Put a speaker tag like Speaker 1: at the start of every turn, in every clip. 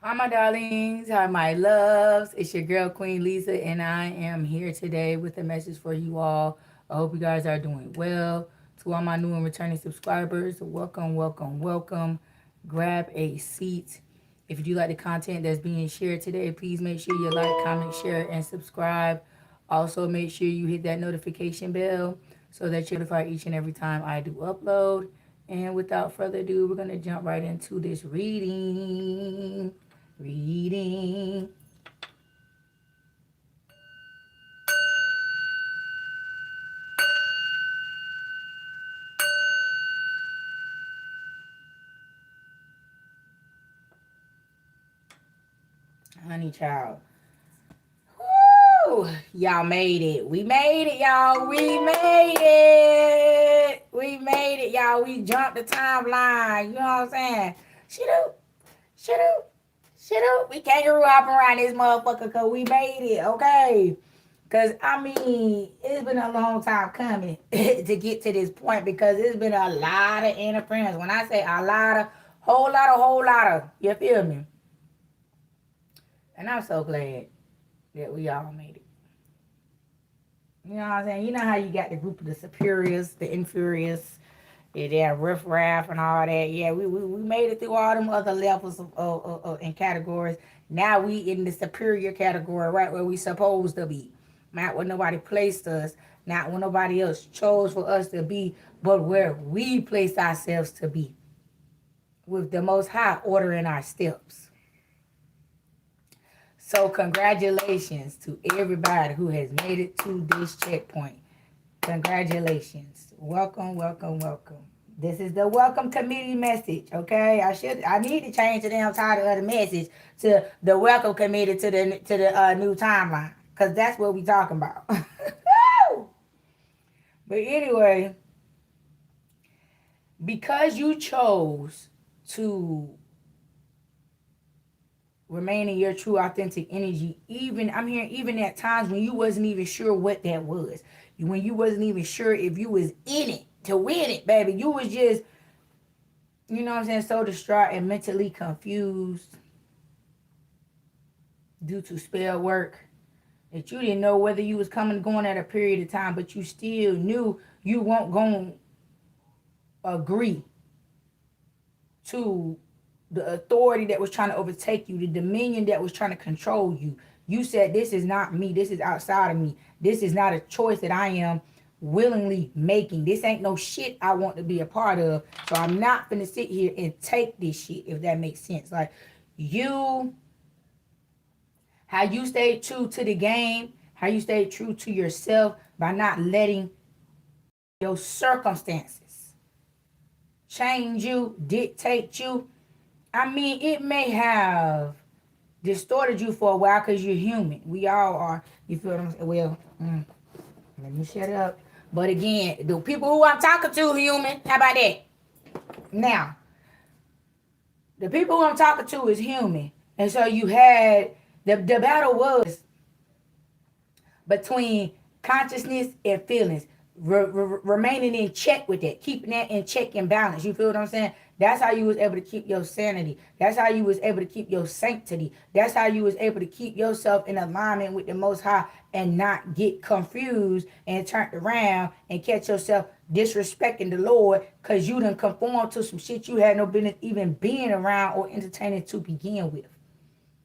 Speaker 1: Hi, my darlings. Hi, my loves. It's your girl, Queen Lisa, and I am here today with a message for you all. I hope you guys are doing well. To all my new and returning subscribers, welcome, welcome, welcome. Grab a seat. If you do like the content that's being shared today, please make sure you like, comment, share, and subscribe. Also, make sure you hit that notification bell so that you're notified each and every time I do upload. And without further ado, we're going to jump right into this reading. Reading. Honey child. Woo! Y'all made it. We made it, y'all. We made it. We made it, y'all. We jumped the timeline. You know what I'm saying? Shit up. Shit up. Shit up. We kangaroo hopping around this motherfucker because we made it, okay? Because, I mean, it's been a long time coming to get to this point because it's been a lot of interference. When I say a lot of, whole lot of, you feel me? And I'm so glad that we all made it. You know what I'm saying? You know how you got the group of the superiors, the inferiors, yeah, riff-raff and all that. Yeah, we made it through all them other levels and categories. Now we in the superior category, right where we supposed to be. Not where nobody placed us, not where nobody else chose for us to be, but where we placed ourselves to be. With the Most High ordering our steps. So congratulations to everybody who has made it to this checkpoint. Congratulations. Welcome, welcome, welcome. This is the welcome committee message, okay? I need to change the damn title of the message to the welcome committee to the new timeline, because that's what we talking about. But anyway, because you chose to remain in your true authentic energy, even I'm hearing even at times when you wasn't even sure what that was, when you wasn't even sure if you was in it to win it, baby. You was just, you know what I'm saying, so distraught and mentally confused due to spell work that you didn't know whether you was coming going at a period of time, but you still knew you weren't going to agree to the authority that was trying to overtake you, the dominion that was trying to control you. You said, this is not me. This is outside of me. This is not a choice that I am willingly making. This ain't no shit I want to be a part of. So I'm not going to sit here and take this shit, if that makes sense. Like how you stayed true to the game, how you stayed true to yourself by not letting your circumstances change you, dictate you. I mean, it may have distorted you for a while because you're human. We all are. You feel what I'm saying? Well, let me shut up. But again, the people who I'm talking to, human. How about that? Now, the people who I'm talking to is human. And so you had, the battle was between consciousness and feelings. Remaining in check with that, keeping that in check and balance. You feel what I'm saying? That's how you was able to keep your sanity. That's how you was able to keep your sanctity. That's how you was able to keep yourself in alignment with the Most High and not get confused and turned around and catch yourself disrespecting the Lord because you done conform to some shit you had no business even being around or entertaining to begin with.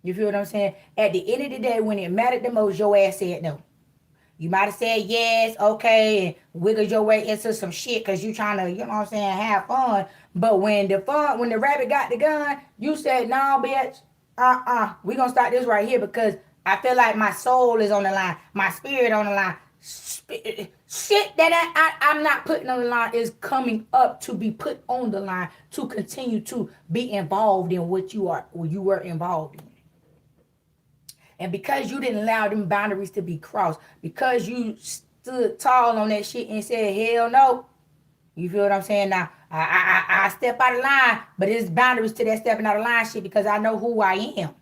Speaker 1: You feel what I'm saying? At the end of the day, when it mattered the most, your ass said no. You might have said yes, okay, and wiggled your way into some shit because you trying to, you know what I'm saying, have fun. But when the rabbit got the gun, you said, no, bitch, we gonna start this right here because I feel like my soul is on the line, my spirit on the line. Shit that I'm not putting on the line is coming up to be put on the line to continue to be involved in what you were involved in. And because you didn't allow them boundaries to be crossed, because you stood tall on that shit and said, hell no. You feel what I'm saying? Now, I step out of line, but there's boundaries to that stepping out of line shit because I know who I am.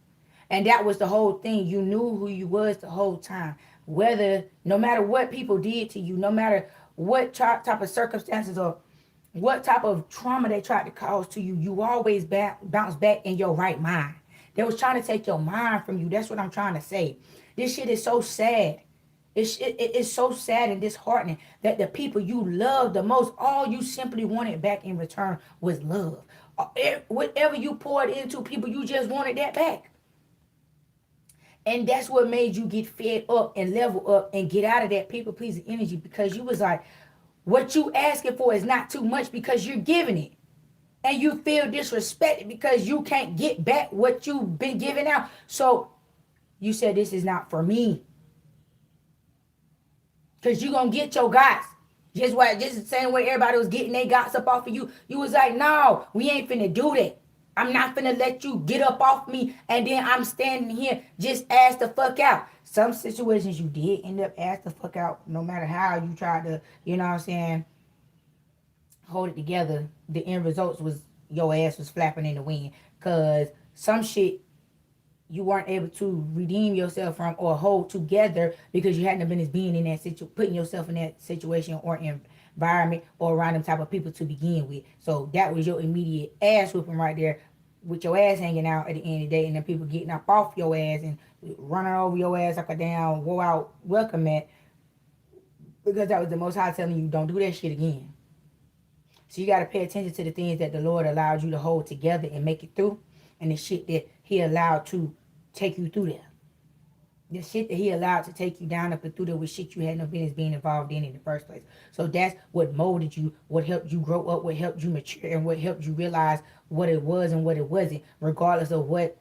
Speaker 1: And that was the whole thing. You knew who you was the whole time. No matter what people did to you, no matter what type of circumstances or what type of trauma they tried to cause to you, you always bounce back in your right mind. They was trying to take your mind from you. That's what I'm trying to say. This shit is so sad. It's so sad and disheartening that the people you love the most, all you simply wanted back in return was love. Whatever you poured into people, you just wanted that back. And that's what made you get fed up and level up and get out of that people pleasing energy, because you was like, what you asking for is not too much because you're giving it. And you feel disrespected because you can't get back what you've been giving out. So you said, this is not for me. Because you going to get your guys. Just the same way everybody was getting their guys up off of you. You was like, no, we ain't finna do that. I'm not finna let you get up off me and then I'm standing here just ass the fuck out. Some situations you did end up ass the fuck out, no matter how you tried to, you know what I'm saying, hold it together. The end results was your ass was flapping in the wind. Because some shit you weren't able to redeem yourself from or hold together because you hadn't been as being in that situation, putting yourself in that situation or environment or around them type of people to begin with. So that was your immediate ass whooping right there, with your ass hanging out at the end of the day, and then people getting up off your ass and running over your ass like a damn wore out welcome mat, because that was the Most High telling you, don't do that shit again. So you got to pay attention to the things that the Lord allowed you to hold together and make it through, and the shit that he allowed to take you through there. The shit that he allowed to take you down up and through there with shit you had no business being involved in the first place. So that's what molded you, what helped you grow up, what helped you mature, and what helped you realize what it was and what it wasn't, regardless of what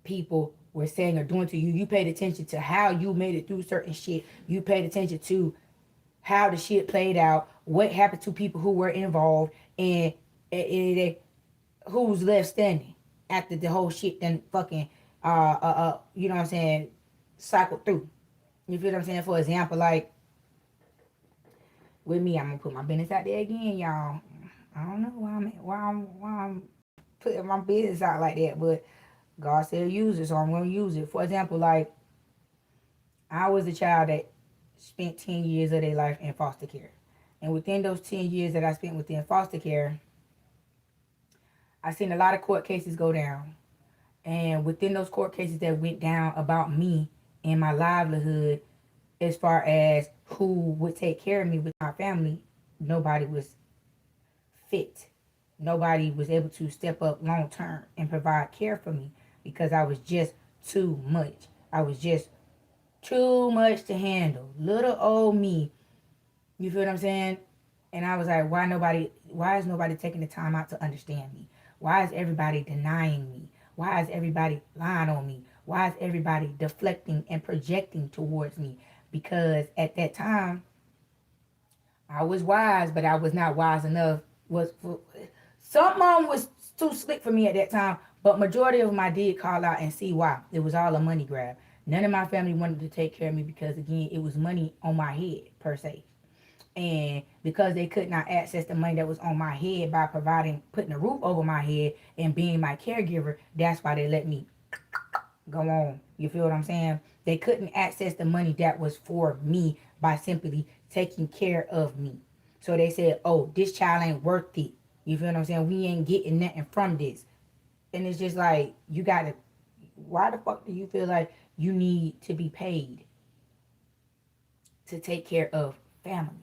Speaker 1: people were saying or doing to you. You paid attention to how you made it through certain shit. You paid attention to how the shit played out, what happened to people who were involved, and who's left standing after the whole shit then fucking you know what I'm saying, cycled through. You feel what I'm saying? For example, like with me, I'm gonna put my business out there again, y'all. I don't know why I'm putting my business out like that, but God said use it, so I'm gonna use it. For example, like I was a child that spent 10 years of their life in foster care. And within those 10 years that I spent within foster care, I seen a lot of court cases go down. And within those court cases that went down about me and my livelihood, as far as who would take care of me with my family, nobody was fit. Nobody was able to step up long term and provide care for me, because I was just too much. I was just too much to handle. Little old me. You feel what I'm saying? And I was like, why is nobody taking the time out to understand me? Why is everybody denying me? Why is everybody lying on me? Why is everybody deflecting and projecting towards me? Because at that time, I was wise, but I was not wise enough. Some of them was too slick for me at that time, but majority of them I did call out and see why. It was all a money grab. None of my family wanted to take care of me because, again, it was money on my head, per se. And because they could not access the money that was on my head by putting a roof over my head and being my caregiver, that's why they let me go on. You feel what I'm saying? They couldn't access the money that was for me by simply taking care of me. So they said, oh, this child ain't worth it. You feel what I'm saying? We ain't getting nothing from this. And it's just like, why the fuck do you feel like you need to be paid to take care of family?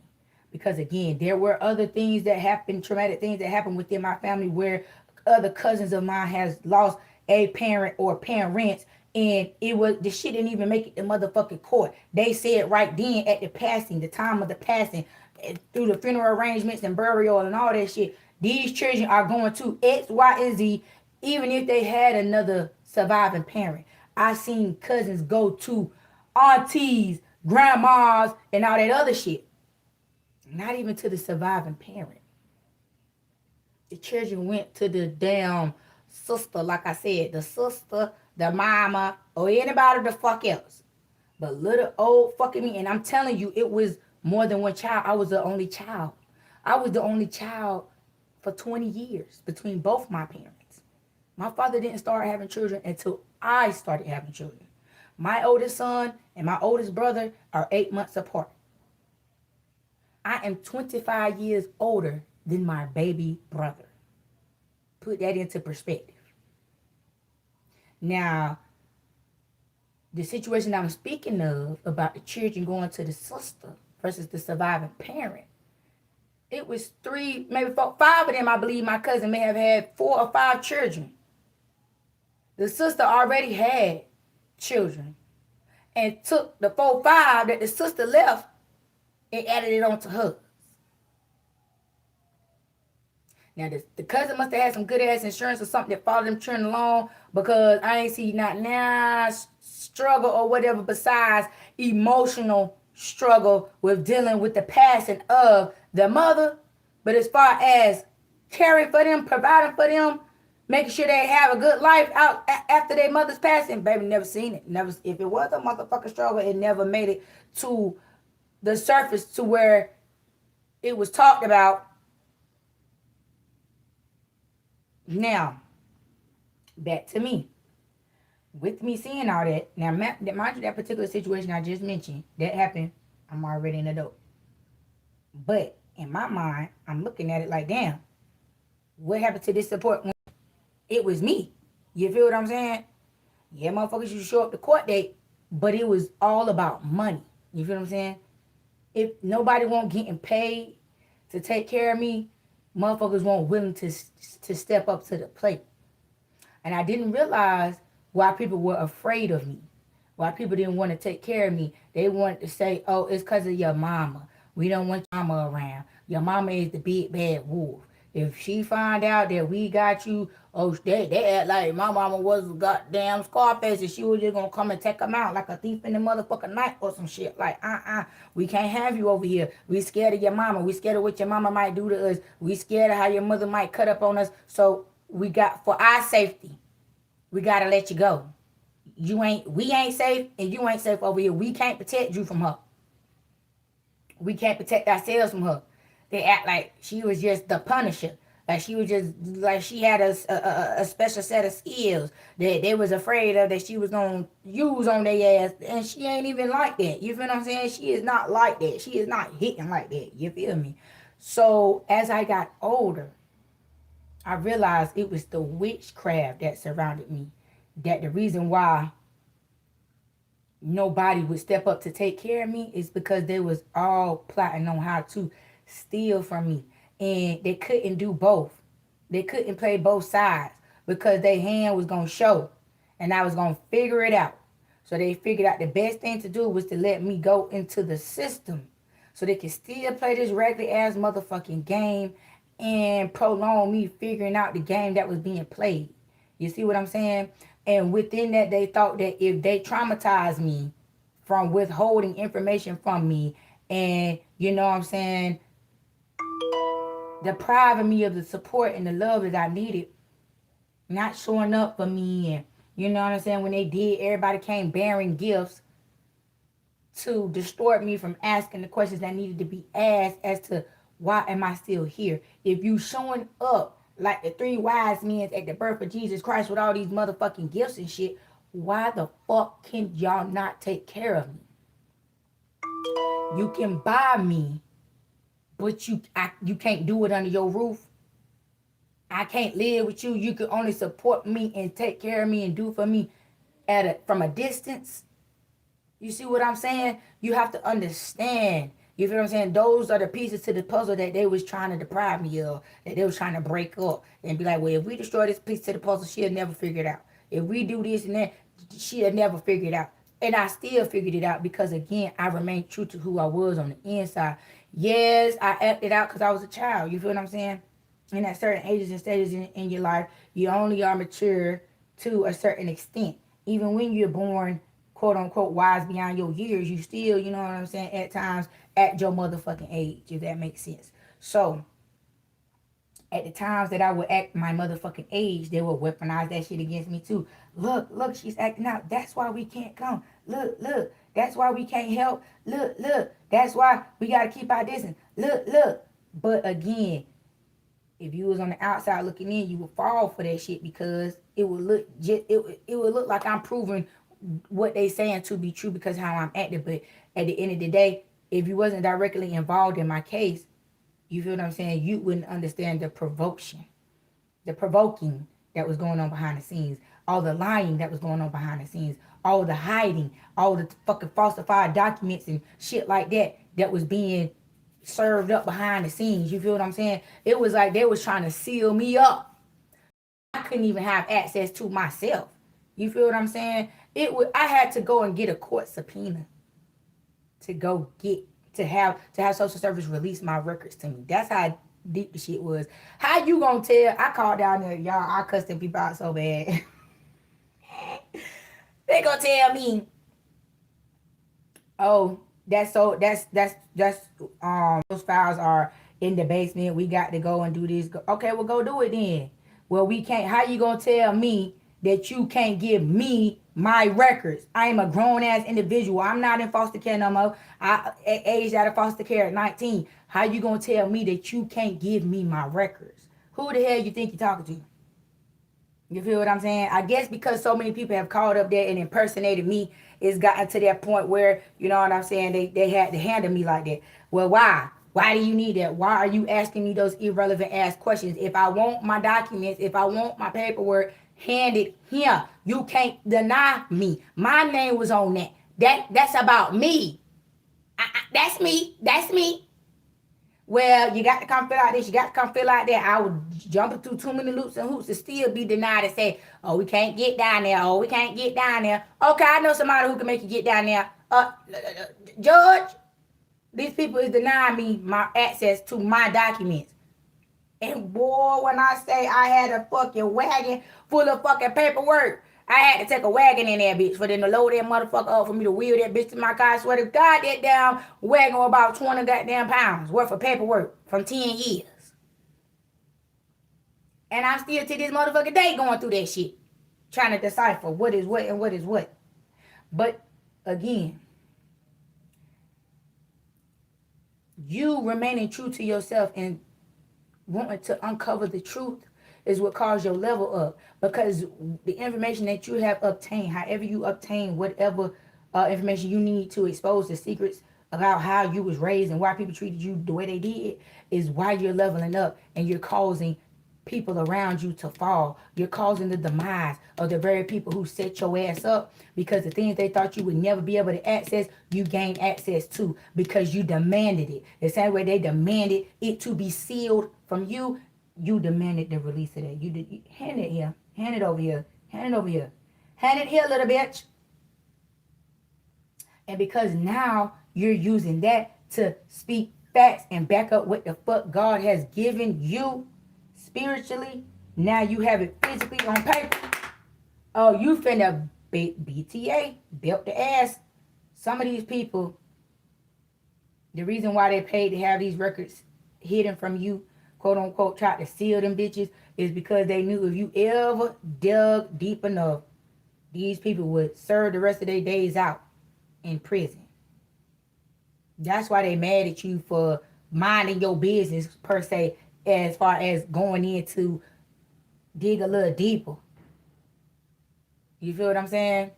Speaker 1: Because, again, there were other things that happened, traumatic things that happened within my family, where other cousins of mine has lost a parent or parents, and the shit didn't even make it to motherfucking court. They said right then at the time of the passing, through the funeral arrangements and burial and all that shit, these children are going to X, Y, and Z, even if they had another surviving parent. I seen cousins go to aunties, grandmas, and all that other shit. Not even to the surviving parent. The children went to the damn sister, like I said, the sister, the mama, or anybody the fuck else. But little old fucking me, and I'm telling you, it was more than one child. I was the only child. I was the only child for 20 years between both my parents. My father didn't start having children until I started having children. My oldest son and my oldest brother are 8 months apart. I am 25 years older than my baby brother. Put that into perspective. Now, the situation I'm speaking of about the children going to the sister versus the surviving parent, it was three, maybe four, five of them. I believe my cousin may have had 4 or 5 children. The sister already had children and took the 4, 5 that the sister left and added it onto her. Now, the cousin must have had some good ass insurance or something that followed them children along, because I ain't see not now struggle or whatever besides emotional struggle with dealing with the passing of the mother. But as far as caring for them, providing for them, making sure they have a good life out after their mother's passing, baby, never seen it. Never. If it was a motherfucking struggle, it never made it to the surface to where it was talked about. Now, back to me. With me seeing all that, now mind you, that particular situation I just mentioned, that happened, I'm already an adult. But in my mind, I'm looking at it like, damn, what happened to this support when it was me? You feel what I'm saying? Yeah, motherfuckers used to show up to court date, but it was all about money. You feel what I'm saying? If nobody won't getting paid to take care of me, motherfuckers weren't willing to step up to the plate. And I didn't realize why people were afraid of me. Why people didn't want to take care of me. They wanted to say, oh, it's because of your mama. We don't want your mama around. Your mama is the big bad wolf. If she find out that we got you, oh, they act like my mama was a goddamn Scarface and she was just going to come and take them out like a thief in the motherfucking night or some shit. Like, we can't have you over here. We scared of your mama. We scared of what your mama might do to us. We scared of how your mother might cut up on us. So for our safety, we got to let you go. We ain't safe and you ain't safe over here. We can't protect you from her. We can't protect ourselves from her. They act like she was just the Punisher. Like she was just, like she had a special set of skills that they was afraid of that she was going to use on their ass. And she ain't even like that. You feel what I'm saying? She is not like that. She is not hitting like that. You feel me? So as I got older, I realized it was the witchcraft that surrounded me. That the reason why nobody would step up to take care of me is because they was all plotting on how to steal from me. And they couldn't do both. They couldn't play both sides because their hand was going to show. And I was going to figure it out. So they figured out the best thing to do was to let me go into the system. So they could still play this regular ass motherfucking game and prolong me figuring out the game that was being played. You see what I'm saying? And within that, they thought that if they traumatized me from withholding information from me and, you know what I'm saying, depriving me of the support and the love that I needed, not showing up for me, and, you know what I'm saying, when they did, everybody came bearing gifts to distort me from asking the questions that needed to be asked as to why am I still here? If you showing up like the 3 wise men at the birth of Jesus Christ with all these motherfucking gifts and shit, why the fuck can y'all not take care of me? You can buy me, but you can't do it under your roof. I can't live with you. You can only support me and take care of me and do for me from a distance. You see what I'm saying? You have to understand. You feel what I'm saying? Those are the pieces to the puzzle that they was trying to deprive me of, that they was trying to break up and be like, well, if we destroy this piece to the puzzle, she'll never figure it out. If we do this and that, she'll never figure it out. And I still figured it out because, again, I remained true to who I was on the inside. Yes, I acted out because I was a child. You feel what I'm saying? And at certain ages and stages in your life, you only are mature to a certain extent. Even when you're born, quote unquote, wise beyond your years, you still, you know what I'm saying, at times at your motherfucking age, if that makes sense. So, at the times that I would act my motherfucking age, they would weaponize that shit against me too. Look, she's acting out. That's why we can't come. Look, that's why we can't help. Look, that's why we got to keep our distance. Look. But again, if you was on the outside looking in, you would fall for that shit because it would look like I'm proving what they saying to be true because how I'm acting. But at the end of the day, if you wasn't directly involved in my case, you feel what I'm saying, you wouldn't understand the provoking that was going on behind the scenes. all the lying that was going on behind the scenes, all the hiding, all the fucking falsified documents and shit like that was being served up behind the scenes. You feel what I'm saying? It was like they was trying to seal me up. I couldn't even have access to myself. You feel what I'm saying? I had to go and get a court subpoena to go get to have social service release my records to me. That's how deep the shit was. How you gonna tell? I called down there, y'all. I cussed them people out so bad. They gonna tell me, oh, that's those files are in the basement. We got to go and do this. Okay, well, go do it then. Well, we can't. How you gonna tell me that you can't give me my records? I am a grown ass individual. I'm not in foster care no more. I aged out of foster care at 19. How you gonna tell me that you can't give me my records? Who the hell you think you're talking to? You feel what I'm saying? I guess because so many people have called up there and impersonated me, it's gotten to that point where, you know what I'm saying, they had to handle me like that. Well, why? Why do you need that? Why are you asking me those irrelevant ass questions? If I want my documents, if I want my paperwork handed here, you can't deny me. My name was on that. That's about me. That's me. That's me. Well, you got to come fill out this. You got to come fill out that. I would jump through too many loops and hoops to still be denied and say, oh, we can't get down there. Oh, we can't get down there. Okay, I know somebody who can make you get down there. Judge, these people is denying me my access to my documents. And boy, when I say I had a fucking wagon full of fucking paperwork, I had to take a wagon in there, bitch, for them to load that motherfucker up for me to wheel that bitch to my car. I swear to God, that damn wagon was about 20 goddamn pounds worth of paperwork from 10 years. And I'm still to this motherfucking day going through that shit. Trying to decipher what is what and what is what. But again, you remaining true to yourself and wanting to uncover the truth is what caused your level up, because the information that you have obtained, however you obtain whatever information you need to expose the secrets about how you was raised and why people treated you the way they did, is why you're leveling up and you're causing people around you to fall. You're causing the demise of the very people who set your ass up, because the things they thought you would never be able to access, you gained access to because you demanded it. The same way they demanded it to be sealed from you, you demanded the release of that. You did. Hand it here. Hand it over here. Hand it over here. Hand it here, little bitch. And because now you're using that to speak facts and back up what the fuck God has given you spiritually, now you have it physically on paper. Oh, you finna BTA, belt the ass. Some of these people, the reason why they paid to have these records hidden from you, quote unquote, tried to seal them bitches, is because they knew if you ever dug deep enough, these people would serve the rest of their days out in prison. That's why they mad at you for minding your business, per se, as far as going in to dig a little deeper. You feel what I'm saying?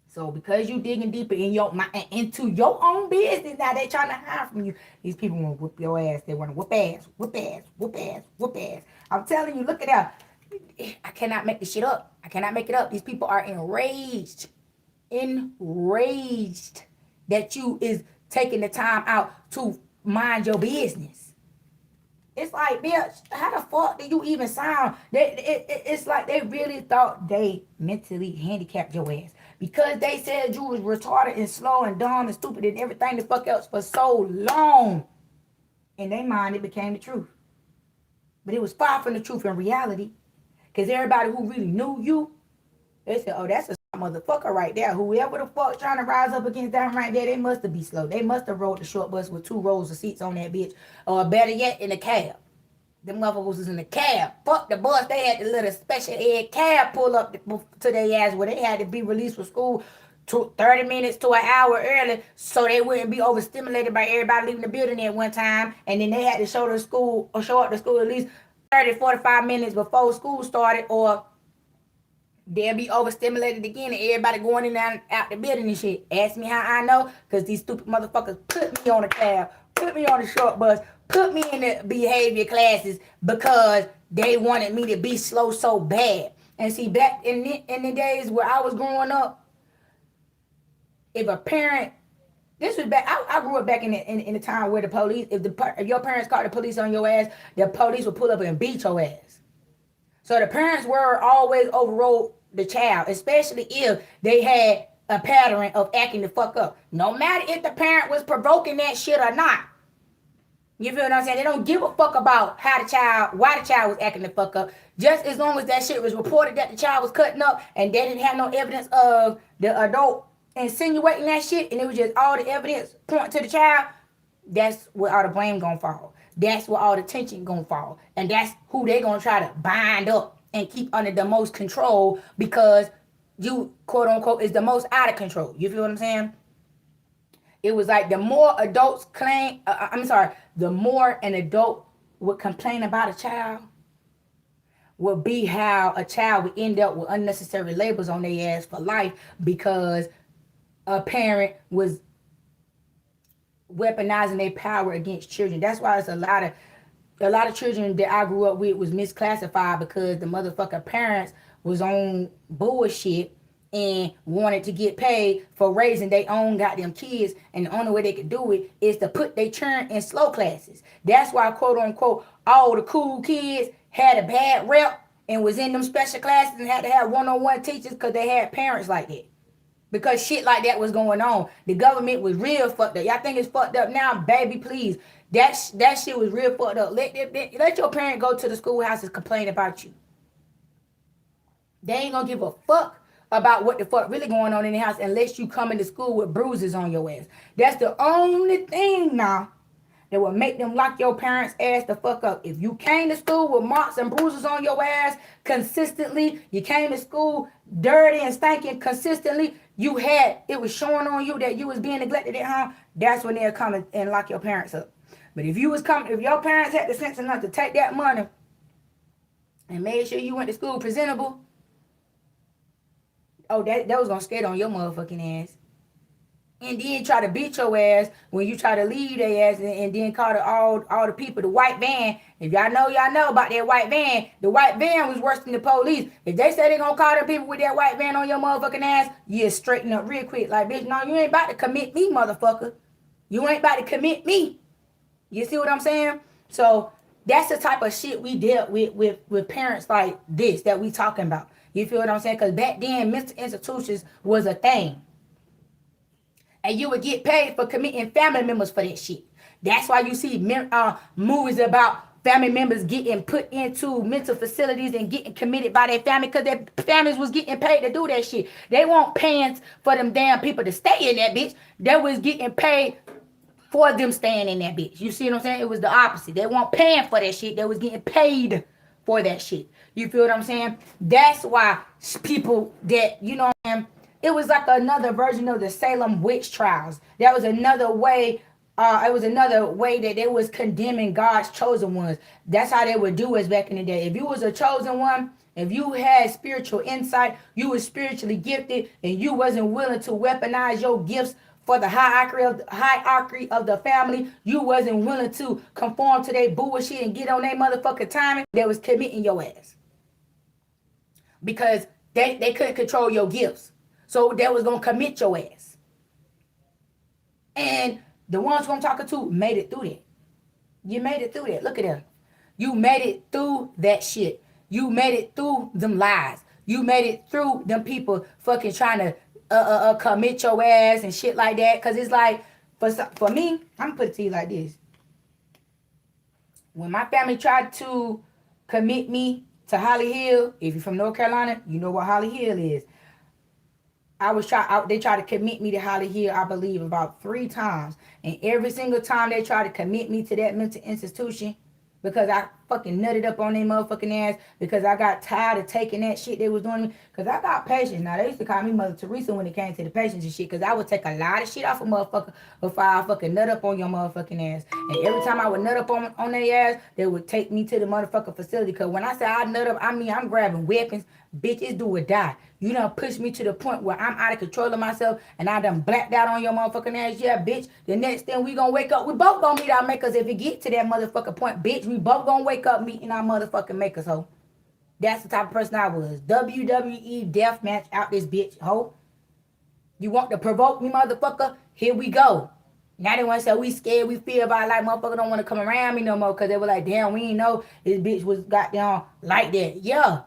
Speaker 1: So because you digging deeper into your own business, now they trying to hide from you. These people want to whoop your ass. They want to whoop ass, whoop ass, whoop ass, whoop ass. I'm telling you, look at that. I cannot make this shit up. I cannot make it up. These people are enraged that you is taking the time out to mind your business. It's like, bitch, how the fuck do you even sound? It's like they really thought they mentally handicapped your ass. Because they said you was retarded and slow and dumb and stupid and everything the fuck else for so long. In their mind, it became the truth. But it was far from the truth in reality. Because everybody who really knew you, they said, oh, that's a motherfucker right there. Whoever the fuck trying to rise up against that right there, they must have been slow. They must have rode the short bus with 2 rows of seats on that bitch. Or better yet, in the cab. Them motherfuckers was in the cab. Fuck the bus. They had the little special ed cab pull up to their ass where they had to be released from school 30 minutes to an hour early so they wouldn't be overstimulated by everybody leaving the building at one time. And then they had to show up to school at least 30, 45 minutes before school started, or they'll be overstimulated again and everybody going in and out the building and shit. Ask me how I know, because these stupid motherfuckers put me on a cab, put me on a short bus, put me in the behavior classes because they wanted me to be slow so bad. And see, back in the days where I was growing up, if a parent, this was back, I grew up back in the time where the police, if your parents called the police on your ass, the police would pull up and beat your ass. So the parents were always overrode the child, especially if they had a pattern of acting the fuck up. No matter if the parent was provoking that shit or not. You feel what I'm saying? They don't give a fuck about why the child was acting the fuck up. Just as long as that shit was reported that the child was cutting up and they didn't have no evidence of the adult insinuating that shit, and it was just all the evidence pointing to the child, that's where all the blame gonna fall. That's where all the tension gonna fall. And that's who they gonna try to bind up and keep under the most control, because you, quote unquote, is the most out of control. You feel what I'm saying? It was like the more adults the more an adult would complain about a child would be how a child would end up with unnecessary labels on their ass for life, because a parent was weaponizing their power against children. That's why it's a lot of children that I grew up with was misclassified, because the motherfucking parents was on bullshit and wanted to get paid for raising their own goddamn kids, and the only way they could do it is to put their children in slow classes. That's why, quote unquote, all the cool kids had a bad rep and was in them special classes and had to have one-on-one teachers because they had parents like that. Because shit like that was going on. The government was real fucked up. Y'all think it's fucked up now? Baby, please. That shit was real fucked up. Let your parent go to the schoolhouse and complain about you. They ain't gonna give a fuck about what the fuck really going on in the house unless you come into school with bruises on your ass. That's the only thing now that will make them lock your parents' ass the fuck up. If you came to school with marks and bruises on your ass consistently, you came to school dirty and stinking consistently, it was showing on you that you was being neglected at home, that's when they'll come and lock your parents up. But if your parents had the sense enough to take that money and made sure you went to school presentable, that was gonna skate on your motherfucking ass. And then try to beat your ass when you try to leave their ass, and then call all the people the white van. If y'all know about that white van. The white van was worse than the police. If they say they gonna call them people with that white van on your motherfucking ass, you straighten up real quick. Like, bitch, no, you ain't about to commit me, motherfucker. You ain't about to commit me. You see what I'm saying? So that's the type of shit we dealt with parents like this that we talking about. You feel what I'm saying? Because back then, mental institutions was a thing. And you would get paid for committing family members for that shit. That's why you see movies about family members getting put into mental facilities and getting committed by their family, because their families was getting paid to do that shit. They weren't paying for them damn people to stay in that bitch. They was getting paid for them staying in that bitch. You see what I'm saying? It was the opposite. They weren't paying for that shit. They was getting paid for that shit. You feel what I'm saying? That's why people that, it was like another version of the Salem witch trials. That was another way. It was another way that they was condemning God's chosen ones. That's how they would do us back in the day. If you was a chosen one, if you had spiritual insight, you was spiritually gifted, and you wasn't willing to weaponize your gifts for the hierarchy of the family, you wasn't willing to conform to their bullshit and get on their motherfucking timing, they was committing your ass. Because they couldn't control your gifts. So they was going to commit your ass. And the ones who I'm talking to made it through that. You made it through that. Look at them. You made it through that shit. You made it through them lies. You made it through them people fucking trying to commit your ass and shit like that. Because it's like, for me, I'm going to put it to you like this. When my family tried to commit me to Holly Hill, if you're from North Carolina, you know what Holly Hill is. They tried to commit me to Holly Hill, I believe, about 3 times. And every single time they tried to commit me to that mental institution, because I fucking nutted up on their motherfucking ass, because I got tired of taking that shit they was doing to me. Because I got patience. Now, they used to call me Mother Teresa when it came to the patience and shit, because I would take a lot of shit off a motherfucker before I fucking nut up on your motherfucking ass. And every time I would nut up on their ass, they would take me to the motherfucking facility. Because when I say I nut up, I mean I'm grabbing weapons. Bitches do or die. You done pushed me to the point where I'm out of control of myself, and I done blacked out on your motherfucking ass. Yeah, bitch. The next thing we gonna wake up, we both gonna meet our makers if it get to that motherfucking point, bitch. We both gonna wake wake up meeting our motherfucking makers, ho. That's the type of person I was. WWE death match out this bitch, ho. You want to provoke me, motherfucker? Here we go. Now they want to say we scared, we fear about like motherfucker don't want to come around me no more because they were like, damn, we ain't know this bitch was goddamn like that. Yeah.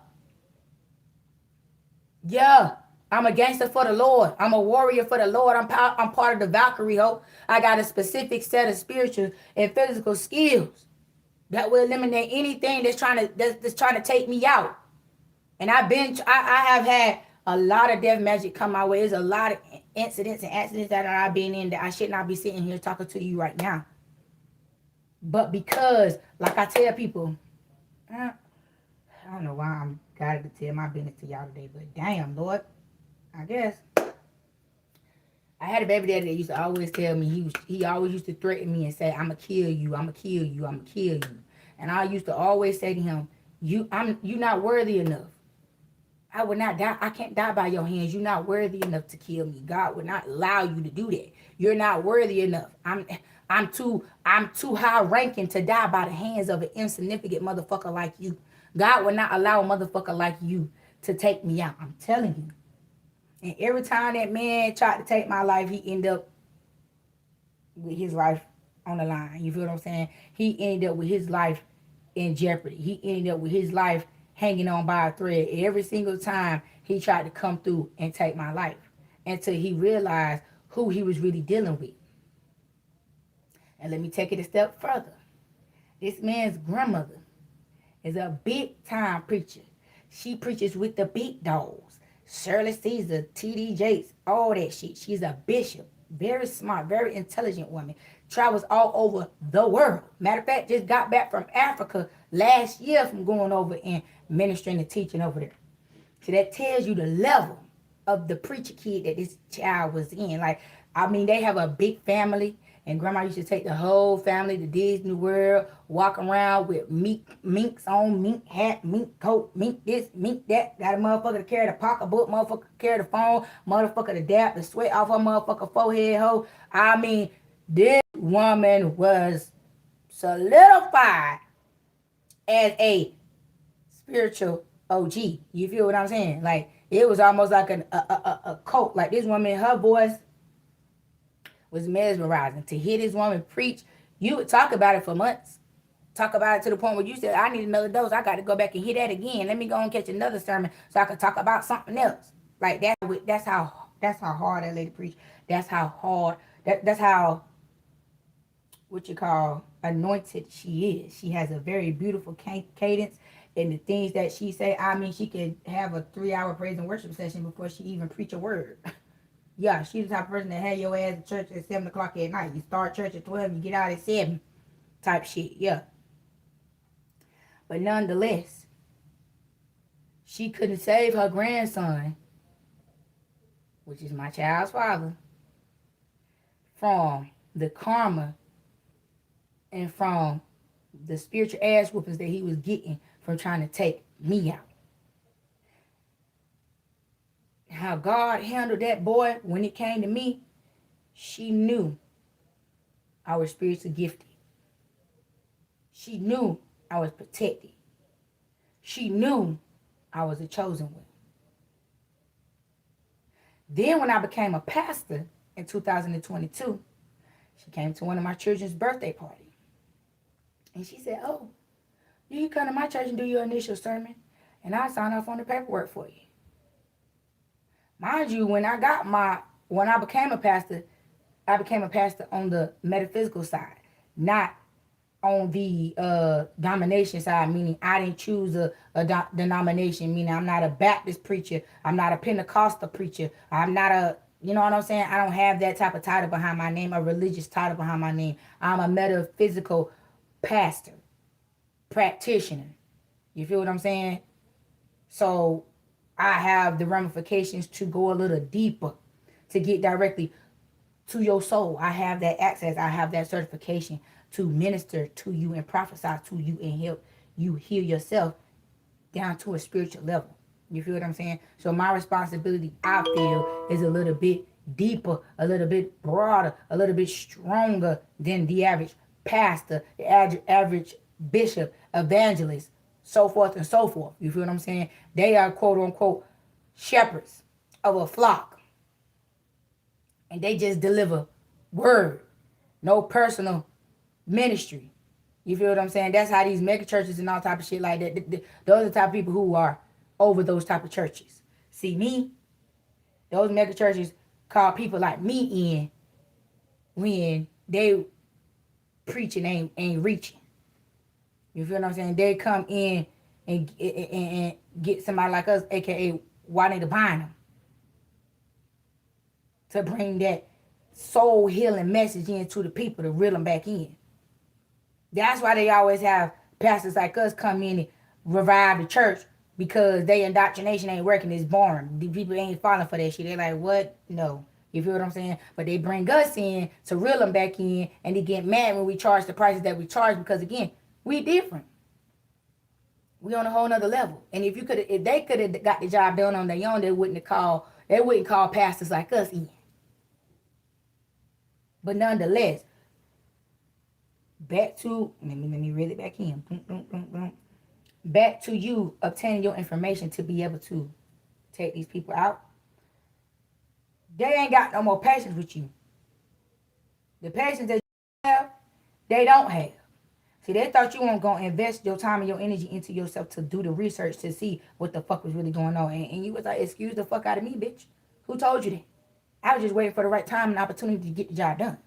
Speaker 1: Yeah. I'm a gangster for the Lord. I'm a warrior for the Lord. I'm part of the Valkyrie, ho. I got a specific set of spiritual and physical skills that will eliminate anything that's trying to take me out. And I have had a lot of death magic come my way. There's a lot of incidents and accidents that I've been in that I should not be sitting here talking to you right now. But because, like I tell people, I don't know why I'm got to tell my business to y'all today, but damn, Lord, I guess. I had a baby daddy that used to always tell me, he always used to threaten me and say, I'ma kill you, I'ma kill you, I'ma kill you. And I used to always say to him, you're not worthy enough. I would not die. I can't die by your hands. You're not worthy enough to kill me. God would not allow you to do that. You're not worthy enough. I'm too high ranking to die by the hands of an insignificant motherfucker like you. God would not allow a motherfucker like you to take me out. I'm telling you. And every time that man tried to take my life, he ended up with his life on the line. You feel what I'm saying? He ended up with his life in jeopardy. He ended up with his life hanging on by a thread every single time he tried to come through and take my life, until he realized who he was really dealing with. And let me take it a step further. This man's grandmother is a big time preacher. She preaches with the big dogs. Shirley Caesar, T.D. Jakes, all that shit. She's a bishop. Very smart, very intelligent woman. Travels all over the world. Matter of fact, just got back from Africa last year from going over and ministering and teaching over there. So that tells you the level of the preacher kid that this child was in. Like, I mean, they have a big family. And grandma used to take the whole family to Disney World, walk around with minks on, mink hat, mink coat, mink this, mink that. Got a motherfucker to carry the pocketbook, motherfucker to carry the phone, motherfucker to dab the sweat off her motherfucker forehead, ho. I mean, this woman was solidified as a spiritual OG. You feel what I'm saying? Like, it was almost like a cult. Like, this woman, her voice was mesmerizing. To hear this woman preach, you would talk about it for months. Talk about it to the point where you said, I need another dose. I got to go back and hear that again. Let me go and catch another sermon so I can talk about something else. Like that. That's how hard that lady preached. That's how hard. That's how, what you call, anointed she is. She has a very beautiful cadence. And the things that she say, I mean, she could have a 3-hour praise and worship session before she even preach a word. Yeah, she's the type of person that had your ass at church at 7 o'clock at night. You start church at 12, you get out at 7 type shit, yeah. But nonetheless, she couldn't save her grandson, which is my child's father, from the karma and from the spiritual ass whoopings that he was getting from trying to take me out. How God handled that boy when it came to me, she knew I was spiritually gifted. She knew I was protected. She knew I was a chosen one. Then when I became a pastor in 2022, she came to one of my children's birthday parties. And she said, oh, you can come to my church and do your initial sermon, and I'll sign off on the paperwork for you. Mind you, when I became a pastor, I became a pastor on the metaphysical side, not on the domination side, meaning I didn't choose a denomination, meaning I'm not a Baptist preacher, I'm not a Pentecostal preacher, I'm not a, you know what I'm saying? I don't have that type of title behind my name, a religious title behind my name. I'm a metaphysical pastor, practitioner. You feel what I'm saying? So I have the ramifications to go a little deeper, to get directly to your soul. I have that access. I have that certification to minister to you and prophesy to you and help you heal yourself down to a spiritual level. You feel what I'm saying? So my responsibility, I feel, is a little bit deeper, a little bit broader, a little bit stronger than the average pastor, the average bishop, evangelist, so forth and so forth. You feel what I'm saying? They are quote unquote shepherds of a flock. And they just deliver word. No personal ministry. You feel what I'm saying? That's how these mega churches and all type of shit like that. Those are the type of people who are over those type of churches. See me, those mega churches call people like me in when they preaching ain't reaching. You feel what I'm saying? They come in and get somebody like us, aka Juanita Bynum, to bring that soul healing message into the people to reel them back in. That's why they always have pastors like us come in and revive the church, because they indoctrination ain't working. It's boring. The people ain't falling for that shit. They're like, what? No. You feel what I'm saying? But they bring us in to reel them back in, and they get mad when we charge the prices that we charge, because again, we different. We on a whole nother level. And if they could have got the job done on their own, they wouldn't call pastors like us in. But nonetheless, back to let me reel it back in. Back to you obtaining your information to be able to take these people out. They ain't got no more patience with you. The patience that you have, they don't have. See, they thought you weren't going to invest your time and your energy into yourself to do the research to see what the fuck was really going on. And you was like, excuse the fuck out of me, bitch. Who told you that? I was just waiting for the right time and opportunity to get the job done.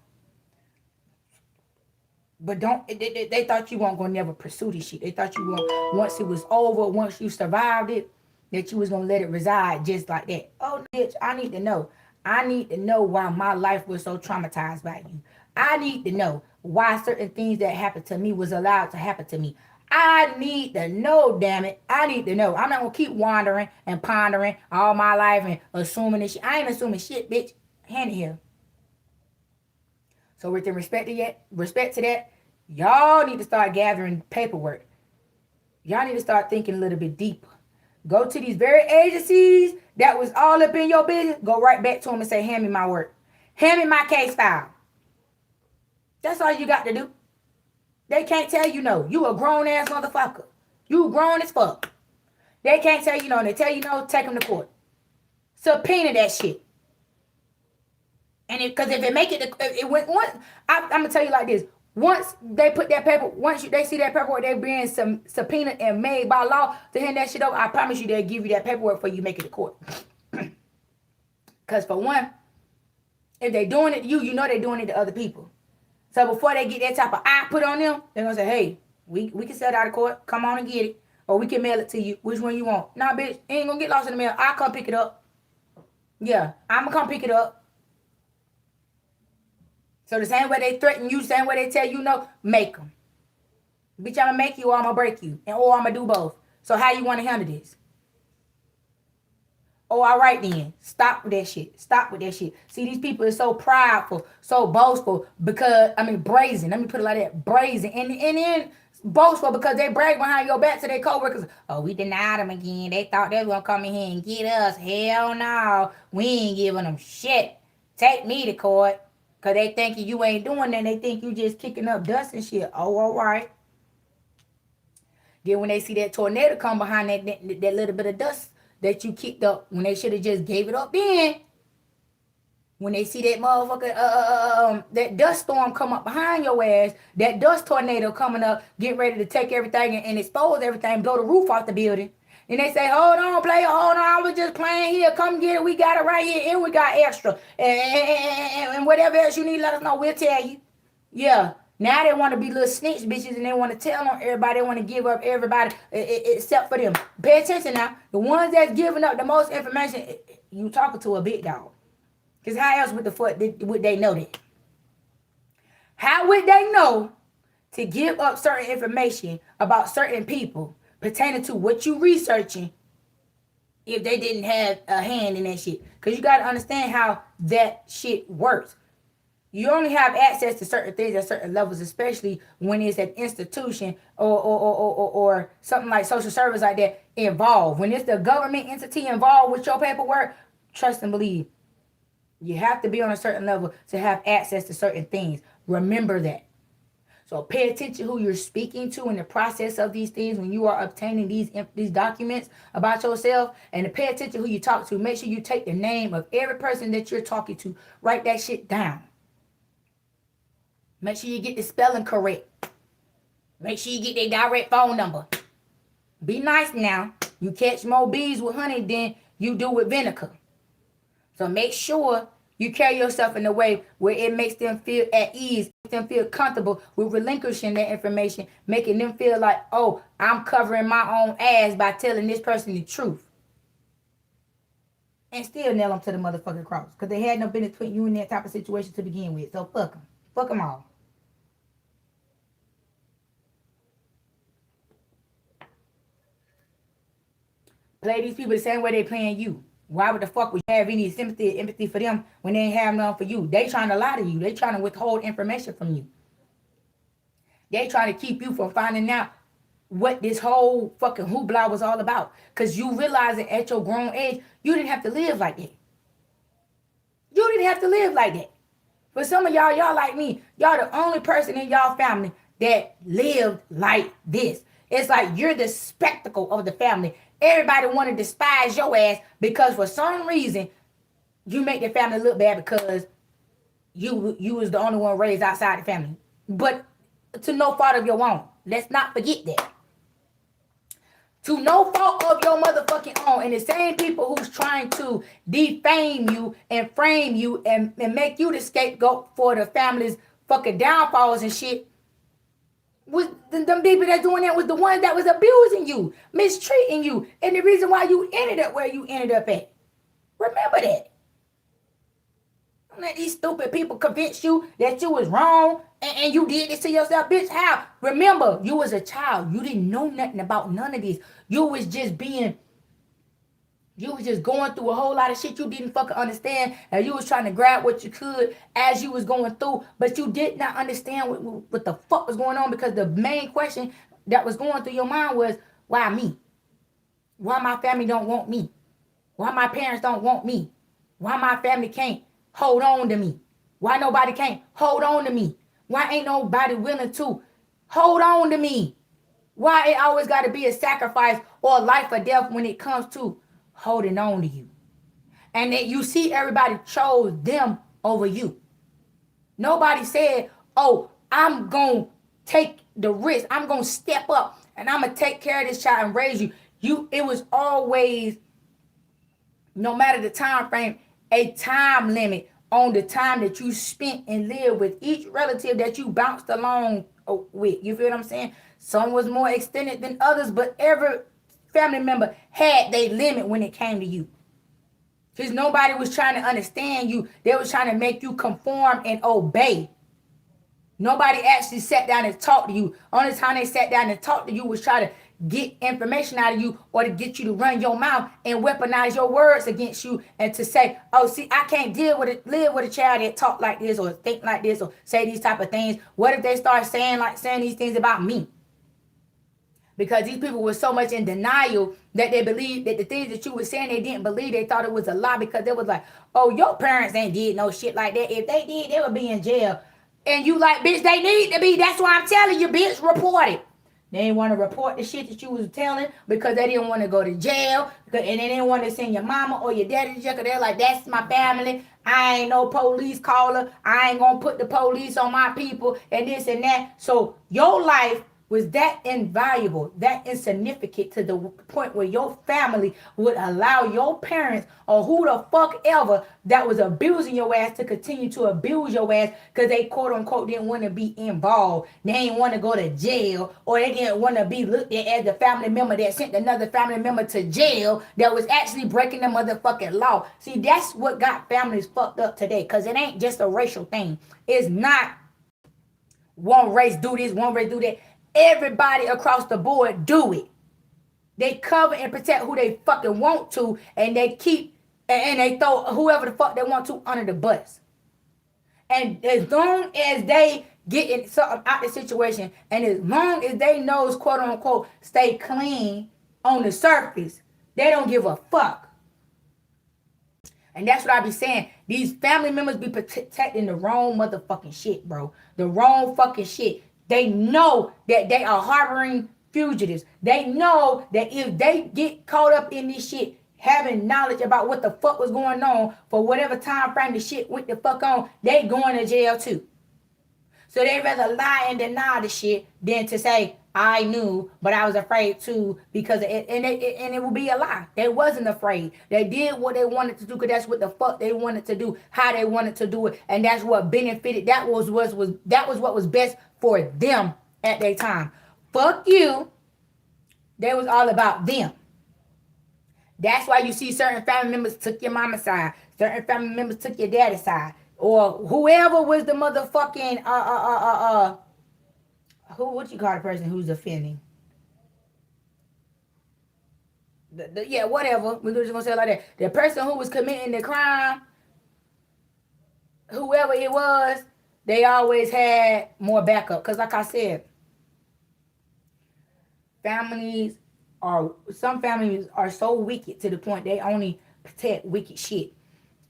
Speaker 1: But they thought you weren't going to never pursue this shit. They thought you were, once it was over, once you survived it, that you was going to let it reside just like that. Oh, bitch, I need to know. I need to know why my life was so traumatized by you. I need to know why certain things that happened to me was allowed to happen to me. I need to know, damn it. I need to know. I'm not going to keep wandering and pondering all my life and assuming this shit. I ain't assuming shit, bitch. Hand it here. So with the respect to that, y'all need to start gathering paperwork. Y'all need to start thinking a little bit deeper. Go to these very agencies that was all up in your business. Go right back to them and say, hand me my work. Hand me my case file. That's all you got to do. They can't tell you no. You a grown-ass motherfucker. You grown as fuck. They can't tell you no. They tell you no, take them to court. Subpoena that shit. And because if it make it went once, I'm going to tell you like this. Once they put that paper, they see that paperwork, they being subpoenaed and made by law to hand that shit over, I promise you they'll give you that paperwork for you make it to court. Because for one, if they doing it to you, you know they doing it to other people. So before they get that type of eye put on them, they're going to say, hey, we can set out of court. Come on and get it. Or we can mail it to you. Which one you want? Nah, bitch, ain't going to get lost in the mail. I'll come pick it up. Yeah, I'm going to come pick it up. So the same way they threaten you, same way they tell you no, make them. Bitch, I'm going to make you or I'm going to break you. Or I'm going to do both. So how you want to handle this? Oh, all right then. Stop with that shit. Stop with that shit. See, these people are so prideful, so boastful brazen. Let me put it like that. Brazen. And then boastful because they brag behind your back to their coworkers. Oh, we denied them again. They thought they were going to come in here and get us. Hell no. We ain't giving them shit. Take me to court. Because they thinking you ain't doing that. They think you just kicking up dust and shit. Oh, all right. Then when they see that tornado come behind that little bit of dust that you kicked up, when they should have just gave it up then. When they see that motherfucker, that dust storm come up behind your ass, that dust tornado coming up, get ready to take everything and expose everything, blow the roof off the building. And they say, hold on, player, hold on, I was just playing here. Come get it. We got it right here, and we got extra. And whatever else you need, let us know. We'll tell you. Yeah. Now they want to be little snitch bitches, and they want to tell on everybody. They want to give up everybody except for them. Pay attention now. The ones that's giving up the most information, you talking to a big dog. Because how else would they know that? How would they know to give up certain information about certain people pertaining to what you researching if they didn't have a hand in that shit? Because you got to understand how that shit works. You only have access to certain things at certain levels, especially when it's an institution or something like social service like that involved. When it's the government entity involved with your paperwork, trust and believe. You have to be on a certain level to have access to certain things. Remember that. So pay attention who you're speaking to in the process of these things when you are obtaining these documents about yourself, and to pay attention who you talk to. Make sure you take the name of every person that you're talking to. Write that shit down. Make sure you get the spelling correct. Make sure you get their direct phone number. Be nice now. You catch more bees with honey than you do with vinegar. So make sure you carry yourself in a way where it makes them feel at ease, makes them feel comfortable with relinquishing that information, making them feel like, oh, I'm covering my own ass by telling this person the truth. And still nail them to the motherfucking cross. Because they had no business putting you in that type of situation to begin with. So fuck them. Fuck them all. Play these people the same way they playing you. Why would the fuck would you have any sympathy or empathy for them when they ain't have none for you? They trying to lie to you. They trying to withhold information from you. They trying to keep you from finding out what this whole fucking hoopla was all about. Because you realizing at your grown age, you didn't have to live like that. You didn't have to live like that. For some of y'all like me, y'all the only person in y'all family that lived like this. It's like you're the spectacle of the family. Everybody want to despise your ass because for some reason you make the family look bad because you was the only one raised outside the family. But to no fault of your own. Let's not forget that. To no fault of your motherfucking own. And the same people who's trying to defame you and frame you and make you the scapegoat for the family's fucking downfalls and shit. Was them people that doing that was the ones that was abusing you, mistreating you, and the reason why you ended up where you ended up at. Remember that. Don't let these stupid people convince you that you was wrong and you did this to yourself, bitch. How? Remember, you was a child. You didn't know nothing about none of this. You was just going through a whole lot of shit you didn't fucking understand, and you was trying to grab what you could as you was going through, but you did not understand what the fuck was going on, because the main question that was going through your mind was, why me? Why my family don't want me? Why my parents don't want me? Why my family can't hold on to me? Why nobody can't hold on to me? Why ain't nobody willing to hold on to me? Why it always got to be a sacrifice or life or death when it comes to holding on to you? And that you see everybody chose them over you. Nobody said, oh, I'm going to take the risk. I'm going to step up and I'm going to take care of this child and raise you. It was always, no matter the time frame, a time limit on the time that you spent and lived with each relative that you bounced along with. You feel what I'm saying? Some was more extended than others, but every family member had their limit when it came to you. Because nobody was trying to understand you. They was trying to make you conform and obey. Nobody actually sat down and talked to you. Only time they sat down and talked to you was try to get information out of you, or to get you to run your mouth and weaponize your words against you, and to say, oh, see, I can't live with a child that talk like this or think like this or say these type of things. What if they start saying these things about me? Because these people were so much in denial that they believed that the things that you were saying, they didn't believe. They thought it was a lie, because they was like, oh, your parents ain't did no shit like that. If they did, they would be in jail. And you like, bitch, they need to be. That's why I'm telling you, bitch, report it. They didn't want to report the shit that you was telling because they didn't want to go to jail. And they didn't want to send your mama or your daddy to jail, because they're like, that's my family. I ain't no police caller. I ain't going to put the police on my people and this and that. So your life was that invaluable, that insignificant, to the point where your family would allow your parents or who the fuck ever that was abusing your ass to continue to abuse your ass, because they quote unquote didn't want to be involved. They didn't want to go to jail, or they didn't want to be looked at as the family member that sent another family member to jail that was actually breaking the motherfucking law. See, that's what got families fucked up today, because it ain't just a racial thing. It's not one race do this, one race do that. Everybody across the board do it. They cover and protect who they fucking want to, and they keep and they throw whoever the fuck they want to under the bus. And as long as they get something out the situation, and as long as they knows, quote unquote, stay clean on the surface, they don't give a fuck. And that's what I be saying. These family members be protecting the wrong motherfucking shit, bro. The wrong fucking shit. They know that they are harboring fugitives. They know that if they get caught up in this shit, having knowledge about what the fuck was going on for whatever time frame the shit went the fuck on, they going to jail too. So they rather lie and deny the shit than to say, I knew, but I was afraid too, because it would be a lie. They wasn't afraid. They did what they wanted to do because that's what the fuck they wanted to do, how they wanted to do it, and that's what benefited. That was what was best for them at their time. Fuck you. They was all about them. That's why you see certain family members took your mama's side, certain family members took your daddy's side, or whoever was the motherfucking what you call the person who's offending? Yeah, whatever. We're just gonna say it like that. The person who was committing the crime, whoever it was, they always had more backup. Cause like I said, some families are so wicked to the point they only protect wicked shit.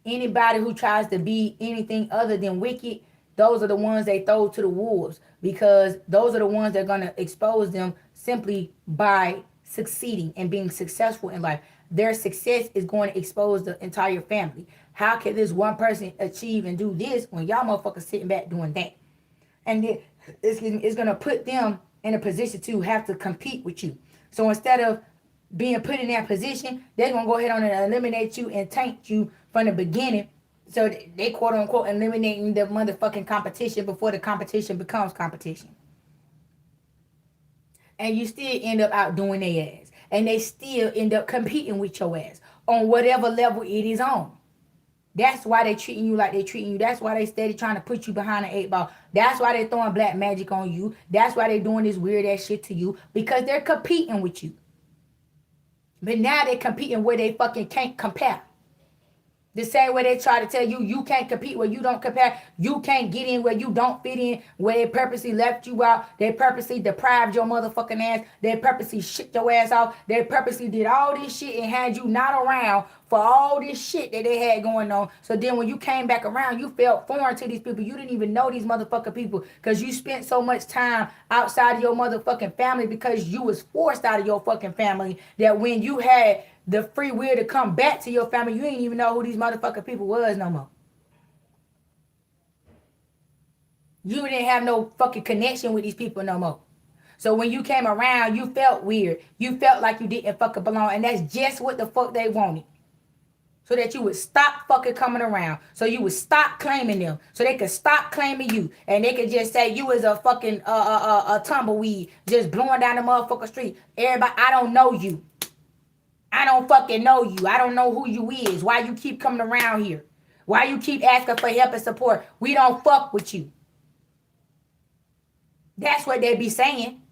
Speaker 1: Anybody who tries to be anything other than wicked, those are the ones they throw to the wolves, because those are the ones that are going to expose them simply by succeeding and being successful in life. Their success is going to expose the entire family. How can this one person achieve and do this when y'all motherfuckers sitting back doing that? And then it's going to put them in a position to have to compete with you. So instead of being put in that position, they're going to go ahead on and eliminate you and taint you from the beginning. So they quote unquote eliminating the motherfucking competition before the competition becomes competition. And you still end up outdoing their ass. And they still end up competing with your ass on whatever level it is on. That's why they treating you like they treating you. That's why they steady trying to put you behind the 8 ball. That's why they throwing black magic on you. That's why they doing this weird ass shit to you. Because they're competing with you. But now they're competing where they fucking can't compare. The same way they try to tell you, you can't compete where you don't compare. You can't get in where you don't fit in. Where they purposely left you out. They purposely deprived your motherfucking ass. They purposely shit your ass off. They purposely did all this shit and had you not around for all this shit that they had going on. So then when you came back around, you felt foreign to these people. You didn't even know these motherfucking people because you spent so much time outside of your motherfucking family because you was forced out of your fucking family that when you had the free will to come back to your family, you didn't even know who these motherfucking people was no more. You didn't have no fucking connection with these people no more. So when you came around, you felt weird. You felt like you didn't fucking belong. And that's just what the fuck they wanted. So that you would stop fucking coming around. So you would stop claiming them. So they could stop claiming you. And they could just say you was a fucking a tumbleweed just blowing down the motherfucking street. Everybody, I don't know you. I don't fucking know you. I don't know who you is. Why you keep coming around here? Why you keep asking for help and support? We don't fuck with you. That's what they be saying.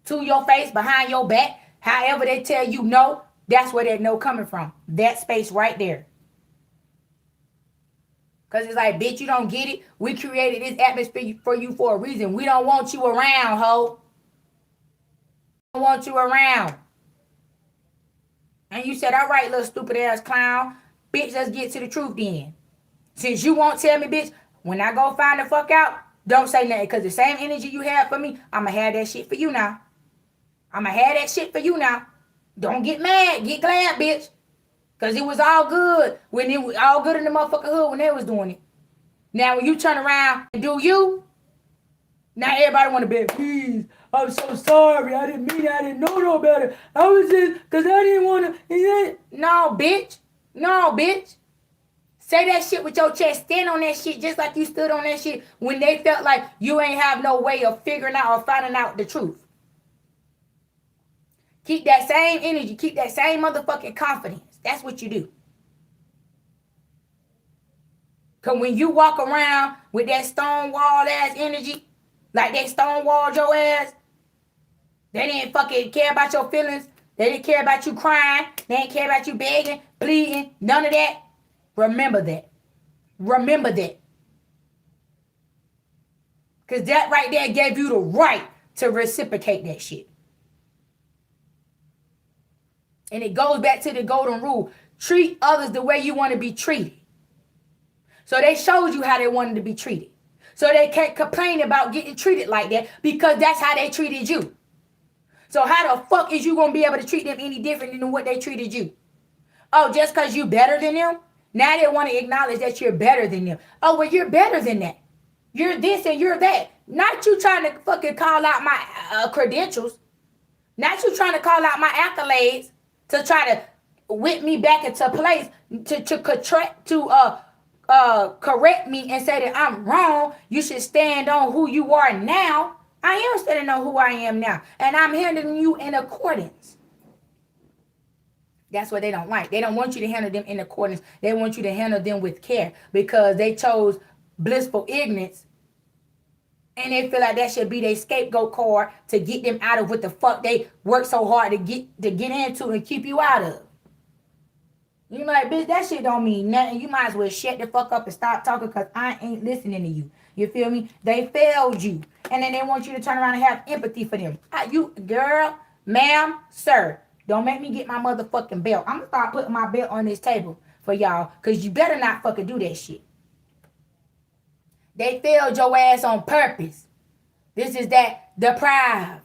Speaker 1: To your face, behind your back. However they tell you no, that's where that no coming from. That space right there. Because it's like, bitch, you don't get it. We created this atmosphere for you for a reason. We don't want you around, ho. We don't want you around. And you said, all right, little stupid ass clown. Bitch, let's get to the truth then. Since you won't tell me, bitch, when I go find the fuck out, don't say nothing. Because the same energy you have for me, I'm going to have that shit for you now. I'm going to have that shit for you now. Don't get mad. Get glad, bitch. Because it was all good. When it was all good in the motherfucking hood when they was doing it. Now, when you turn around and do you, now everybody want to be, please, I'm so sorry. I didn't mean it. I didn't know no better. I was just, because I didn't want to. No, bitch. No, bitch. Say that shit with your chest. Stand on that shit just like you stood on that shit when they felt like you ain't have no way of figuring out or finding out the truth. Keep that same energy. Keep that same motherfucking confidence. That's what you do. Because when you walk around with that stonewall ass energy, like they stonewalled your ass, they didn't fucking care about your feelings. They didn't care about you crying. They didn't care about you begging, pleading, none of that. Remember that. Remember that. Because that right there gave you the right to reciprocate that shit. And it goes back to the golden rule. Treat others the way you want to be treated. So they showed you how they wanted to be treated. So they can't complain about getting treated like that because that's how they treated you. So how the fuck is you going to be able to treat them any different than what they treated you? Oh, just because you better than them? Now they want to acknowledge that you're better than them. Oh, well, you're better than that. You're this and you're that. Not you trying to fucking call out my credentials. Not you trying to call out my accolades to try to whip me back into place to correct me and say that I'm wrong. You should stand on who you are now. I am standing on who I am now. And I'm handling you in accordance. That's what they don't like. They don't want you to handle them in accordance. They want you to handle them with care because they chose blissful ignorance. And they feel like that should be their scapegoat card to get them out of what the fuck they work so hard to get into and keep you out of. You like, bitch, that shit don't mean nothing. You might as well shut the fuck up and stop talking because I ain't listening to you. You feel me? They failed you. And then they want you to turn around and have empathy for them. You, girl, ma'am, sir, don't make me get my motherfucking belt. I'm going to start putting my belt on this table for y'all because you better not fucking do that shit. They failed your ass on purpose. This is that that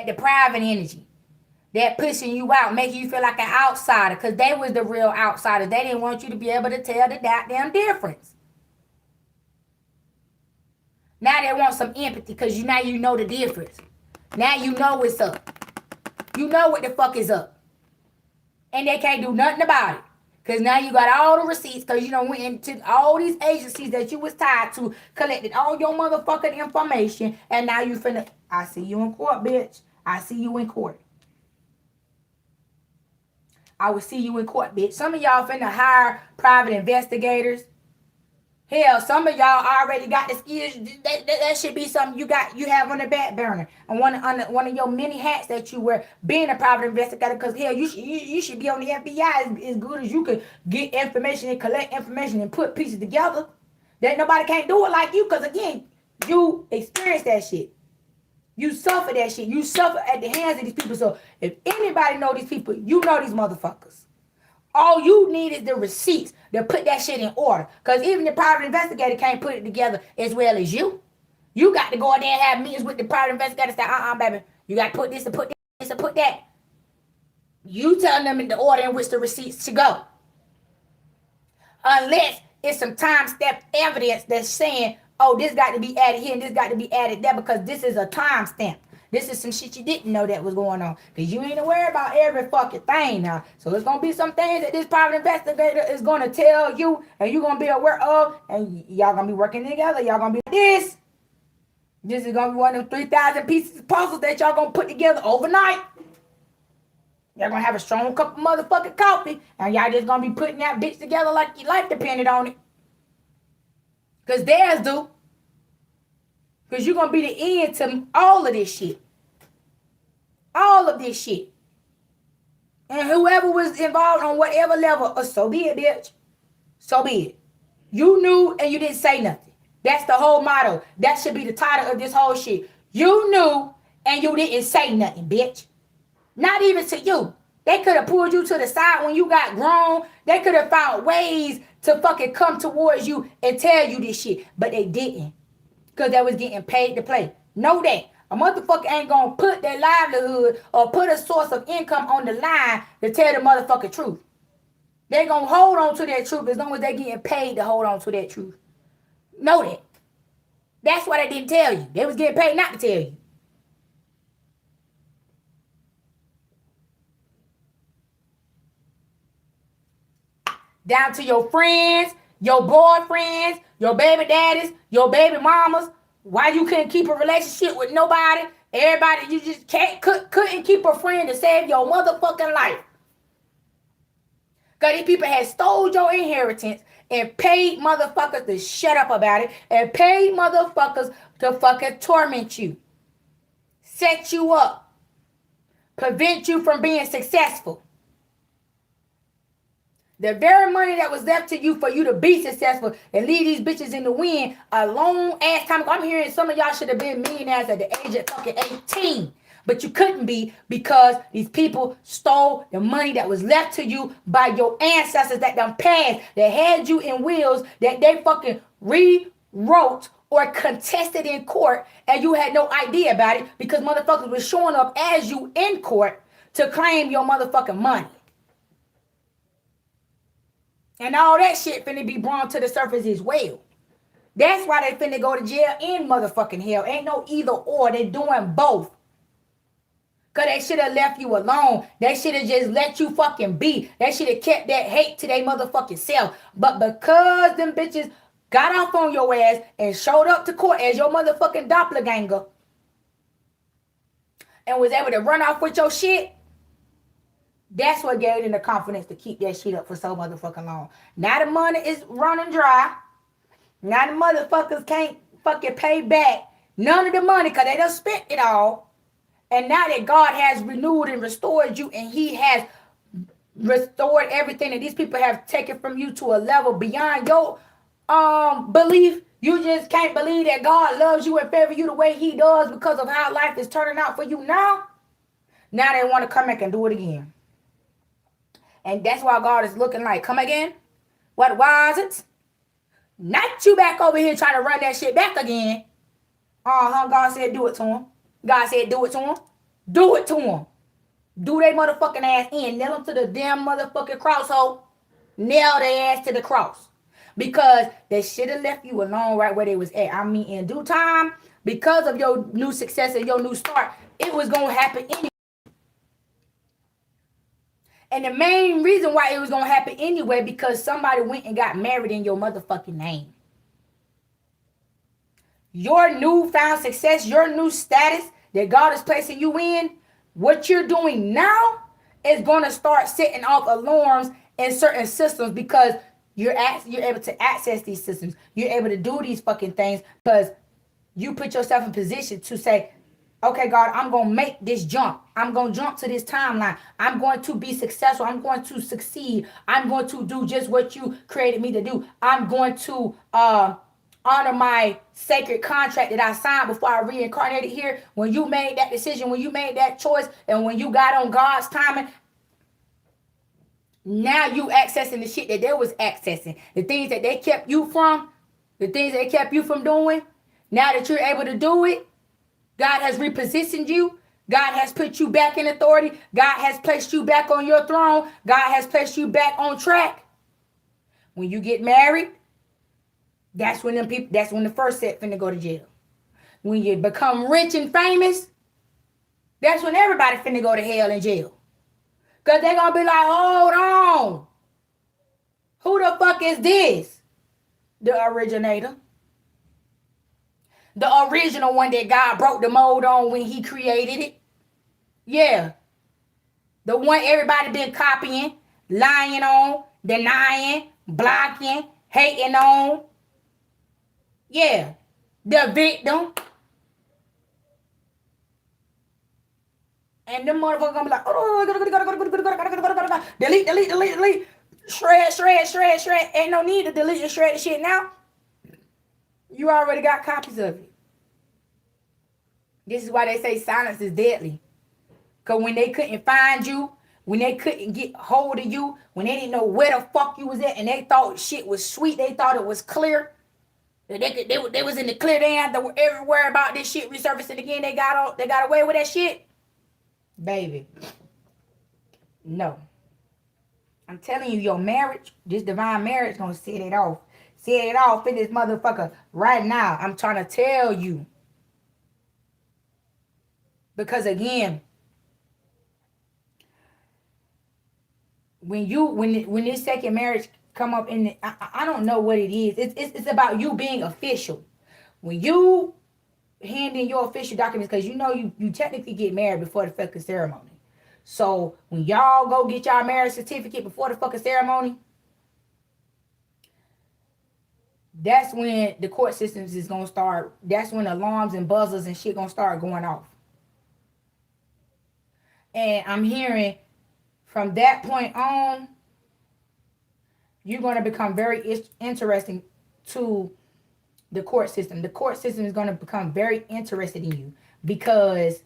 Speaker 1: depriving energy. That pushing you out, making you feel like an outsider because they was the real outsiders. They didn't want you to be able to tell the goddamn difference. Now they want some empathy because now you know the difference. Now you know what's up. You know what the fuck is up. And they can't do nothing about it. Because now you got all the receipts because you done went into all these agencies that you was tied to, collected all your motherfucking information, and now you finna, I see you in court, bitch. I see you in court. I will see you in court, bitch. Some of y'all finna hire private investigators. Hell, some of y'all already got the skills. That should be something you have on the back burner. And one of your many hats that you wear being a private investigator. Because hell, you should be on the FBI as good as you could get information and collect information and put pieces together. That nobody can't do it like you. Because again, you experienced that shit. You suffer that shit. You suffer at the hands of these people. So if anybody know these people, you know these motherfuckers. All you need is the receipts to put that shit in order. Because even the private investigator can't put it together as well as you. You got to go in there and have meetings with the private investigator and say, baby, you got to put this and put this and put that. You tell them in the order in which the receipts should go. Unless it's some time-step evidence that's saying, oh, this got to be added here and this got to be added there because this is a time stamp. This is some shit you didn't know that was going on. Because you ain't aware about every fucking thing now. So there's going to be some things that this private investigator is going to tell you and you're going to be aware of. And y'all going to be working together. Y'all going to be like this. This is going to be one of them 3,000 pieces of puzzles that y'all going to put together overnight. Y'all going to have a strong cup of motherfucking coffee. And y'all just going to be putting that bitch together like your life depended on it. Because theirs do. Because you're going to be the end to all of this shit. All of this shit. And whoever was involved on whatever level, so be it, bitch. So be it. You knew and you didn't say nothing. That's the whole motto. That should be the title of this whole shit. You knew and you didn't say nothing, bitch. Not even to you. They could have pulled you to the side when you got grown. They could have found ways to fucking come towards you and tell you this shit. But they didn't. Because they was getting paid to play. Know that. A motherfucker ain't gonna put their livelihood or put a source of income on the line to tell the motherfucking truth. They gonna hold on to that truth as long as they getting paid to hold on to that truth. Know that. That's why they didn't tell you. They was getting paid not to tell you. Down to your friends, your boyfriends, your baby daddies, your baby mamas. Why you couldn't keep a relationship with nobody? Everybody, you just couldn't keep a friend to save your motherfucking life. Because these people had stole your inheritance and paid motherfuckers to shut up about it and paid motherfuckers to fucking torment you. Set you up. Prevent you from being successful. The very money that was left to you for you to be successful and leave these bitches in the wind a long ass time ago. I'm hearing some of y'all should have been millionaires at the age of fucking 18. But you couldn't be because these people stole the money that was left to you by your ancestors that done passed. That had you in wills that they fucking wrote or contested in court and you had no idea about it because motherfuckers was showing up as you in court to claim your motherfucking money. And all that shit finna be brought to the surface as well. That's why they finna go to jail in motherfucking hell. Ain't no either or. They doing both. Because they should have left you alone. They should have just let you fucking be. They should have kept that hate to their motherfucking self. But because them bitches got off on your ass and showed up to court as your motherfucking doppelganger and was able to run off with your shit, that's what gave them the confidence to keep that shit up for so motherfucking long. Now the money is running dry. Now the motherfuckers can't fucking pay back none of the money because they done spent it all. And now that God has renewed and restored you and he has restored everything that these people have taken from you to a level beyond your belief, you just can't believe that God loves you and favor you the way he does because of how life is turning out for you now. Now they want to come back and do it again. And that's why God is looking like, come again? What was it? Not you back over here trying to run that shit back again. God said do it to him. God said do it to him. Do it to him. Do they motherfucking ass in. Nail them to the damn motherfucking cross hole. Nail their ass to the cross. Because they should have left you alone right where they was at. I mean, in due time, because of your new success and your new start, it was going to happen anyway. And the main reason why it was going to happen anyway, because somebody went and got married in your motherfucking name. Your newfound success, your new status that God is placing you in, what you're doing now is going to start setting off alarms in certain systems because you're able to access these systems. You're able to do these fucking things because you put yourself in position to say, okay, God, I'm going to make this jump. I'm going to jump to this timeline. I'm going to be successful. I'm going to succeed. I'm going to do just what you created me to do. I'm going to honor my sacred contract that I signed before I reincarnated here. When you made that decision, when you made that choice, and when you got on God's timing, now you accessing the shit that they was accessing. The things that they kept you from, the things they kept you from doing. Now that you're able to do it, God has repositioned you. God has put you back in authority. God has placed you back on your throne. God has placed you back on track. When you get married, that's when the first set finna go to jail. When you become rich and famous, that's when everybody finna go to hell and jail. Because they're going to be like, hold on. Who the fuck is this? The originator. The original one that God broke the mold on when he created it. Yeah. The one everybody been copying, lying on, denying, blocking, hating on. Yeah. The victim. And them motherfuckers gonna be like, oh, delete. Shred. Ain't no need to delete and shred the shit now. You already got copies of it. This is why they say silence is deadly. Because when they couldn't find you, when they couldn't get hold of you, when they didn't know where the fuck you was at, and they thought shit was sweet, they thought it was clear. They was in the clear. They had to everywhere about this shit resurfacing again. They got away with that shit. Baby. No. I'm telling you, your marriage, this divine marriage, gonna set it off. Set it off in this motherfucker right now. I'm trying to tell you. Because again, when this second marriage come up in, I don't know what it is. It's about you being official. When you hand in your official documents, because you know you technically get married before the fucking ceremony. So when y'all go get y'all marriage certificate before the fucking ceremony, that's when the court systems is gonna start. That's when alarms and buzzers and shit gonna start going off. And I'm hearing from that point on, you're going to become very interesting to the court system. The court system is going to become very interested in you because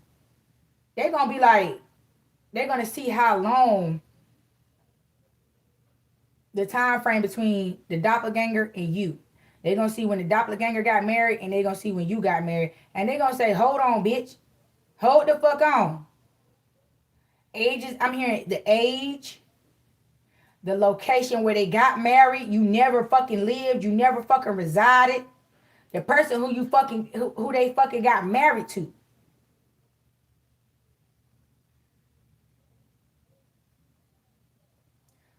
Speaker 1: they're going to be like, they're going to see how long the time frame between the doppelganger and you. They're going to see when the doppelganger got married, and they're going to see when you got married. And they're going to say, hold on, bitch. Hold the fuck on. Ages, I'm hearing the age, the location where they got married, you never fucking lived, you never fucking resided. The person who they fucking got married to.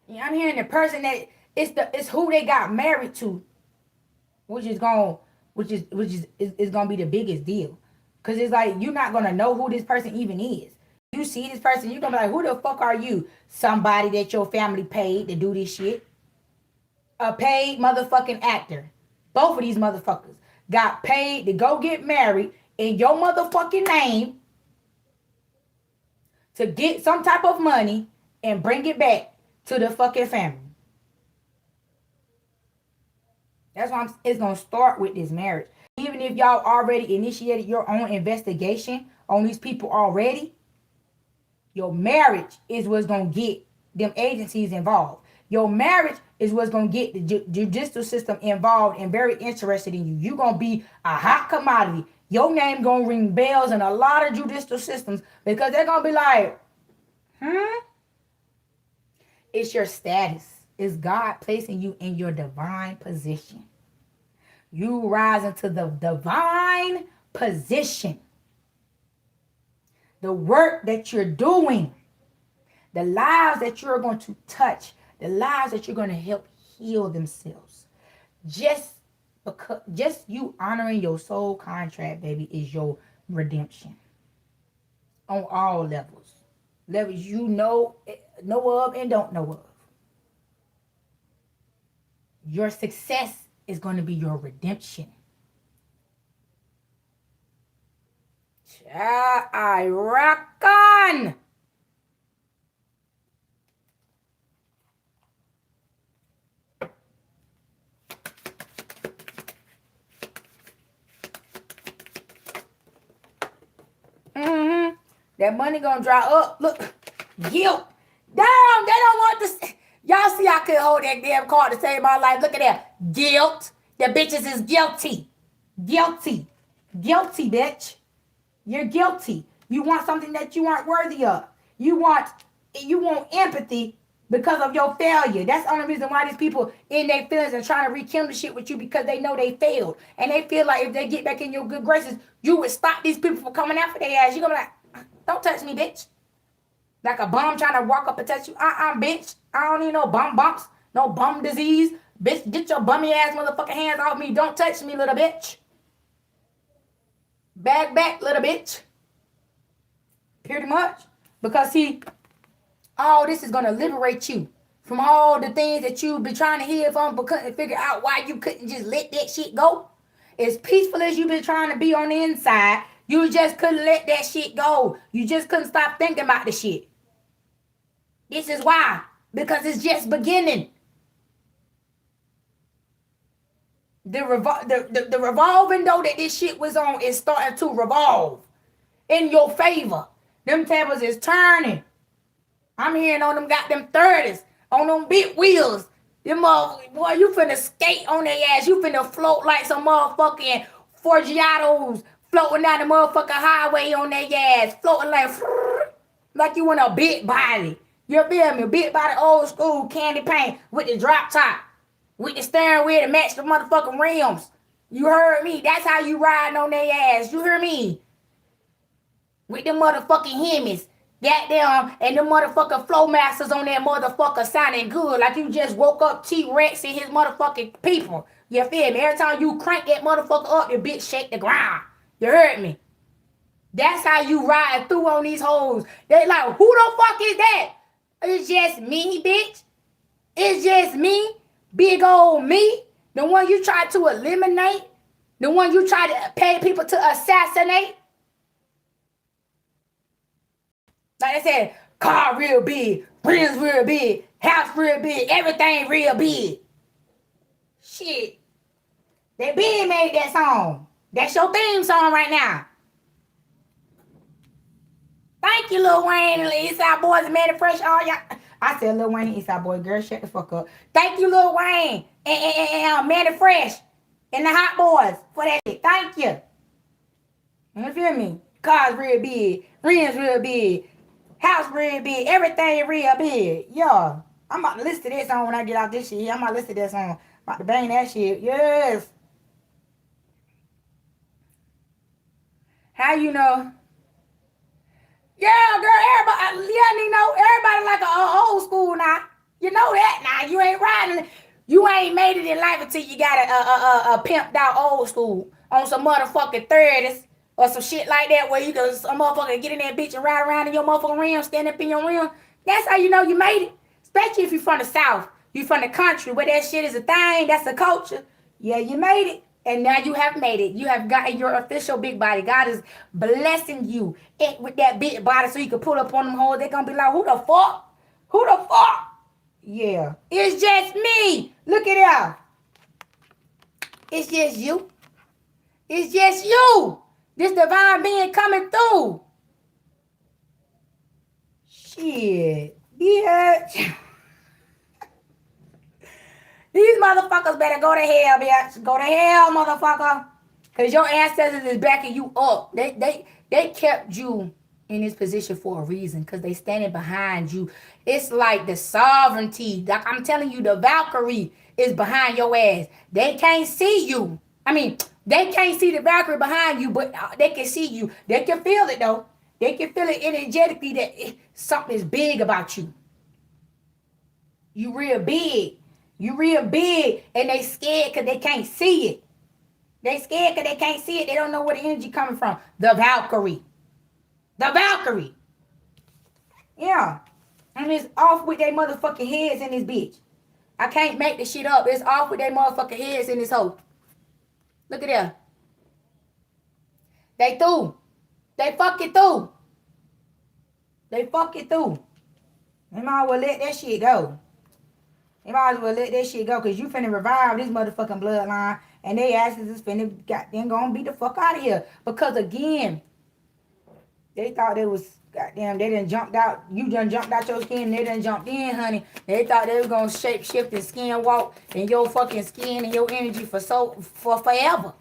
Speaker 1: Yeah, I'm hearing the person that it's who they got married to, which is gonna be the biggest deal. Cause it's like you're not gonna know who this person even is. You see this person, you're gonna be like, who the fuck are you? Somebody that your family paid to do this shit. A paid motherfucking actor. Both of these motherfuckers got paid to go get married in your motherfucking name to get some type of money and bring it back to the fucking family. That's why it's going to start with this marriage. Even if y'all already initiated your own investigation on these people already, your marriage is what's going to get them agencies involved. Your marriage is what's going to get the judicial system involved and very interested in you. You're going to be a hot commodity. Your name going to ring bells in a lot of judicial systems because they're going to be like, It's your status. It's God placing you in your divine position. You rise into the divine position. The work that you're doing, the lives that you're going to touch, the lives that you're going to help heal themselves. Just you honoring your soul contract, baby, is your redemption. On all levels. Levels you know of and don't know of. Your success is going to be your redemption. I reckon. That money gonna dry up. Look, guilt. Damn, they don't want this. Y'all see I couldn't hold that damn card to save my life. Look at that. Guilt. The bitches is guilty. Guilty. Guilty, bitch. You're guilty. You want something that you aren't worthy of. You want empathy because of your failure. That's the only reason why these people in their feelings and trying to rekindle shit with you because they know they failed. And they feel like if they get back in your good graces, you would stop these people from coming after their ass. You're going to be like, don't touch me, bitch. Like a bum trying to walk up and touch you. Bitch. I don't need no bum bumps. No bum disease. Bitch, get your bummy ass motherfucking hands off me. Don't touch me, little bitch. Back, little bitch. Pretty much. Because see, all this is going to liberate you from all the things that you've been trying to heal from but couldn't figure out why you couldn't just let that shit go. As peaceful as you've been trying to be on the inside, you just couldn't let that shit go. You just couldn't stop thinking about the shit. This is why. Because it's just beginning. The revolving door that this shit was on is starting to revolve in your favor. Them tables is turning. I'm hearing on them goddamn 30s, on them big wheels. Them motherfuckers, boy, you finna skate on their ass. You finna float like some motherfucking Forgiatos floating down the motherfucking highway on their ass. Floating like you in a big body. You feel me? Big body old school candy paint with the drop top. With the steering wheel to match the motherfucking rims. You heard me? That's how you riding on their ass. You hear me? With the motherfucking Hemis. Goddamn, and the motherfucking flow masters on that motherfucker sounding good. Like you just woke up T-Rex and his motherfucking people. You feel me? Every time you crank that motherfucker up, your bitch shake the ground. You heard me? That's how you ride through on these hoes. They like, who the fuck is that? It's just me, bitch. It's just me. Big old me, the one you try to eliminate, the one you try to pay people to assassinate. Like I said, car real big, friends real big, house real big, everything real big. Shit. They been made that song. That's your theme song right now. Thank you, Lil Wayne and Eastside Boys and Manny Fresh. All y'all. I said Lil Wayne and Eastside Boy. Girl, shut the fuck up. Thank you, Lil Wayne and Manny Fresh. And the hot boys for that shit. Thank you. You feel me? Cars real big. Rims real big. House real big. Everything real big. Yeah. I'm about to listen to that song when I get out this shit. I'm about to listen to that song. I'm about to bang that shit. Yes. How you know? Yeah, girl, everybody, yeah, you know, everybody like a old school now. You know that now. You ain't riding, you ain't made it in life until you got a pimped out old school on some motherfucking 30s or some shit like that where you can, some motherfucker get in that bitch and ride around in your motherfucking rim, stand up in your rim. That's how you know you made it. Especially if you from the South, you from the country where that shit is a thing, that's a culture. Yeah, you made it. And now you have made it. You have gotten your official big body. God is blessing you with that big body so you can pull up on them hoes. They're going to be like, who the fuck? Who the fuck? Yeah. It's just me. Look at that. It's just you. It's just you. This divine being coming through. Shit. Bitch. These motherfuckers better go to hell, bitch. Go to hell, motherfucker. Because your ancestors is backing you up. They kept you in this position for a reason. Because they standing behind you. It's like the sovereignty. Like I'm telling you, the Valkyrie is behind your ass. They can't see you. I mean, they can't see the Valkyrie behind you, but they can see you. They can feel it, though. They can feel it energetically that something is big about you. You real big. You real big. And they scared because they can't see it. They scared because they can't see it. They don't know where the energy coming from. The Valkyrie. The Valkyrie. Yeah. And it's off with their motherfucking heads in this bitch. I can't make this shit up. It's off with their motherfucking heads in this hole. Look at that. They through. They fucking through. They fucking through. They might as well let that shit go. They might as well let that shit go. Because you finna revive this motherfucking bloodline. And they asses is finna goddamn gonna beat the fuck out of here. Because again, they thought they was goddamn, they done jumped out. You done jumped out your skin and they done jumped in, honey. They thought they was gonna shape shift and skin walk in your fucking skin and your energy for forever.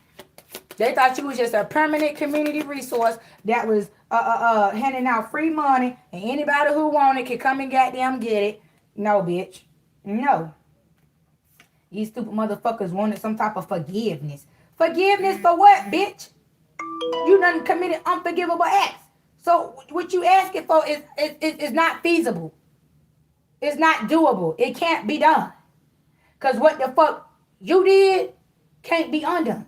Speaker 1: They thought you was just a permanent community resource that was handing out free money and anybody who want it can come and goddamn get it. No, bitch. No. These stupid motherfuckers wanted some type of forgiveness. Forgiveness for what, bitch? You done committed unforgivable acts. So what you asking for is not feasible. It's not doable. It can't be done. Because what the fuck you did can't be undone.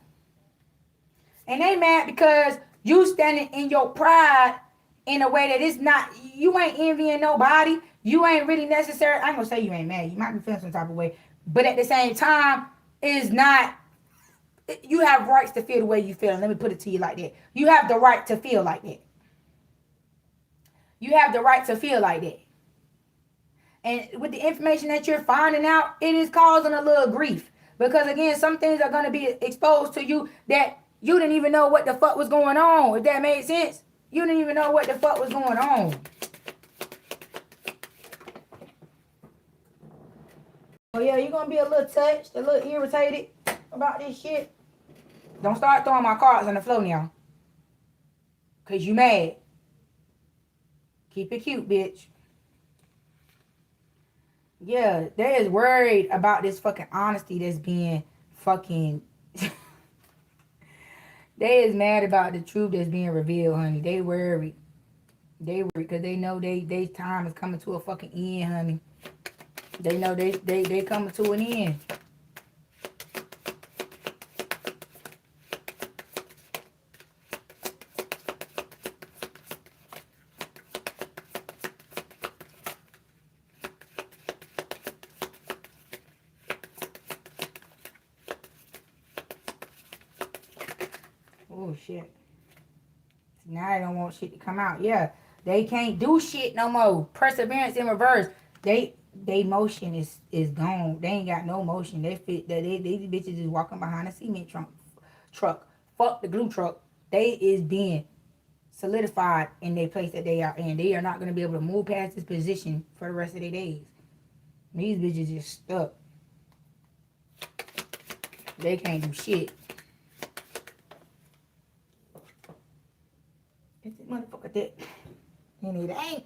Speaker 1: And they mad because you standing in your pride in a way that it's not, you ain't envying nobody. You ain't really necessary. I ain't gonna say you ain't mad. You might be feeling some type of way. But at the same time, it's not, you have rights to feel the way you feel. And let me put it to you like that. You have the right to feel like that. You have the right to feel like that. And with the information that you're finding out, it is causing a little grief. Because again, some things are going to be exposed to you that you didn't even know what the fuck was going on. If that made sense. You didn't even know what the fuck was going on. Oh yeah, you're going to be a little touched, a little irritated about this shit. Don't start throwing my cards on the floor now. Because you mad. Keep it cute, bitch. Yeah, they is worried about this fucking honesty that's being fucking... They is mad about the truth that's being revealed, honey. They worried. They worried because they know they time is coming to a fucking end, honey. They know they coming to an end. Oh, shit. Now they don't want shit to come out. Yeah. They can't do shit no more. Perseverance in reverse. They motion is gone. They ain't got no motion. These bitches is walking behind a cement truck. Fuck the glue truck. They is being solidified in their place that they are in. They are not going to be able to move past this position for the rest of their days. These bitches is stuck. They can't do shit. It's this motherfucker that. And it ain't.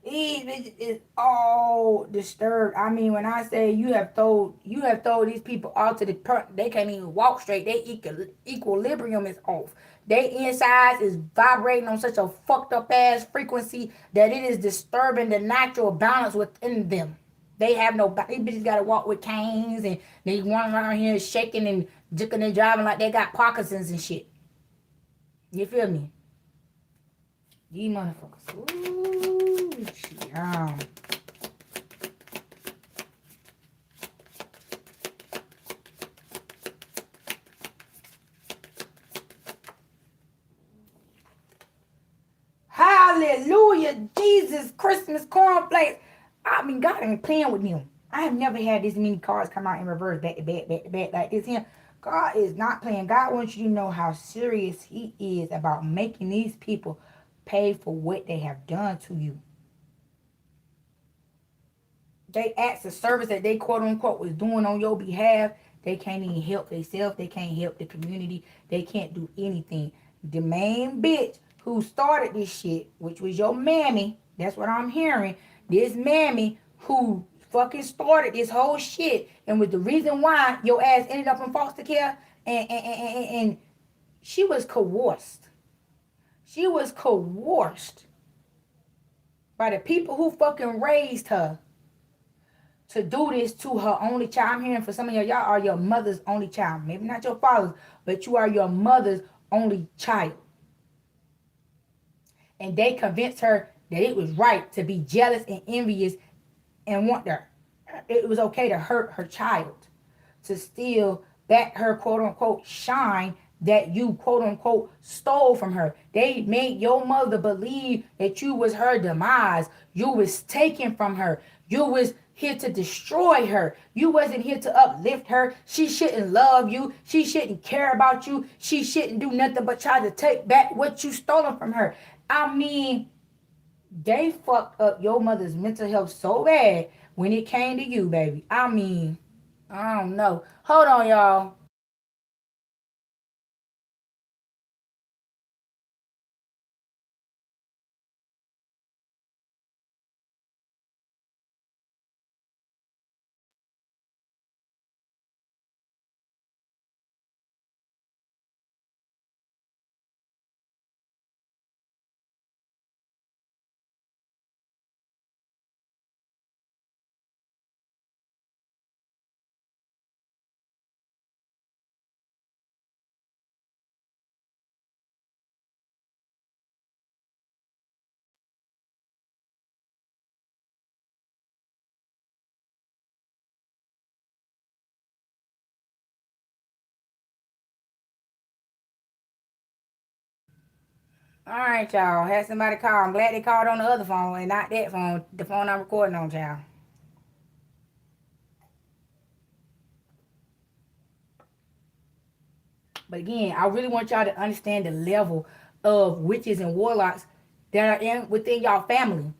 Speaker 1: These bitches is all disturbed. I mean, when I say you have told these people all to the point they can't even walk straight. They equilibrium is off. Their insides is vibrating on such a fucked up ass frequency that it is disturbing the natural balance within them. They have no. These bitches gotta walk with canes and they run around here shaking and jicking and driving like they got Parkinson's and shit. You feel me? These motherfuckers. Ooh, yeah. Hallelujah, Jesus, Christmas cornflakes. I mean, God ain't playing with them. I have never had this many cards come out in reverse, back to back, back to back like this here. God is not playing. God wants you to know how serious He is about making these people pay for what they have done to you. They asked the service that they quote unquote was doing on your behalf. They can't even help themselves. They can't help the community. They can't do anything. The main bitch who started this shit, which was your mammy, that's what I'm hearing. This mammy who fucking started this whole shit and was the reason why your ass ended up in foster care, and she was coerced. She was coerced by the people who fucking raised her to do this to her only child. I'm hearing for some of y'all are your mother's only child. Maybe not your father's, but you are your mother's only child. And they convinced her that it was right to be jealous and envious and want her. It was okay to hurt her child, to steal back her quote unquote shine that you quote unquote stole from her. They made your mother believe that you was her demise. You was taken from her. You was here to destroy her. You wasn't here to uplift her. She shouldn't love you. She shouldn't care about you. She shouldn't do nothing but try to take back what you stolen from her. I mean, they fucked up your mother's mental health so bad when it came to you, baby. I mean, I don't know. Hold on, y'all. All right, y'all. Had somebody call. I'm glad they called on the other phone and not that phone, the phone I'm recording on, y'all. But again, I really want y'all to understand the level of witches and warlocks that are within y'all family.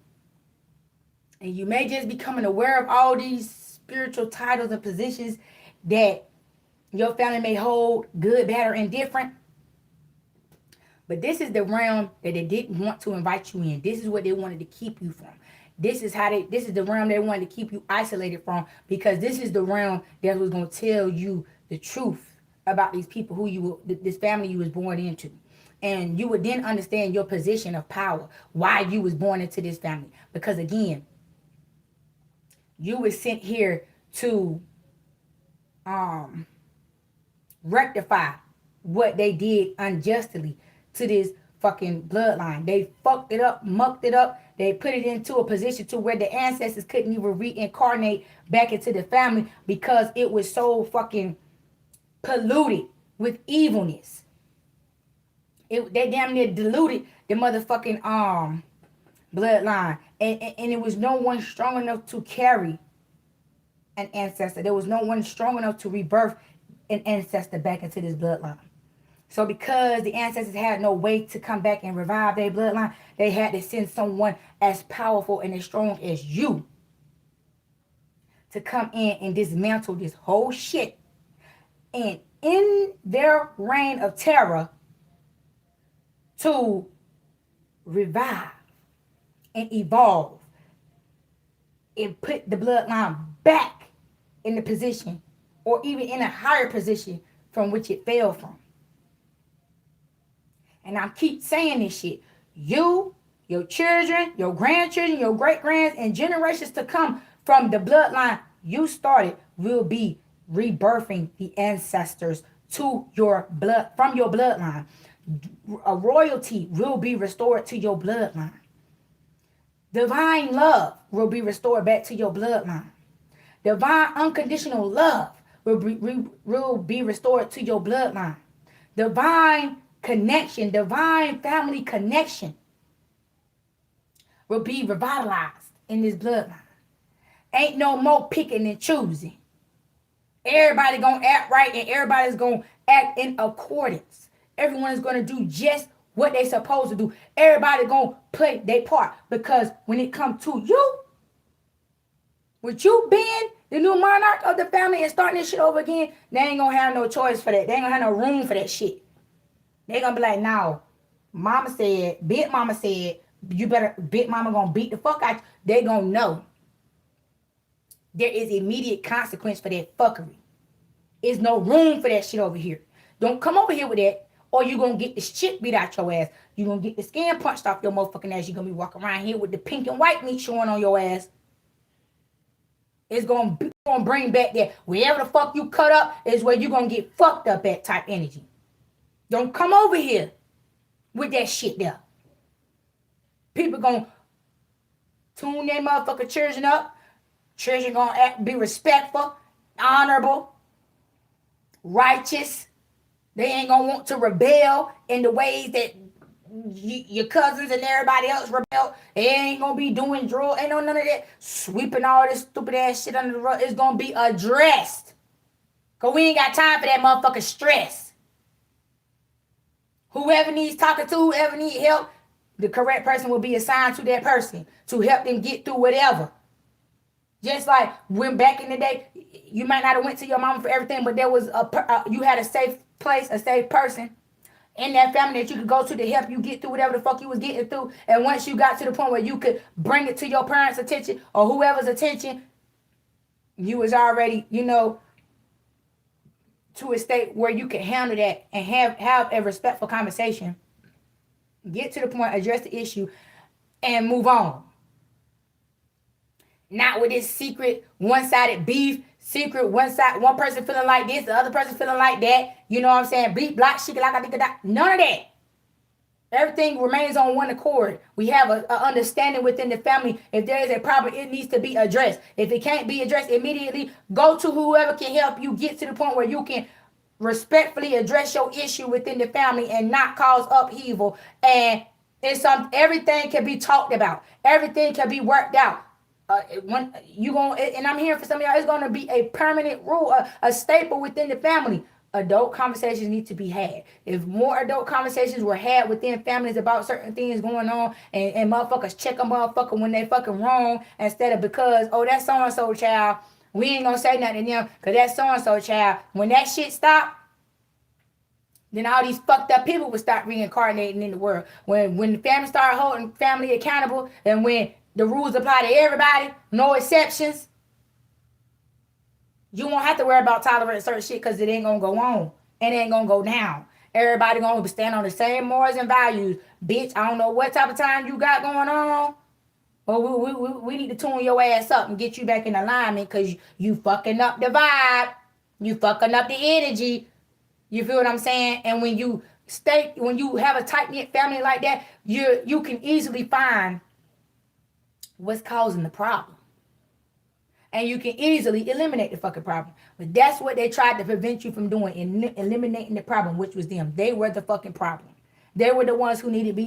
Speaker 1: And you may just be becoming aware of all these spiritual titles and positions that your family may hold, good, bad, or indifferent. But this is the realm that they didn't want to invite you in. This is what they wanted to keep you from. This is the realm they wanted to keep you isolated from, because this is the realm that was going to tell you the truth about these people this family you was born into. And you would then understand your position of power, why you was born into this family. Because again, you were sent here to rectify what they did unjustly to this fucking bloodline. They fucked it up, mucked it up. They put it into a position to where the ancestors couldn't even reincarnate back into the family because it was so fucking polluted with evilness. They damn near diluted the motherfucking bloodline. And it was no one strong enough to carry an ancestor. There was no one strong enough to rebirth an ancestor back into this bloodline. So because the ancestors had no way to come back and revive their bloodline, they had to send someone as powerful and as strong as you to come in and dismantle this whole shit And in their reign of terror, to revive and evolve and put the bloodline back in the position or even in a higher position from which it fell from. And I keep saying this shit. You, your children, your grandchildren, your great-grands, and generations to come from the bloodline you started will be rebirthing the ancestors to your blood, from your bloodline. A royalty will be restored to your bloodline. Divine love will be restored back to your bloodline. Divine unconditional love will be restored to your bloodline. Divine connection, divine family connection will be revitalized in this bloodline. Ain't no more picking and choosing. Everybody gonna act right and everybody's gonna act in accordance. Everyone is gonna do just what they supposed to do. Everybody gonna play their part, because when it comes to you, with you being the new monarch of the family and starting this shit over again, they ain't gonna have no choice for that. They ain't gonna have no room for that shit. They gonna be like, no, mama said, big mama said, you better, big mama gonna beat the fuck out you. They gonna know there is immediate consequence for that fuckery. There's no room for that shit over here. Don't come over here with that, or you gonna get the shit beat out your ass. You gonna get the skin punched off your motherfucking ass. You gonna be walking around here with the pink and white meat showing on your ass. It's gonna bring back that wherever the fuck you cut up is where you gonna get fucked up at type energy. Don't come over here with that shit there. People gonna tune their motherfucking children up. Children gonna be respectful, honorable, righteous. They ain't gonna want to rebel in the ways that your cousins and everybody else rebel. They ain't gonna be doing drugs. Ain't no none of that. Sweeping all this stupid ass shit under the rug. It's gonna be addressed. Cause we ain't got time for that motherfucking stress. Whoever needs talking to, whoever needs help, the correct person will be assigned to that person to help them get through whatever. Just like when back in the day, you might not have went to your mama for everything, but there was you had a safe place, a safe person in that family that you could go to help you get through whatever the fuck you was getting through. And once you got to the point where you could bring it to your parents' attention or whoever's attention, you was already, to a state where you can handle that and have a respectful conversation. Get to the point, address the issue, and move on. Not with this secret, one-sided beef, secret, one person feeling like this, the other person feeling like that. You know what I'm saying? Beat, block, shit, like I think that. None of that. Everything remains on one accord. We have a understanding within the family. If there is a problem, it needs to be addressed. If it can't be addressed immediately, go to whoever can help you get to the point where you can respectfully address your issue within the family and not cause upheaval. And everything can be talked about. Everything can be worked out. And I'm here for some of y'all, it's going to be a permanent rule, a staple within the family. Adult conversations need to be had. If more adult conversations were had within families about certain things going on, and motherfuckers check a motherfucker when they fucking wrong, instead of because, oh, that's so-and-so child, we ain't going to say nothing to them because that's so-and-so child. When that shit stop, then all these fucked up people will start reincarnating in the world. When the family start holding family accountable, and when the rules apply to everybody, no exceptions, you won't have to worry about tolerating certain shit because it ain't going to go on. It ain't going to go down. Everybody going to stand on the same morals and values. Bitch, I don't know what type of time you got going on, but we need to tune your ass up and get you back in alignment because you fucking up the vibe. You fucking up the energy. You feel what I'm saying? And when you have a tight-knit family like that, you can easily find what's causing the problem. And you can easily eliminate the fucking problem. But that's what they tried to prevent you from doing, eliminating the problem, which was them. They were the fucking problem. They were the ones who needed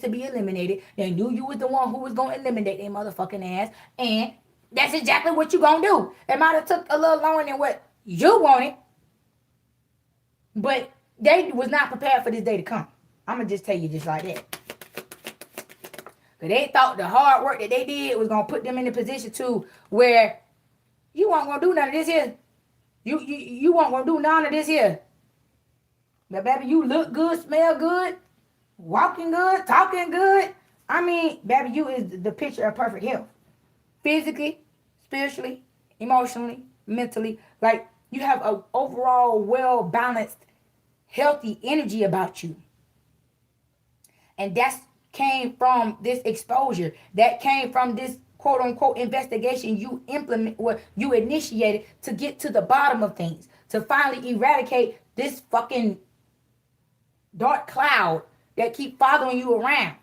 Speaker 1: to be eliminated. They knew you was the one who was going to eliminate their motherfucking ass. And that's exactly what you going to do. It might have took a little longer than what you wanted. But they was not prepared for this day to come. I'm going to just tell you just like that. Because they thought the hard work that they did was going to put them in a position to where you weren't going to do none of this here. You won't gonna do none of this here. But baby, you look good, smell good, walking good, talking good. I mean, baby, you is the picture of perfect health. Physically, spiritually, emotionally, mentally. Like you have a overall well balanced, healthy energy about you. And that's came from this exposure. That came from this quote unquote investigation you implement or you initiated to get to the bottom of things. To finally eradicate this fucking dark cloud that keep following you around.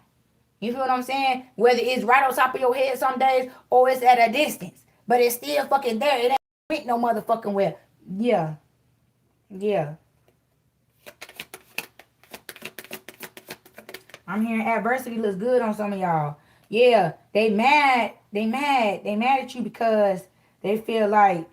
Speaker 1: You feel what I'm saying? Whether it's right on top of your head some days or it's at a distance. But it's still fucking there. It ain't no motherfucking where. Yeah. Yeah. I'm hearing adversity looks good on some of y'all. Yeah, they mad. They mad. They mad at you because they feel like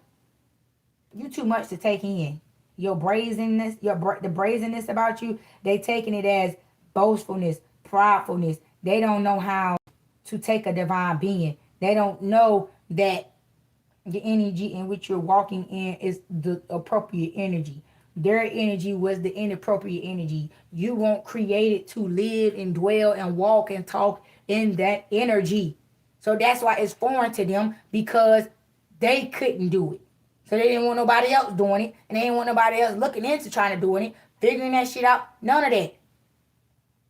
Speaker 1: you too much to take in. Your brazenness, the brazenness about you, they taking it as boastfulness, pridefulness. They don't know how to take a divine being. They don't know that the energy in which you're walking in is the appropriate energy. Their energy was the inappropriate energy. You weren't created to live and dwell and walk and talk in that energy. So that's why it's foreign to them because they couldn't do it. So they didn't want nobody else doing it. And they didn't want nobody else looking into trying to doing it. Figuring that shit out. None of that.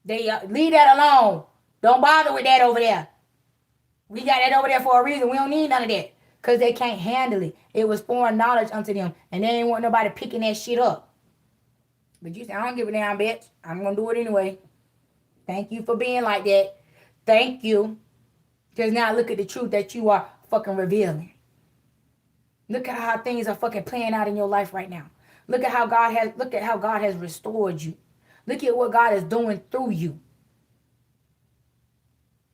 Speaker 1: They leave that alone. Don't bother with that over there. We got that over there for a reason. We don't need none of that. Because they can't handle it. It was foreign knowledge unto them. And they ain't want nobody picking that shit up. But you say, I don't give a damn, bitch. I'm going to do it anyway. Thank you for being like that. Thank you. Because now look at the truth that you are fucking revealing. Look at how things are fucking playing out in your life right now. Look at how God has restored you. Look at what God is doing through you.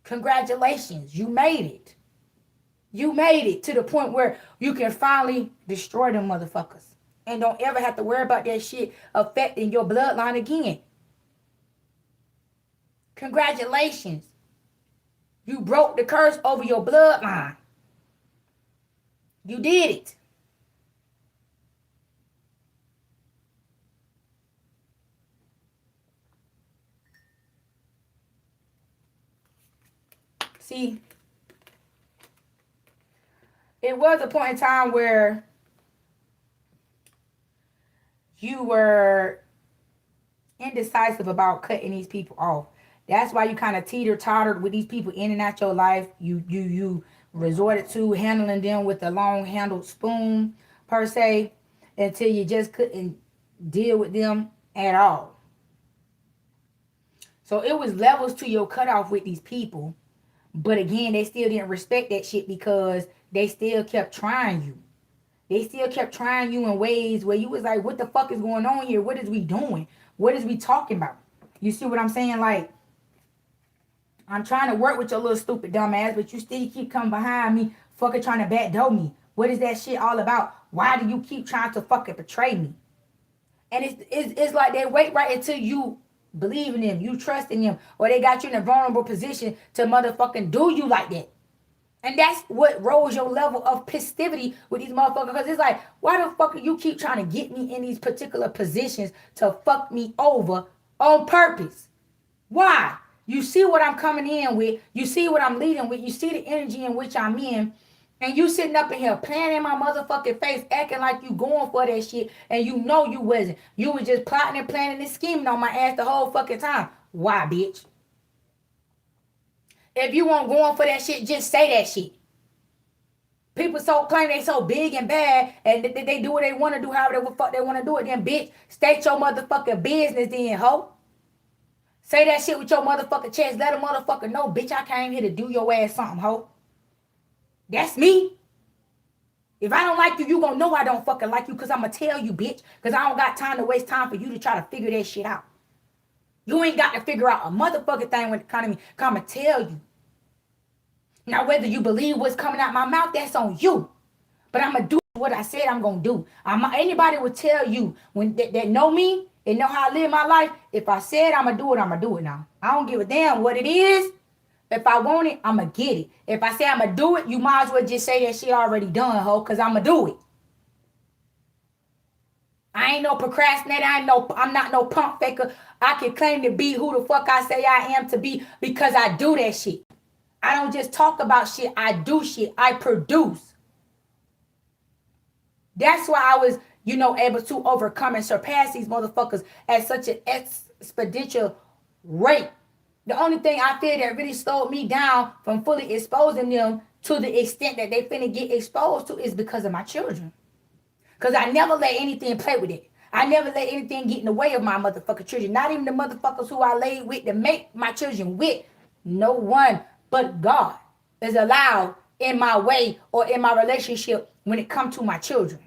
Speaker 1: Congratulations. You made it. You made it to the point where you can finally destroy them motherfuckers. And don't ever have to worry about that shit affecting your bloodline again. Congratulations. You broke the curse over your bloodline. You did it. See, it was a point in time where you were indecisive about cutting these people off. That's why you kind of teeter-tottered with these people in and out your life. You resorted to handling them with a long-handled spoon, per se, until you just couldn't deal with them at all. So it was levels to your cutoff with these people. But again, they still didn't respect that shit because they still kept trying you. They still kept trying you in ways where you was like, what the fuck is going on here? What is we doing? What is we talking about? You see what I'm saying? Like, I'm trying to work with your little stupid dumb ass, but you still keep coming behind me, fucking trying to backdoor me. What is that shit all about? Why do you keep trying to fucking betray me? And it's like they wait right until you believe in them, you trust in them, or they got you in a vulnerable position to motherfucking do you like that. And that's what rose your level of festivity with these motherfuckers. Because it's like, why the fuck you keep trying to get me in these particular positions to fuck me over on purpose? Why? You see what I'm coming in with. You see what I'm leading with. You see the energy in which I'm in. And you sitting up in here playing in my motherfucking face, acting like you going for that shit. And you know you wasn't. You was just plotting and planning and scheming on my ass the whole fucking time. Why, bitch? If you weren't going for that shit, just say that shit. People so claim they so big and bad and they do what they want to do, however the fuck they want to do it. Then, bitch, state your motherfucking business then, ho. Say that shit with your motherfucking chest. Let a motherfucker know, bitch, I came here to do your ass something, ho. That's me. If I don't like you, you gonna know I don't fucking like you because I'm gonna tell you, bitch. Because I don't got time to waste time for you to try to figure that shit out. You ain't got to figure out a motherfucking thing when it comes to me. Come and tell you. Now, whether you believe what's coming out my mouth, that's on you. But I'm going to do what I said I'm going to do. Anybody will tell you when that know me and know how I live my life. If I said I'm going to do it, I'm going to do it now. I don't give a damn what it is. If I want it, I'm going to get it. If I say I'm going to do it, you might as well just say that shit already done, ho, because I'm going to do it. I ain't no procrastinator. I'm not no pump faker. I can claim to be who the fuck I say I am to be because I do that shit. I don't just talk about shit. I do shit. I produce. That's why I was, able to overcome and surpass these motherfuckers at such an exponential rate. The only thing I feel that really slowed me down from fully exposing them to the extent that they finna get exposed to is because of my children. Because I never let anything play with it. I never let anything get in the way of my motherfucking children. Not even the motherfuckers who I laid with to make my children with. No one but God is allowed in my way or in my relationship when it comes to my children.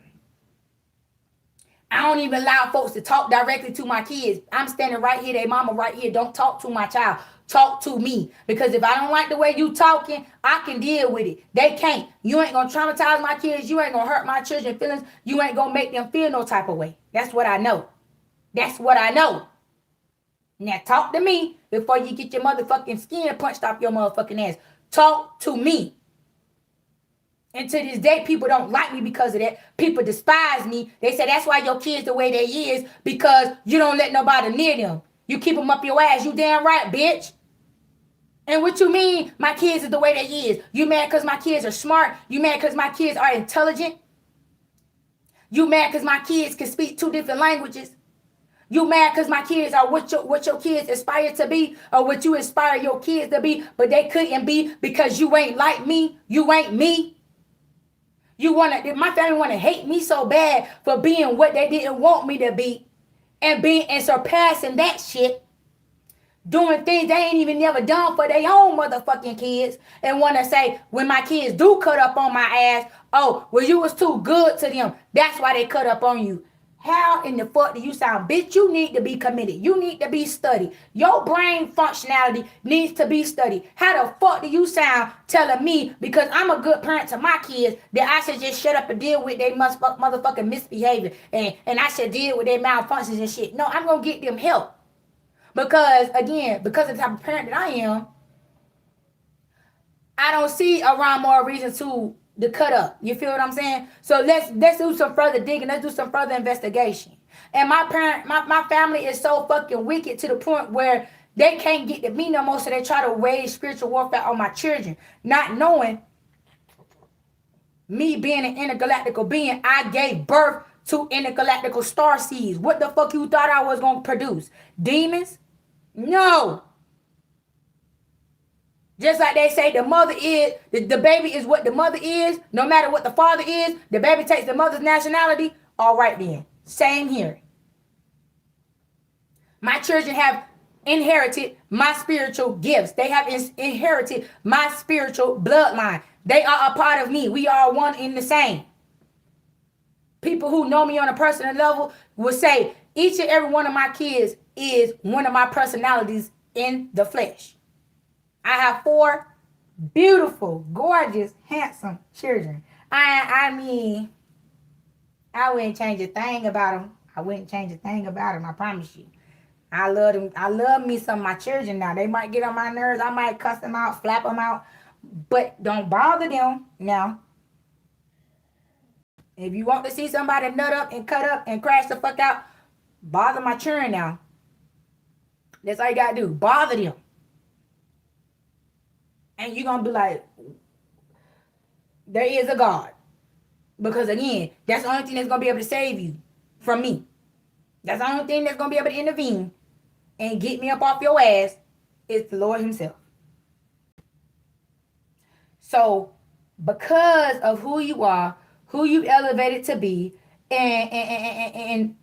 Speaker 1: I don't even allow folks to talk directly to my kids. I'm standing right here, they mama right here. Don't talk to my child. Talk to me. Because if I don't like the way you talking, I can deal with it. They can't. You ain't going to traumatize my kids. You ain't going to hurt my children's feelings. You ain't going to make them feel no type of way. That's what I know. That's what I know. Now talk to me before you get your motherfucking skin punched off your motherfucking ass. Talk to me. And to this day, people don't like me because of that. People despise me. They say that's why your kids the way they is, because you don't let nobody near them. You keep them up your ass. You damn right, bitch. And what you mean my kids is the way they is? You mad because my kids are smart? You mad because my kids are intelligent? You mad because my kids can speak 2 different languages? You mad because my kids are what your kids aspire to be, or what you inspire your kids to be, but they couldn't be because you ain't like me? You ain't me? My family want to hate me so bad for being what they didn't want me to be, and surpassing that shit, doing things they ain't even never done for their own motherfucking kids, and want to say when my kids do cut up on my ass, oh, well, you was too good to them. That's why they cut up on you. How in the fuck do you sound? Bitch, you need to be committed. You need to be studied. Your brain functionality needs to be studied. How the fuck do you sound telling me, because I'm a good parent to my kids, that I should just shut up and deal with their motherfucking misbehavior, and I should deal with their malfunctions and shit? No, I'm going to get them help. Because, again, because of the type of parent that I am, I don't see a rhyme or a reason to cut up. You feel what I'm saying? So let's do some further digging. Let's do some further investigation. And my family is so fucking wicked to the point where they can't get to me no more, so they try to wage spiritual warfare on my children, not knowing me being an intergalactical being, I gave birth to intergalactical star seeds. What the fuck you thought I was going to produce? Demons? No. Just like they say the baby is what the mother is. No matter what the father is, the baby takes the mother's nationality. All right then. Same here. My children have inherited my spiritual gifts. They have inherited my spiritual bloodline. They are a part of me. We are one in the same. People who know me on a personal level will say each and every one of my kids is one of my personalities in the flesh. I have 4 beautiful, gorgeous, handsome children. I mean, I wouldn't change a thing about them. I promise you. I love them. I love me some of my children now. They might get on my nerves. I might cuss them out, flap them out. But don't bother them now. If you want to see somebody nut up and cut up and crash the fuck out, bother my children now. That's all you got to do. Bother them. And you're going to be like, there is a God. Because again, that's the only thing that's going to be able to save you from me. That's the only thing that's going to be able to intervene and get me up off your ass is the Lord himself. So, because of who you are, who you elevated to be, and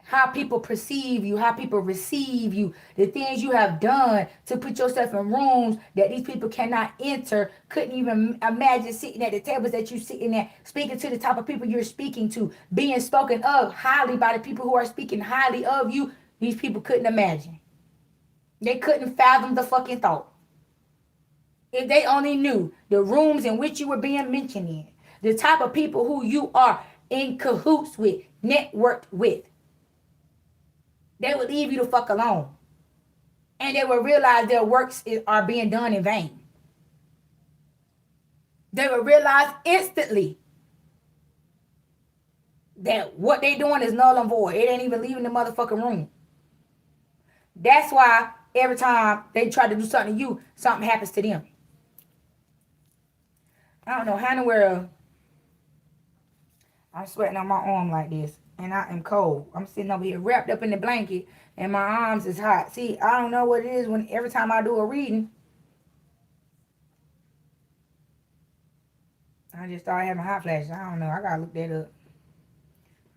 Speaker 1: how people perceive you, how people receive you, the things you have done to put yourself in rooms that these people cannot enter, couldn't even imagine sitting at the tables that you're sitting at, speaking to the type of people you're speaking to, being spoken of highly by the people who are speaking highly of you. These people couldn't imagine. They couldn't fathom the fucking thought. If they only knew the rooms in which you were being mentioned in, the type of people who you are in cahoots with, networked with, they would leave you the fuck alone. And they will realize their works are being done in vain. They will realize instantly that what they doing is null and void. It ain't even leaving the motherfucking room. That's why every time they try to do something to you, something happens to them. I don't know how in the world I'm sweating on my arm like this, and I am cold. I'm sitting over here wrapped up in the blanket, and my arms is hot. See, I don't know what it is when every time I do a reading, I just start having hot flashes. I don't know. I gotta look that up.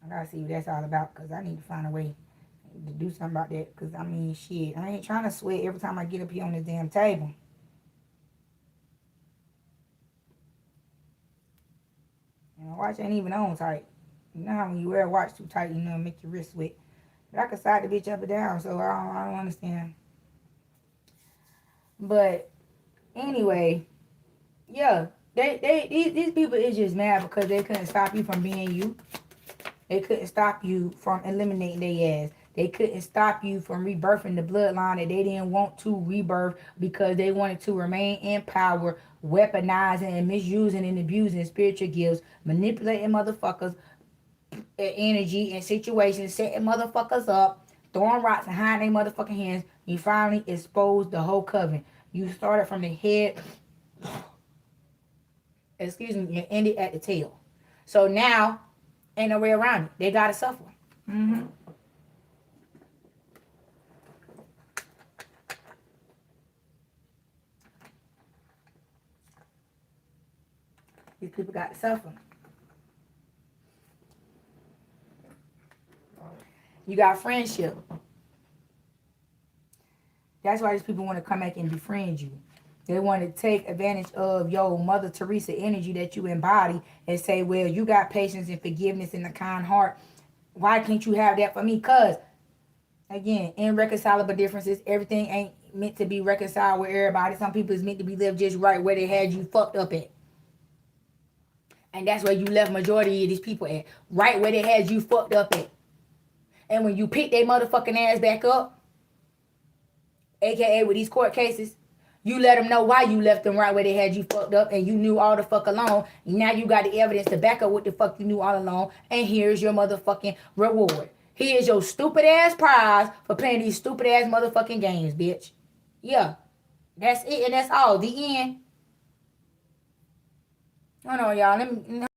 Speaker 1: I gotta see what that's all about, because I need to find a way to do something about that. Because, I mean, shit, I ain't trying to sweat every time I get up here on this damn table. And my watch ain't even on tight. You know how when you wear a watch too tight, you know, make your wrist sweat. But I can side the bitch up and down, so I don't understand. But anyway, yeah, these people is just mad because they couldn't stop you from being you. They couldn't stop you from eliminating their ass. They couldn't stop you from rebirthing the bloodline that they didn't want to rebirth because they wanted to remain in power, weaponizing and misusing and abusing spiritual gifts, manipulating motherfuckers' energy and situations, setting motherfuckers up, throwing rocks and hiding their motherfucking hands. You finally exposed the whole coven. You started from the head, you ended at the tail. So now, ain't no way around it. They gotta suffer. Mm-hmm. These people got to suffer. You got friendship. That's why these people want to come back and befriend you. They want to take advantage of your Mother Teresa energy that you embody and say, well, you got patience and forgiveness and a kind heart. Why can't you have that for me? Because, again, irreconcilable differences. Everything ain't meant to be reconciled with everybody. Some people is meant to be lived just right where they had you fucked up at. And that's where you left majority of these people at. Right where they had you fucked up at. And when you pick their motherfucking ass back up, aka with these court cases, you let them know why you left them right where they had you fucked up, and you knew all the fuck along. Now you got the evidence to back up what the fuck you knew all along, and here's your motherfucking reward. Here's your stupid ass prize for playing these stupid ass motherfucking games, bitch. Yeah, that's it, and that's all. The end. Hold on, y'all. Let me. No.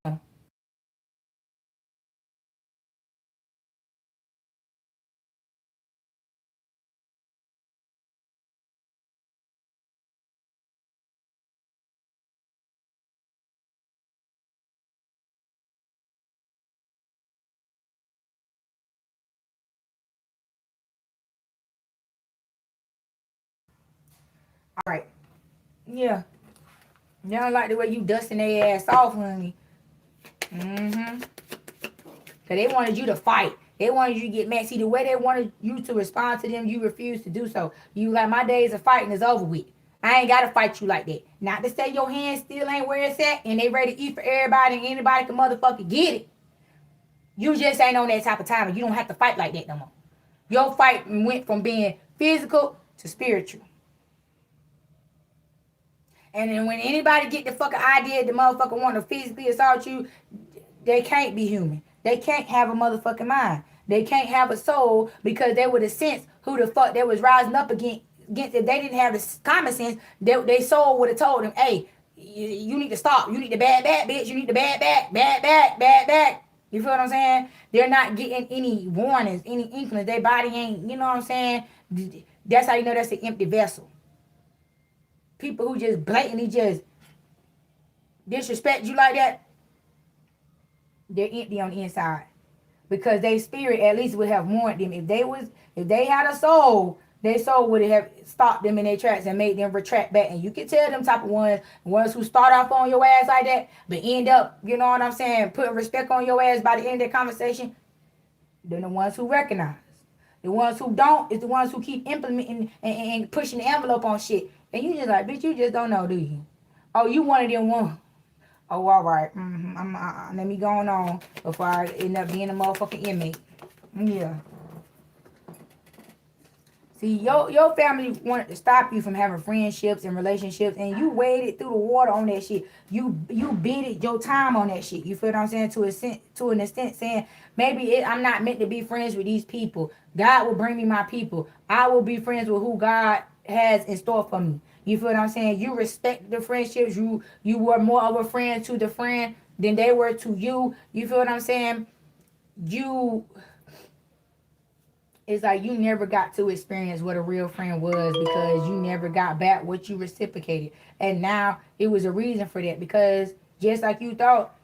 Speaker 1: All right. Yeah. Y'all like the way you dusting their ass off, honey. Mm-hmm. Because they wanted you to fight. They wanted you to get mad. See, the way they wanted you to respond to them, you refused to do so. You like, my days of fighting is over with. I ain't got to fight you like that. Not to say your hands still ain't where it's at and they ready to eat for everybody and anybody can motherfucking get it. You just ain't on that type of time and you don't have to fight like that no more. Your fight went from being physical to spiritual. And then when anybody get the fucking idea the motherfucker want to physically assault you, they can't be human. They can't have a motherfucking mind. They can't have a soul because they would have sensed who the fuck they was rising up against. If they didn't have the common sense, their soul would have told them, hey, you need to stop. You need to bad back, bitch. You need to bad back, bad back, bad back. You feel what I'm saying? They're not getting any warnings, any inklings. Their body ain't, you know what I'm saying? That's how you know that's an empty vessel. People who just blatantly just disrespect you like that, they're empty on the inside. Because their spirit at least would have warned them. If they had a soul, their soul would have stopped them in their tracks and made them retract back. And you can tell them type of ones who start off on your ass like that, but end up, you know what I'm saying, putting respect on your ass by the end of the conversation. They're the ones who recognize. The ones who don't is the ones who keep implementing and pushing the envelope on shit. And you just like, bitch, you just don't know, do you? Oh, you one of them one. Oh, all right. Let me go on before I end up being a motherfucking inmate. Yeah. See, your family wanted to stop you from having friendships and relationships, and you waded through the water on that shit. You bided your time on that shit. You feel what I'm saying? To an extent, saying maybe I'm not meant to be friends with these people. God will bring me my people. I will be friends with who God has in store for me. You feel what I'm saying? You respect the friendships. You were more of a friend to the friend than they were to you. You feel what I'm saying? You It's like you never got to experience what a real friend was because you never got back what you reciprocated. And now it was a reason for that because just like you thought,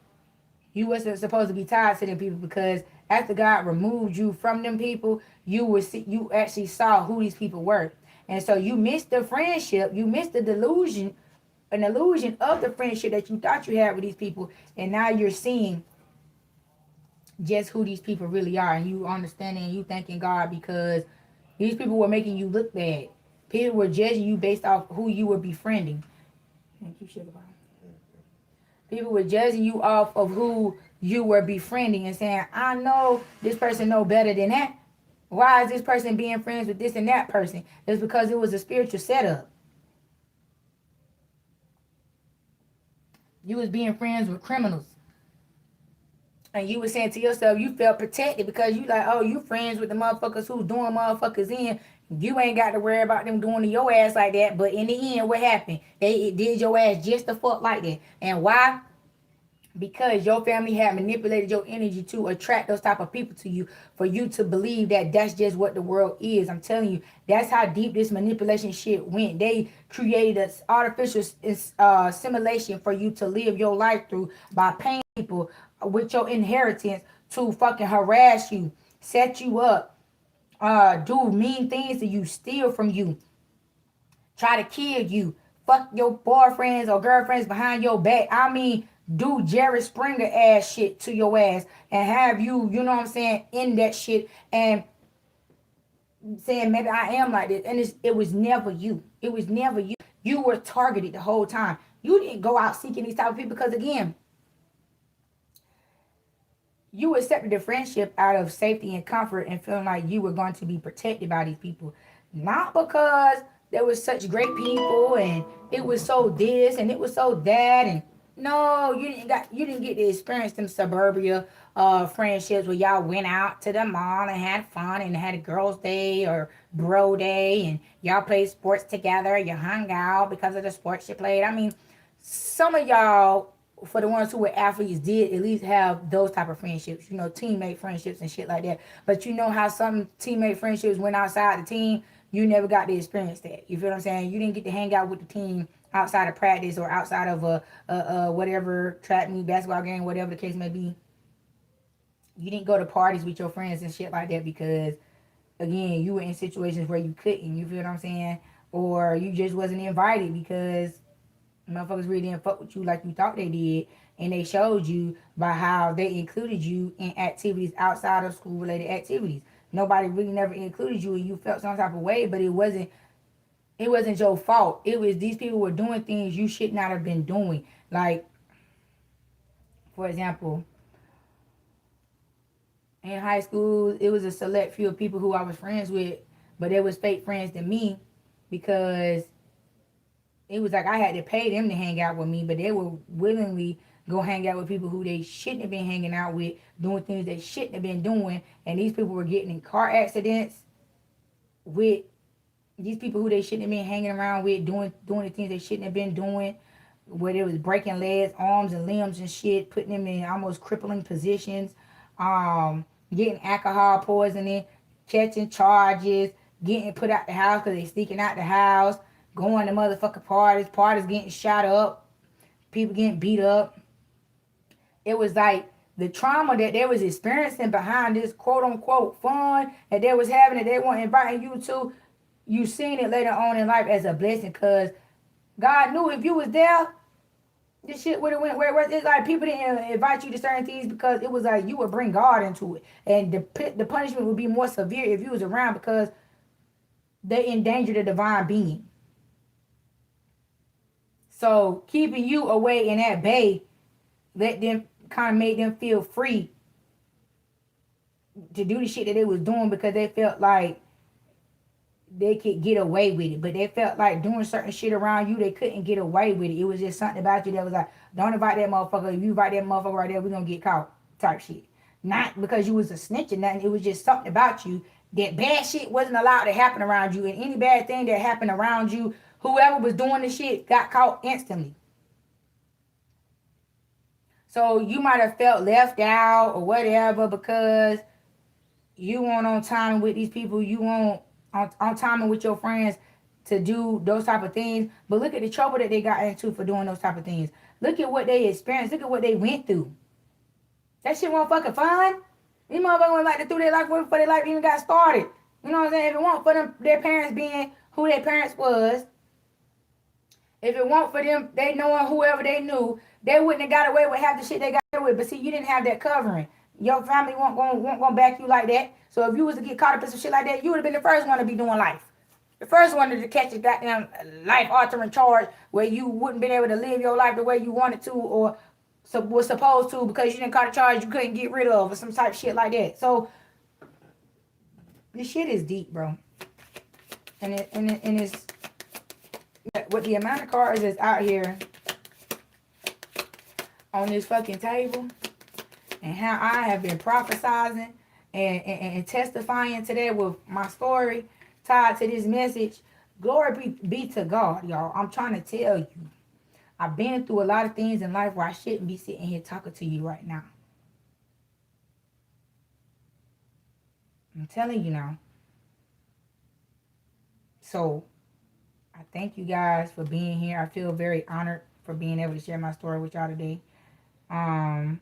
Speaker 1: you wasn't supposed to be tied to them people because after God removed you from them people, you actually saw who these people were. And so you missed the friendship, you missed the delusion, an illusion of the friendship that you thought you had with these people. And now you're seeing just who these people really are, and you understanding and you thanking God because these people were making you look bad. People were judging you based off who you were befriending. People were judging you off of who you were befriending and saying, I know this person know better than that. Why is this person being friends with this and that person? It's because it was a spiritual setup. You was being friends with criminals. And you were saying to yourself, you felt protected because you like, oh, you friends with the motherfuckers who's doing motherfuckers in. You ain't got to worry about them doing to your ass like that. But in the end, what happened? They did your ass just the fuck like that. And why? Because your family had manipulated your energy to attract those type of people to you for you to believe that that's just what the world is. I'm telling you, that's how deep this manipulation shit went. They created an artificial simulation for you to live your life through by paying people with your inheritance to fucking harass you, set you up, do mean things to you, steal from you, try to kill you, fuck your boyfriends or girlfriends behind your back. I mean, do Jerry Springer ass shit to your ass and have you, you know what I'm saying, in that shit and saying maybe I am like this. And it was never you. It was never you. You were targeted the whole time. You didn't go out seeking these type of people because again, you accepted the friendship out of safety and comfort and feeling like you were going to be protected by these people. Not because there was such great people and it was so this and it was so that and no, you didn't get to experience them suburbia friendships where y'all went out to the mall and had fun and had a girls' day or bro day and y'all played sports together, you hung out because of the sports you played. I mean, some of y'all for the ones who were athletes did at least have those type of friendships, you know, teammate friendships and shit like that. But you know how some teammate friendships went outside the team, you never got to experience that. You feel what I'm saying? You didn't get to hang out with the team outside of practice or outside of a whatever track meet, basketball game, whatever the case may be. You didn't go to parties with your friends and shit like that because again, you were in situations where you couldn't, you feel what I'm saying? Or you just wasn't invited because motherfuckers really didn't fuck with you like you thought they did, and they showed you by how they included you in activities outside of school related activities. Nobody really never included you, and you felt some type of way, but it wasn't your fault. It was these people were doing things you should not have been doing. Like, for example, in high school, it was a select few of people who I was friends with, but they was fake friends to me because it was like I had to pay them to hang out with me, but they were willingly go hang out with people who they shouldn't have been hanging out with, doing things they shouldn't have been doing. And these people were getting in car accidents with these people who they shouldn't have been hanging around with, doing the things they shouldn't have been doing, where they was breaking legs, arms, and limbs and shit, putting them in almost crippling positions, getting alcohol poisoning, catching charges, getting put out the house because they sneaking out the house, going to motherfucking parties getting shot up, people getting beat up. It was like the trauma that they was experiencing behind this quote unquote fun that they was having that they weren't inviting you to. You seen it later on in life as a blessing because God knew if you was there, this shit would have went where it was. It's like people didn't invite you to certain things because it was like you would bring God into it. And the punishment would be more severe if you was around because they endangered the divine being. So keeping you away in that bay, let them kind of made them feel free to do the shit that they was doing because they felt like they could get away with it, but they felt like doing certain shit around you, they couldn't get away with it. It was just something about you that was like, don't invite that motherfucker. If you invite that motherfucker right there, we're gonna get caught type shit. Not because you was a snitch or nothing. It was just something about you that bad shit wasn't allowed to happen around you. And any bad thing that happened around you, whoever was doing the shit got caught instantly. So you might have felt left out or whatever because you weren't on time with these people. You weren't on time with your friends to do those type of things. But look at the trouble that they got into for doing those type of things. Look at what they experienced. Look at what they went through. That shit wasn't fucking fun. These motherfuckers went like to through their life before their life even got started. You know what I'm saying? If it weren't for them, their parents being who their parents was, if it weren't for them, they knowing whoever they knew, they wouldn't have got away with half the shit they got away with. But see, you didn't have that covering. Your family won't gonna back you like that. So if you was to get caught up in some shit like that, you would have been the first one to be doing life. The first one to catch a goddamn life-altering charge where you wouldn't been able to live your life the way you wanted to or was supposed to because you didn't caught a charge you couldn't get rid of or some type of shit like that. So this shit is deep, bro. And it's with the amount of cards that's out here on this fucking table and how I have been prophesizing and testifying to that with my story tied to this message. Glory be to God, y'all. I'm trying to tell you. I've been through a lot of things in life where I shouldn't be sitting here talking to you right now. I'm telling you now. So, I thank you guys for being here. I feel very honored for being able to share my story with y'all today. I've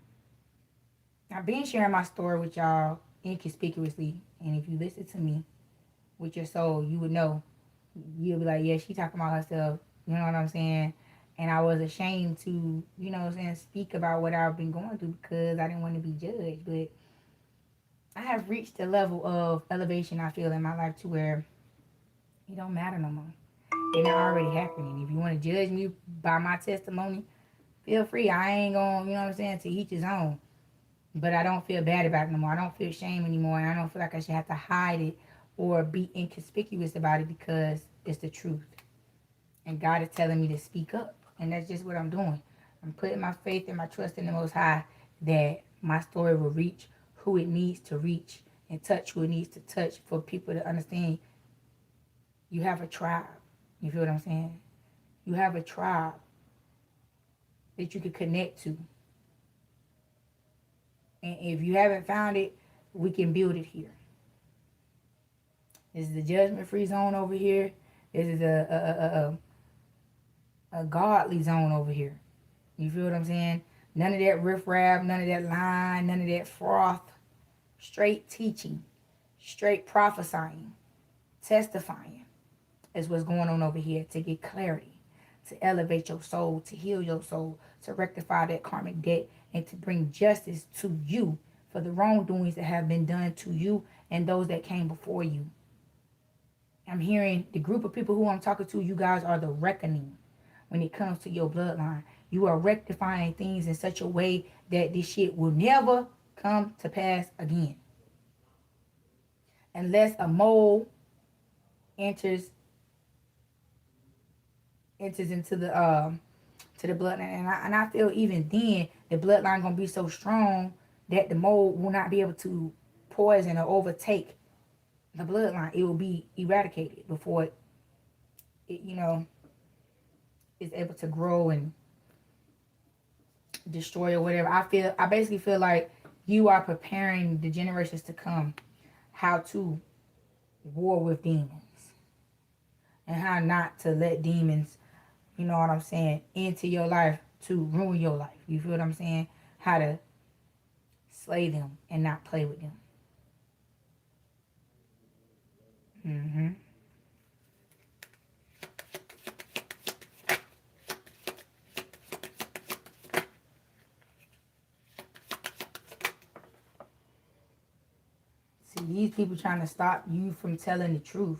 Speaker 1: been sharing my story with y'all inconspicuously. And if you listen to me with your soul, you would know. You'll be like, yeah, she talking about herself. You know what I'm saying? And I was ashamed to, you know what I'm saying, speak about what I've been going through because I didn't want to be judged. But I have reached a level of elevation, I feel, in my life to where it don't matter no more. It's already happening. If you want to judge me by my testimony, feel free. I ain't going, you know what I'm saying, to each his own. But I don't feel bad about it no more. I don't feel shame anymore. And I don't feel like I should have to hide it or be inconspicuous about it because it's the truth. And God is telling me to speak up. And that's just what I'm doing. I'm putting my faith and my trust in the Most High that my story will reach who it needs to reach and touch who it needs to touch for people to understand you have a tribe. You feel what I'm saying? You have a tribe that you can connect to. And if you haven't found it, we can build it here. This is the judgment-free zone over here. This is a godly zone over here. You feel what I'm saying? None of that riffraff, none of that line, none of that froth. Straight teaching, straight prophesying, testifying is what's going on over here to get clarity, to elevate your soul, to heal your soul, to rectify that karmic debt, and to bring justice to you for the wrongdoings that have been done to you and those that came before you. I'm hearing the group of people who I'm talking to, you guys are the reckoning when it comes to your bloodline. You are rectifying things in such a way that this shit will never come to pass again. Unless a mole enters into the bloodline. And I feel even then the bloodline gonna be so strong that the mole will not be able to poison or overtake the bloodline. It will be eradicated before it is able to grow and destroy or whatever. I basically feel like you are preparing the generations to come how to war with demons and how not to let demons, you know what I'm saying, into your life to ruin your life. You feel what I'm saying? How to slay them and not play with them. See, these people trying to stop you from telling the truth.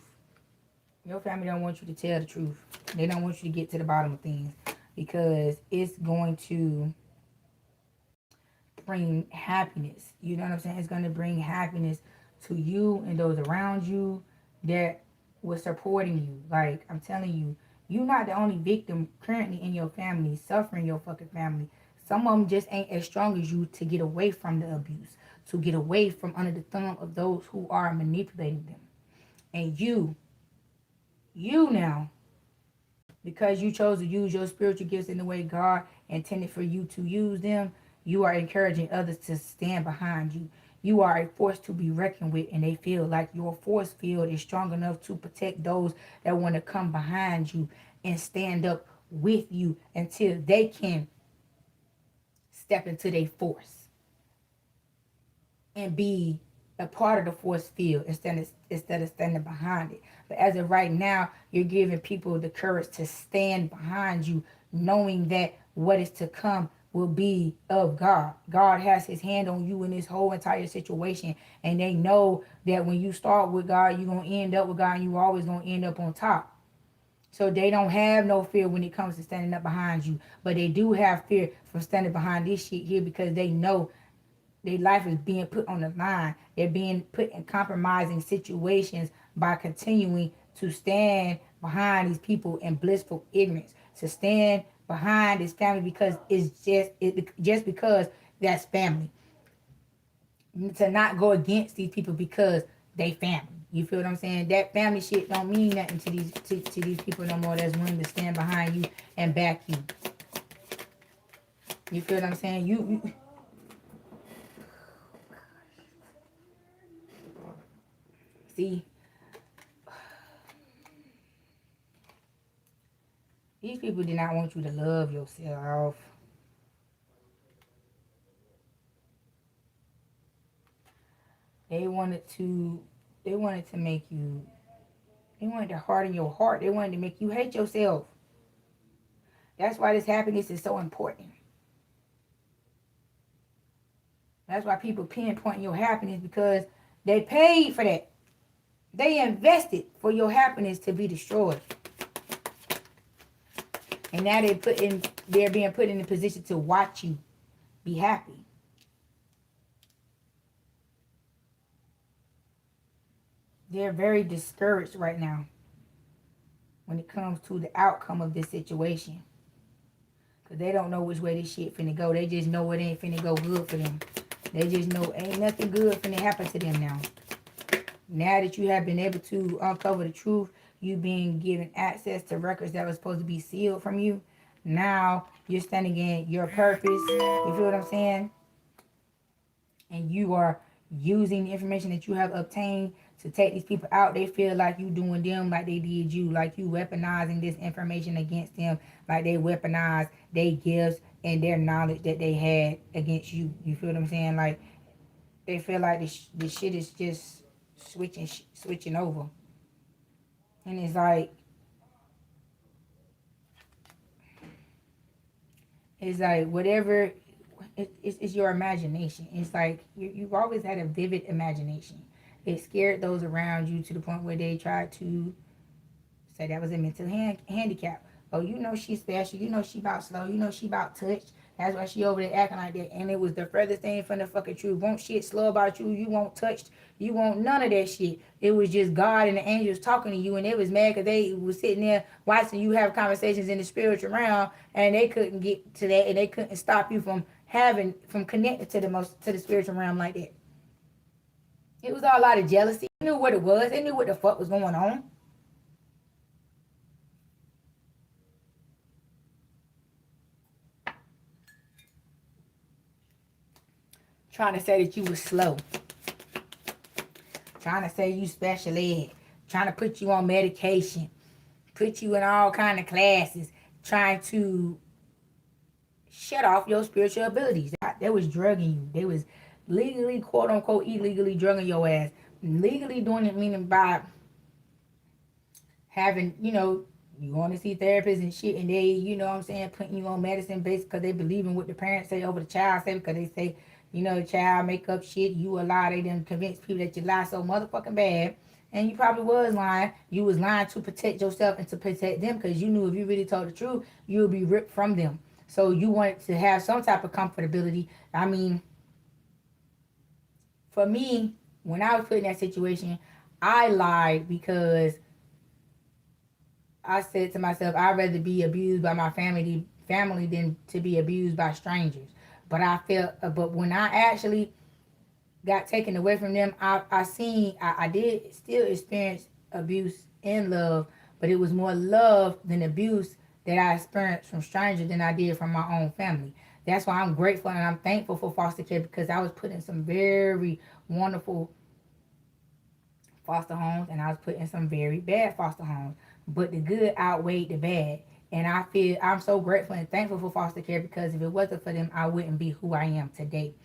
Speaker 1: Your family don't want you to tell the truth. They don't want you to get to the bottom of things because it's going to bring happiness. You know what I'm saying? It's going to bring happiness to you and those around you that was supporting you. Like, I'm telling you, you're not the only victim currently in your family, suffering your fucking family. Some of them just ain't as strong as you to get away from the abuse, to get away from under the thumb of those who are manipulating them. And you now, because you chose to use your spiritual gifts in the way God intended for you to use them, you are encouraging others to stand behind you. You are a force to be reckoned with, and they feel like your force field is strong enough to protect those that want to come behind you and stand up with you until they can step into their force and be a part of the force field instead of standing behind it. But as of right now, you're giving people the courage to stand behind you, knowing that what is to come will be of God. God has his hand on you in this whole entire situation. And they know that when you start with God, you're going to end up with God, and you're always going to end up on top. So they don't have no fear when it comes to standing up behind you. But they do have fear from standing behind this shit here, because they know their life is being put on the line. They're being put in compromising situations by continuing to stand behind these people in blissful ignorance. To stand behind this family because just because that's family. To not go against these people because they family. You feel what I'm saying? That family shit don't mean nothing to these people no more that's willing to stand behind you and back you. You feel what I'm saying? You see, these people did not want you to love yourself. They wanted to they wanted to make you they wanted to harden your heart. They wanted to make you hate yourself. That's why this happiness is so important. That's why people pinpoint your happiness, because they paid for that. They invested for your happiness to be destroyed. And now they're being put in a position to watch you be happy. They're very discouraged right now when it comes to the outcome of this situation. Because they don't know which way this shit finna go. They just know it ain't finna go good for them. They just know ain't nothing good finna happen to them now. Now that you have been able to uncover the truth, you being given access to records that were supposed to be sealed from you, now you're standing in your purpose. You feel what I'm saying? And you are using the information that you have obtained to take these people out. They feel like you doing them like they did you, like you weaponizing this information against them, like they weaponized their gifts and their knowledge that they had against you. You feel what I'm saying? Like they feel like this shit is just switching over. And it's like whatever, it's your imagination. It's like you've always had a vivid imagination. It scared those around you to the point where they tried to say that was a mental handicap. Oh, you know she's special. You know she about slow. You know she about touch. That's why she over there acting like that. And it was the furthest thing from the fucking truth. Won't shit slow about you. You won't touched. You won't none of that shit. It was just God and the angels talking to you. And they was mad because they was sitting there watching you have conversations in the spiritual realm. And they couldn't get to that. And they couldn't stop you from connecting to the spiritual realm like that. It was all a lot of jealousy. They knew what it was. They knew what the fuck was going on. Trying to say that you was slow. Trying to say you special ed. Trying to put you on medication. Put you in all kind of classes. Trying to shut off your spiritual abilities. They was drugging you. They was legally, quote unquote, illegally drugging your ass. Legally doing it meaning by having, you want to see therapists and shit, and they, what I'm saying, putting you on medicine based because they believe in what the parents say over the child say, because they say, the child make up shit, you a lie, they done convince people that you lie so motherfucking bad, and you probably was lying. You was lying to protect yourself and to protect them, because you knew if you really told the truth, you would be ripped from them. So you wanted to have some type of comfortability. I mean, for me, when I was put in that situation, I lied because I said to myself, I'd rather be abused by my family than to be abused by strangers. But I felt, but when I actually got taken away from them, I did still experience abuse in love, but it was more love than abuse that I experienced from strangers than I did from my own family. That's why I'm grateful and I'm thankful for foster care, because I was put in some very wonderful foster homes and I was put in some very bad foster homes. But the good outweighed the bad. And I'm so grateful and thankful for foster care, because if it wasn't for them, I wouldn't be who I am today.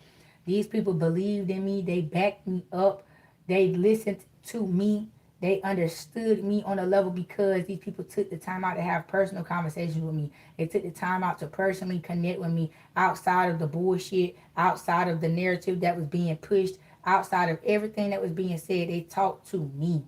Speaker 1: These people believed in me. They backed me up. They listened to me. They understood me on a level, because these people took the time out to have personal conversations with me. They took the time out to personally connect with me outside of the bullshit, outside of the narrative that was being pushed, outside of everything that was being said. They talked to me.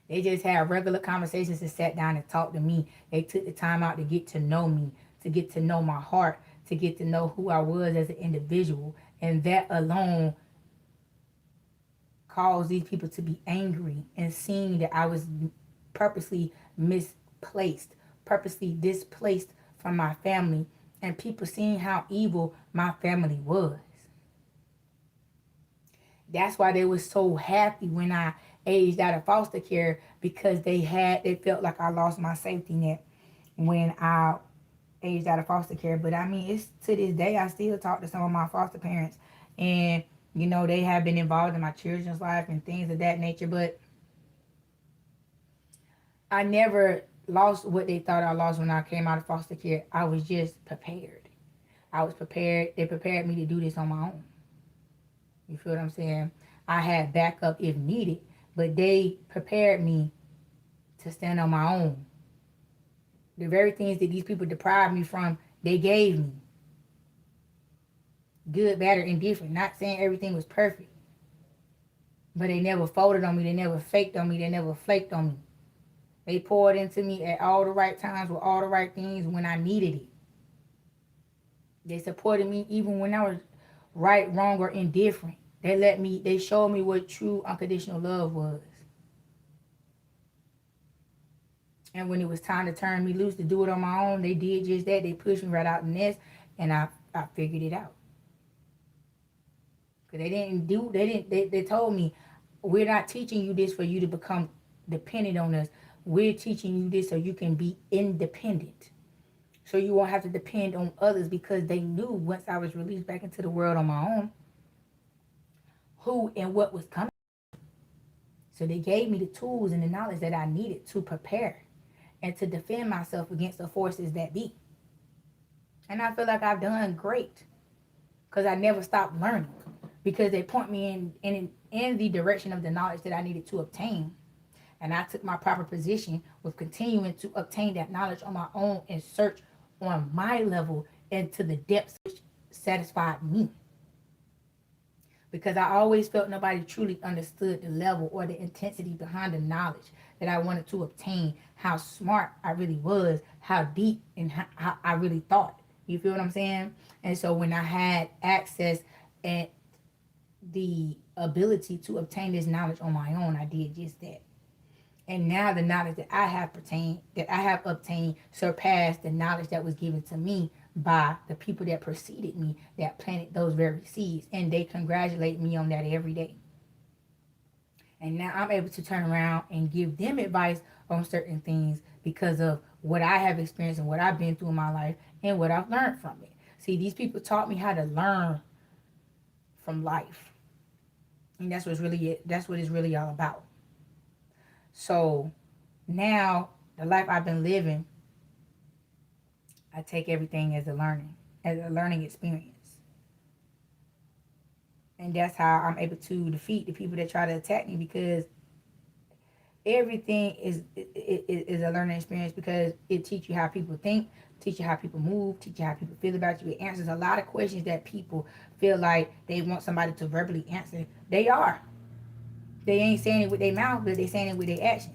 Speaker 1: They just had regular conversations and sat down and talked to me. They took the time out to get to know me, to get to know my heart, to get to know who I was as an individual. And that alone caused these people to be angry and seeing that I was purposely misplaced, purposely displaced from my family, and people seeing how evil my family was. That's why they were so happy when I aged out of foster care, because they felt like I lost my safety net when I aged out of foster care. But I mean, it's to this day I still talk to some of my foster parents, and they have been involved in my children's life and things of that nature. But I never lost what they thought I lost when I came out of foster care. I was just prepared. I was prepared. They prepared me to do this on my own. You feel what I'm saying? I had backup if needed, but they prepared me to stand on my own. The very things that these people deprived me from, they gave me. Good, bad, or indifferent. Not saying everything was perfect, but they never folded on me. They never faked on me. They never flaked on me. They poured into me at all the right times with all the right things when I needed it. They supported me even when I was right, wrong, or indifferent. They showed me what true unconditional love was. And when it was time to turn me loose to do it on my own, they did just that. They pushed me right out the nest, and I figured it out. Cause they told me, we're not teaching you this for you to become dependent on us. We're teaching you this so you can be independent. So you won't have to depend on others, because they knew once I was released back into the world on my own, who and what was coming. So they gave me the tools and the knowledge that I needed to prepare and to defend myself against the forces that be. And I feel like I've done great, because I never stopped learning, because they point me in the direction of the knowledge that I needed to obtain. And I took my proper position with continuing to obtain that knowledge on my own and search on my level into the depths which satisfied me. Because I always felt nobody truly understood the level or the intensity behind the knowledge that I wanted to obtain, how smart I really was, how deep and how I really thought. You feel what I'm saying? And so when I had access and the ability to obtain this knowledge on my own, I did just that. And now the knowledge that I have obtained surpassed the knowledge that was given to me by the people that preceded me, that planted those very seeds. And they congratulate me on that every day. And now I'm able to turn around and give them advice on certain things because of what I have experienced and what I've been through in my life and what I've learned from it. See, these people taught me how to learn from life. And that's what it's really all about. So now the life I've been living, I take everything as a learning experience. And that's how I'm able to defeat the people that try to attack me, because everything is a learning experience, because it teaches you how people think, teach you how people move, teach you how people feel about you. It answers a lot of questions that people feel like they want somebody to verbally answer. They ain't saying it with their mouth, but they saying it with their actions.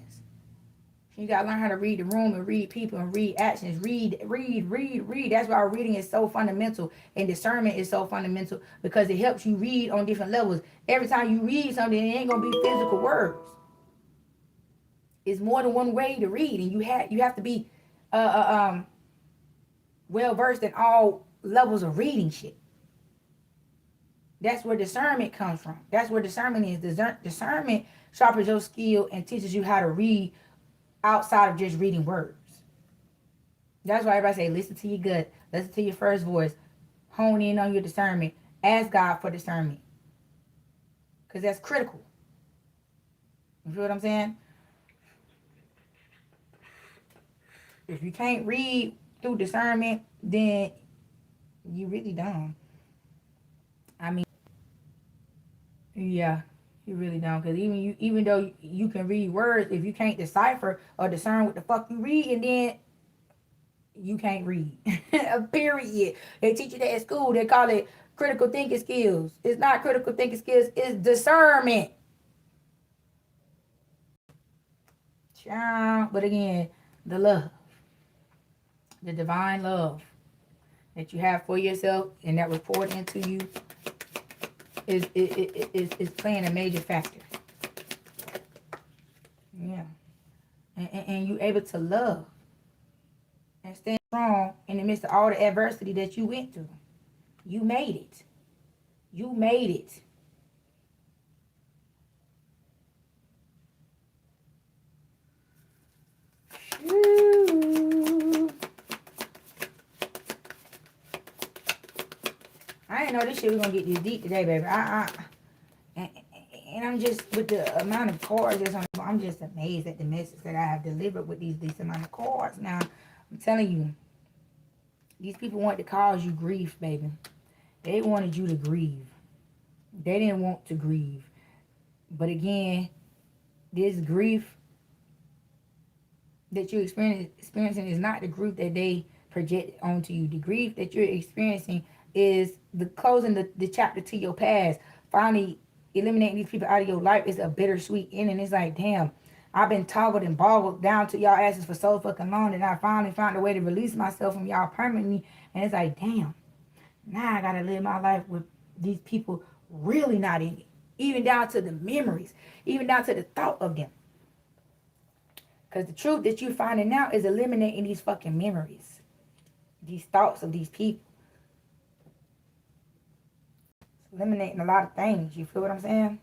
Speaker 1: You gotta learn how to read the room and read people and read actions. Read. That's why reading is so fundamental, and discernment is so fundamental, because it helps you read on different levels. Every time you read something, it ain't gonna be physical words. It's more than one way to read, and you have to be uh, uh um well versed in all levels of reading shit. That's where discernment comes from. That's where discernment is. Discernment sharpens your skill and teaches you how to read outside of just reading words. That's why everybody say, listen to your gut, listen to your first voice, hone in on your discernment, ask God for discernment, because that's critical. You feel what I'm saying? If you can't read through discernment, then you really dumb. I mean, yeah, you really don't. Because even though you can read words, if you can't decipher or discern what the fuck you read, and then you can't read. Period. They teach you that at school. They call it critical thinking skills. It's not critical thinking skills. It's discernment. But again, the love, the divine love that you have for yourself and that was poured into you is playing a major factor. Yeah. And you able to love and stand strong in the midst of all the adversity that you went through. You made it. You made it. I didn't know this shit was gonna get this deep today, baby. And I'm just, with the amount of cards that's on, I'm just amazed at the message that I have delivered with these amount of cards. Now, I'm telling you, these people want to cause you grief, baby. They wanted you to grieve. They didn't want to grieve. But again, this grief that you're experiencing is not the grief that they project onto you. The grief that you're experiencing is the closing the chapter to your past. Finally eliminating these people out of your life is a bittersweet ending. It's like, damn, I've been toggled and boggled down to y'all asses for so fucking long that I finally found a way to release myself from y'all permanently. And it's like, damn, now I gotta live my life with these people really not in it. Even down to the memories, even down to the thought of them. Because the truth that you're finding out is eliminating these fucking memories. These thoughts of these people. It's eliminating a lot of things. You feel what I'm saying?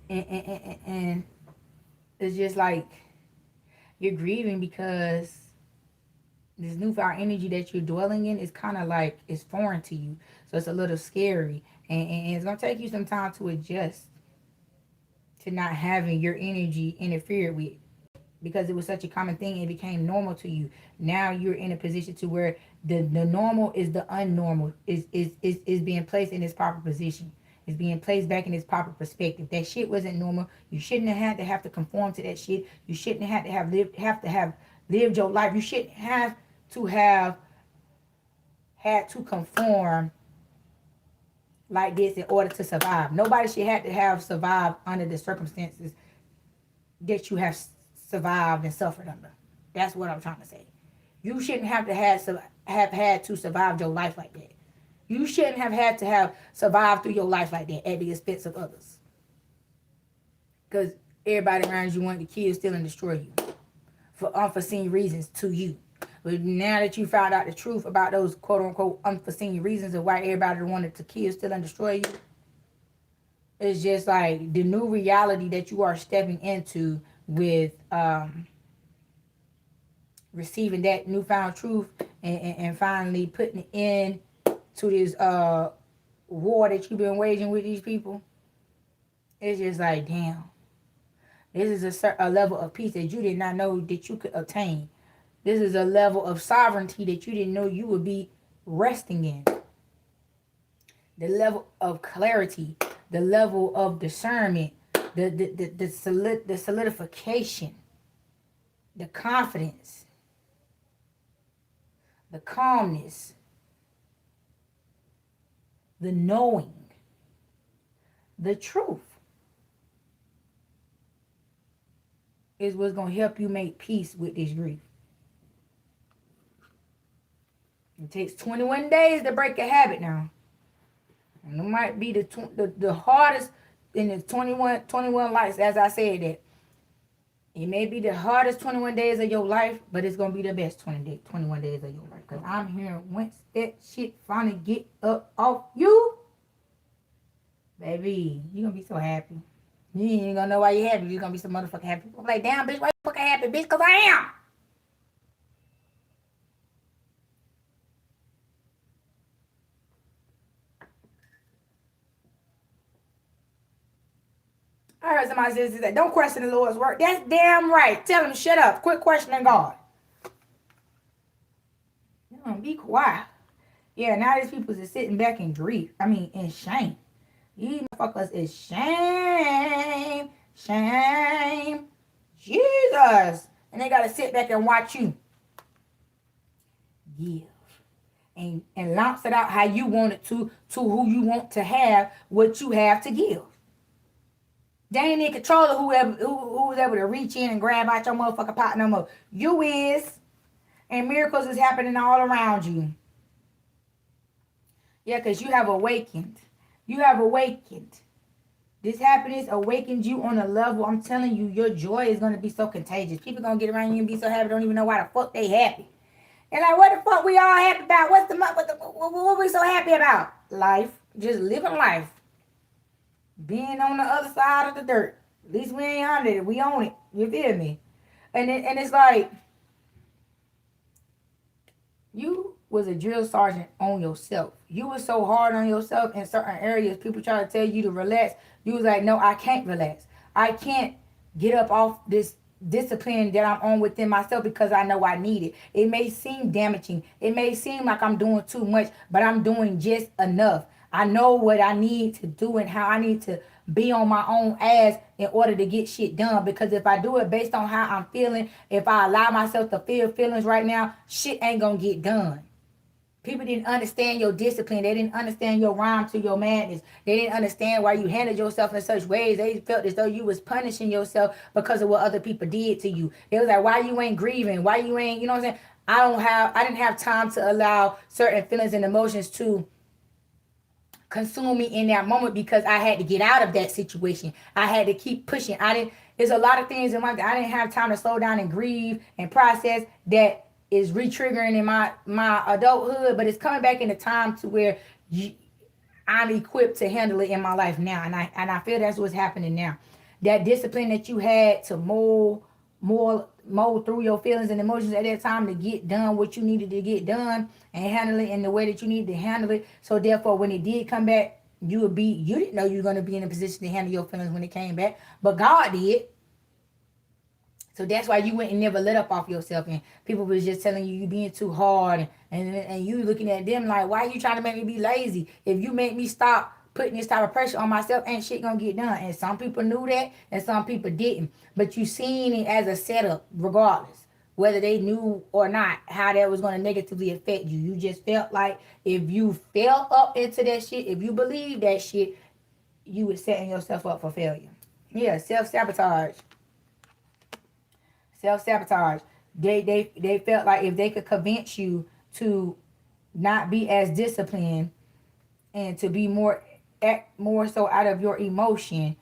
Speaker 1: And it's just like you're grieving because this newfound energy that you're dwelling in is kind of like, it's foreign to you. So it's a little scary. And it's going to take you some time to adjust to not having your energy interfered with, because it was such a common thing. It became normal to you. Now you're in a position to where the normal is the unnormal is being placed in its proper position. It's being placed back in its proper perspective. That shit wasn't normal. You shouldn't have to conform to that shit. You shouldn't have to have lived your life. You shouldn't have to have had to conform like this in order to survive. Nobody should have to have survived under the circumstances that you have survived and suffered under. That's what I'm trying to say. You shouldn't have to have had to survive your life like that. You shouldn't have had to have survived through your life like that at the expense of others. Because everybody around you wanted to kill, steal, and destroy you for unforeseen reasons to you. But now that you found out the truth about those quote-unquote unforeseen reasons of why everybody wanted to kill, steal, and destroy you, it's just like the new reality that you are stepping into with receiving that newfound truth and finally putting it in to this war that you've been waging with these people. It's just like, damn. This is a level of peace that you did not know that you could obtain. This is a level of sovereignty that you didn't know you would be resting in. The level of clarity, the level of discernment, the solidification, the confidence, the calmness, the knowing, the truth is what's going to help you make peace with this grief. It takes 21 days to break a habit now. And it might be the hardest the 21 lights, as I said that. It may be the hardest 21 days of your life, but it's going to be the best 21 days of your life. Because I'm hearing once that shit finally get up off you, baby, you're going to be so happy. You ain't even going to know why you're happy. You're going to be so motherfucking happy. People like, damn, bitch, why you fucking happy, bitch? Because I am. I heard somebody say that don't question the Lord's work. That's damn right. Tell him shut up. Quit questioning God. Be quiet. Yeah, now these people is sitting back in grief. I mean, in shame. These motherfuckers is shame. Shame. Jesus. And they got to sit back and watch you give. And launch it out how you want it to who you want to have what you have to give. They ain't in control of who's able to reach in and grab out your motherfucking pot no more. You is. And miracles is happening all around you. Yeah, because you have awakened. You have awakened. This happiness awakens you on a level. I'm telling you, your joy is going to be so contagious. People going to get around you and be so happy, don't even know why the fuck they happy. And like, what the fuck we all happy about? What we so happy about? Life. Just living life. Being on the other side of the dirt. At least we ain't under it. We own it. You feel me? And it's like, you was a drill sergeant on yourself. You was so hard on yourself in certain areas. People try to tell you to relax. You was like, no, I can't relax. I can't get up off this discipline that I'm on within myself because I know I need it. It may seem damaging. It may seem like I'm doing too much, but I'm doing just enough. I know what I need to do and how I need to be on my own ass in order to get shit done. Because if I do it based on how I'm feeling, if I allow myself to feel feelings right now, shit ain't gonna get done. People didn't understand your discipline. They didn't understand your rhyme to your madness. They didn't understand why you handled yourself in such ways. They felt as though you was punishing yourself because of what other people did to you. They was like, why you ain't grieving? Why you ain't, you know what I'm saying? I didn't have time to allow certain feelings and emotions to consume me in that moment because I had to get out of that situation. I had to keep pushing. There's a lot of things in my, I didn't have time to slow down and grieve and process that is re-triggering in my adulthood, but it's coming back in a time to where I'm equipped to handle it in my life now. And I feel that's what's happening now. That discipline that you had to mold through your feelings and emotions at that time to get done what you needed to get done and handle it in the way that you needed to handle it. So therefore, when it did come back, you didn't know you were going to be in a position to handle your feelings when it came back, but God did. So that's why you went and never let up off yourself. And people was just telling you being too hard. And you looking at them like, why are you trying to make me be lazy? If you make me stop putting this type of pressure on myself, ain't shit gonna get done. And some people knew that and some people didn't. But you seen it as a setup regardless. Whether they knew or not how that was going to negatively affect you. You just felt like if you fell up into that shit, if you believe that shit, you were setting yourself up for failure. Yeah, self-sabotage. Self-sabotage. They felt like if they could convince you to not be as disciplined and to be act more so out of your emotion,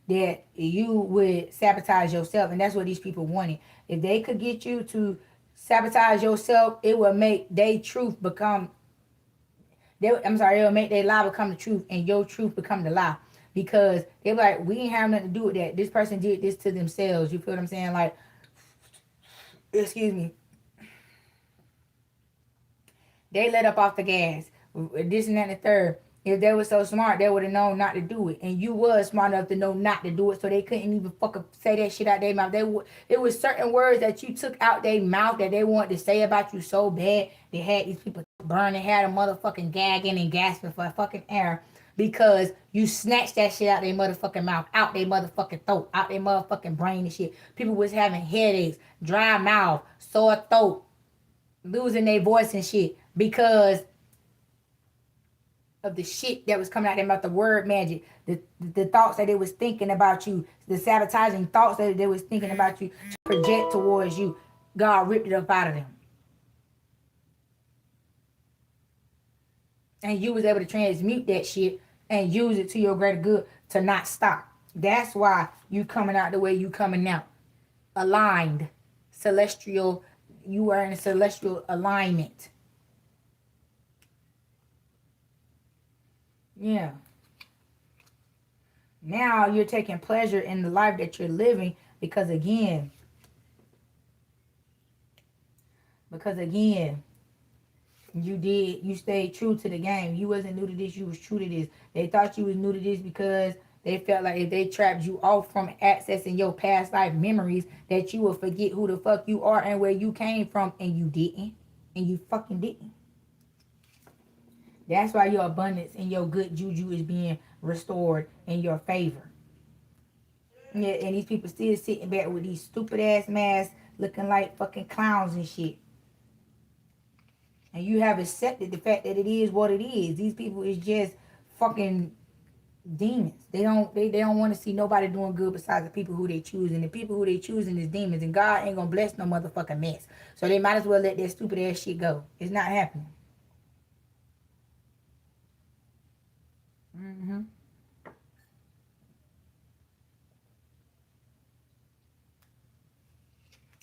Speaker 1: that you would sabotage yourself. And that's what these people wanted. If they could get you to sabotage yourself, it would make their truth become, it would make their lie become the truth and your truth become the lie. Because they're like, we ain't have nothing to do with that. This person did this to themselves. You feel what I'm saying? Like, excuse me. They let up off the gas. This and that and the third. If they were so smart, they would have known not to do it. And you was smart enough to know not to do it, so they couldn't even fucking say that shit out their mouth. It was certain words that you took out their mouth that they wanted to say about you so bad. They had these people burning, had a motherfucking gagging and gasping for fucking air because you snatched that shit out their motherfucking mouth, out their motherfucking throat, out their motherfucking brain and shit. People was having headaches, dry mouth, sore throat, losing their voice and shit because of the shit that was coming out of them about the word magic, the thoughts that they was thinking about you, the sabotaging thoughts that they was thinking about you to project towards you. God ripped it up out of them. And you was able to transmute that shit and use it to your greater good to not stop. That's why you coming out the way you coming out. Aligned. Celestial. You are in celestial alignment. Yeah. Now you're taking pleasure in the life that you're living because again, you stayed true to the game. You wasn't new to this, you was true to this. They thought you was new to this because they felt like if they trapped you off from accessing your past life memories, that you would forget who the fuck you are and where you came from, and you didn't. And you fucking didn't. That's why your abundance and your good juju is being restored in your favor. Yeah, and these people still sitting back with these stupid ass masks looking like fucking clowns and shit. And you have accepted the fact that it is what it is. These people is just fucking demons. They don't want to see nobody doing good besides the people who they choose. And the people who they choosing is demons. And God ain't gonna bless no motherfucking mess. So they might as well let that stupid ass shit go. It's not happening. Mm-hmm.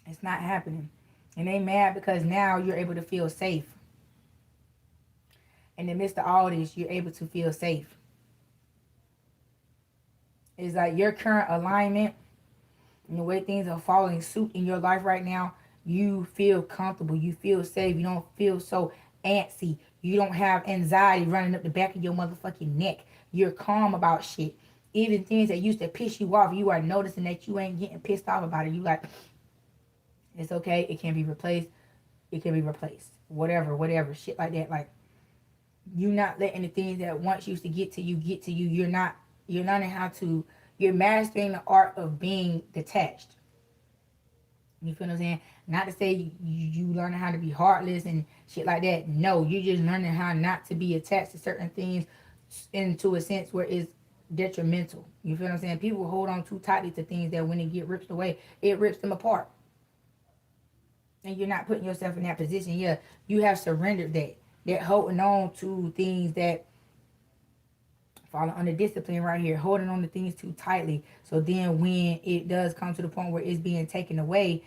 Speaker 1: It's not happening. And they mad because now you're able to feel safe. In the midst of all this, you're able to feel safe. It's like your current alignment and the way things are following suit in your life right now, you feel comfortable. You feel safe. You don't feel so antsy. You don't have anxiety running up the back of your motherfucking neck. You're calm about shit. Even things that used to piss you off, you are noticing that you ain't getting pissed off about it. You like, it's okay. It can be replaced. It can be replaced. Whatever. Shit like that. Like, you not letting the things that once used to get to you get to you. You're learning how to, you're mastering the art of being detached. You feel what I'm saying? Not to say you learning how to be heartless and shit like that. No, you're just learning how not to be attached to certain things into a sense where it's detrimental. You feel what I'm saying? People hold on too tightly to things that when it get ripped away, it rips them apart. And you're not putting yourself in that position. Yeah, you have surrendered that. That holding on to things that falling under discipline right here, holding on to things too tightly. So then when it does come to the point where it's being taken away,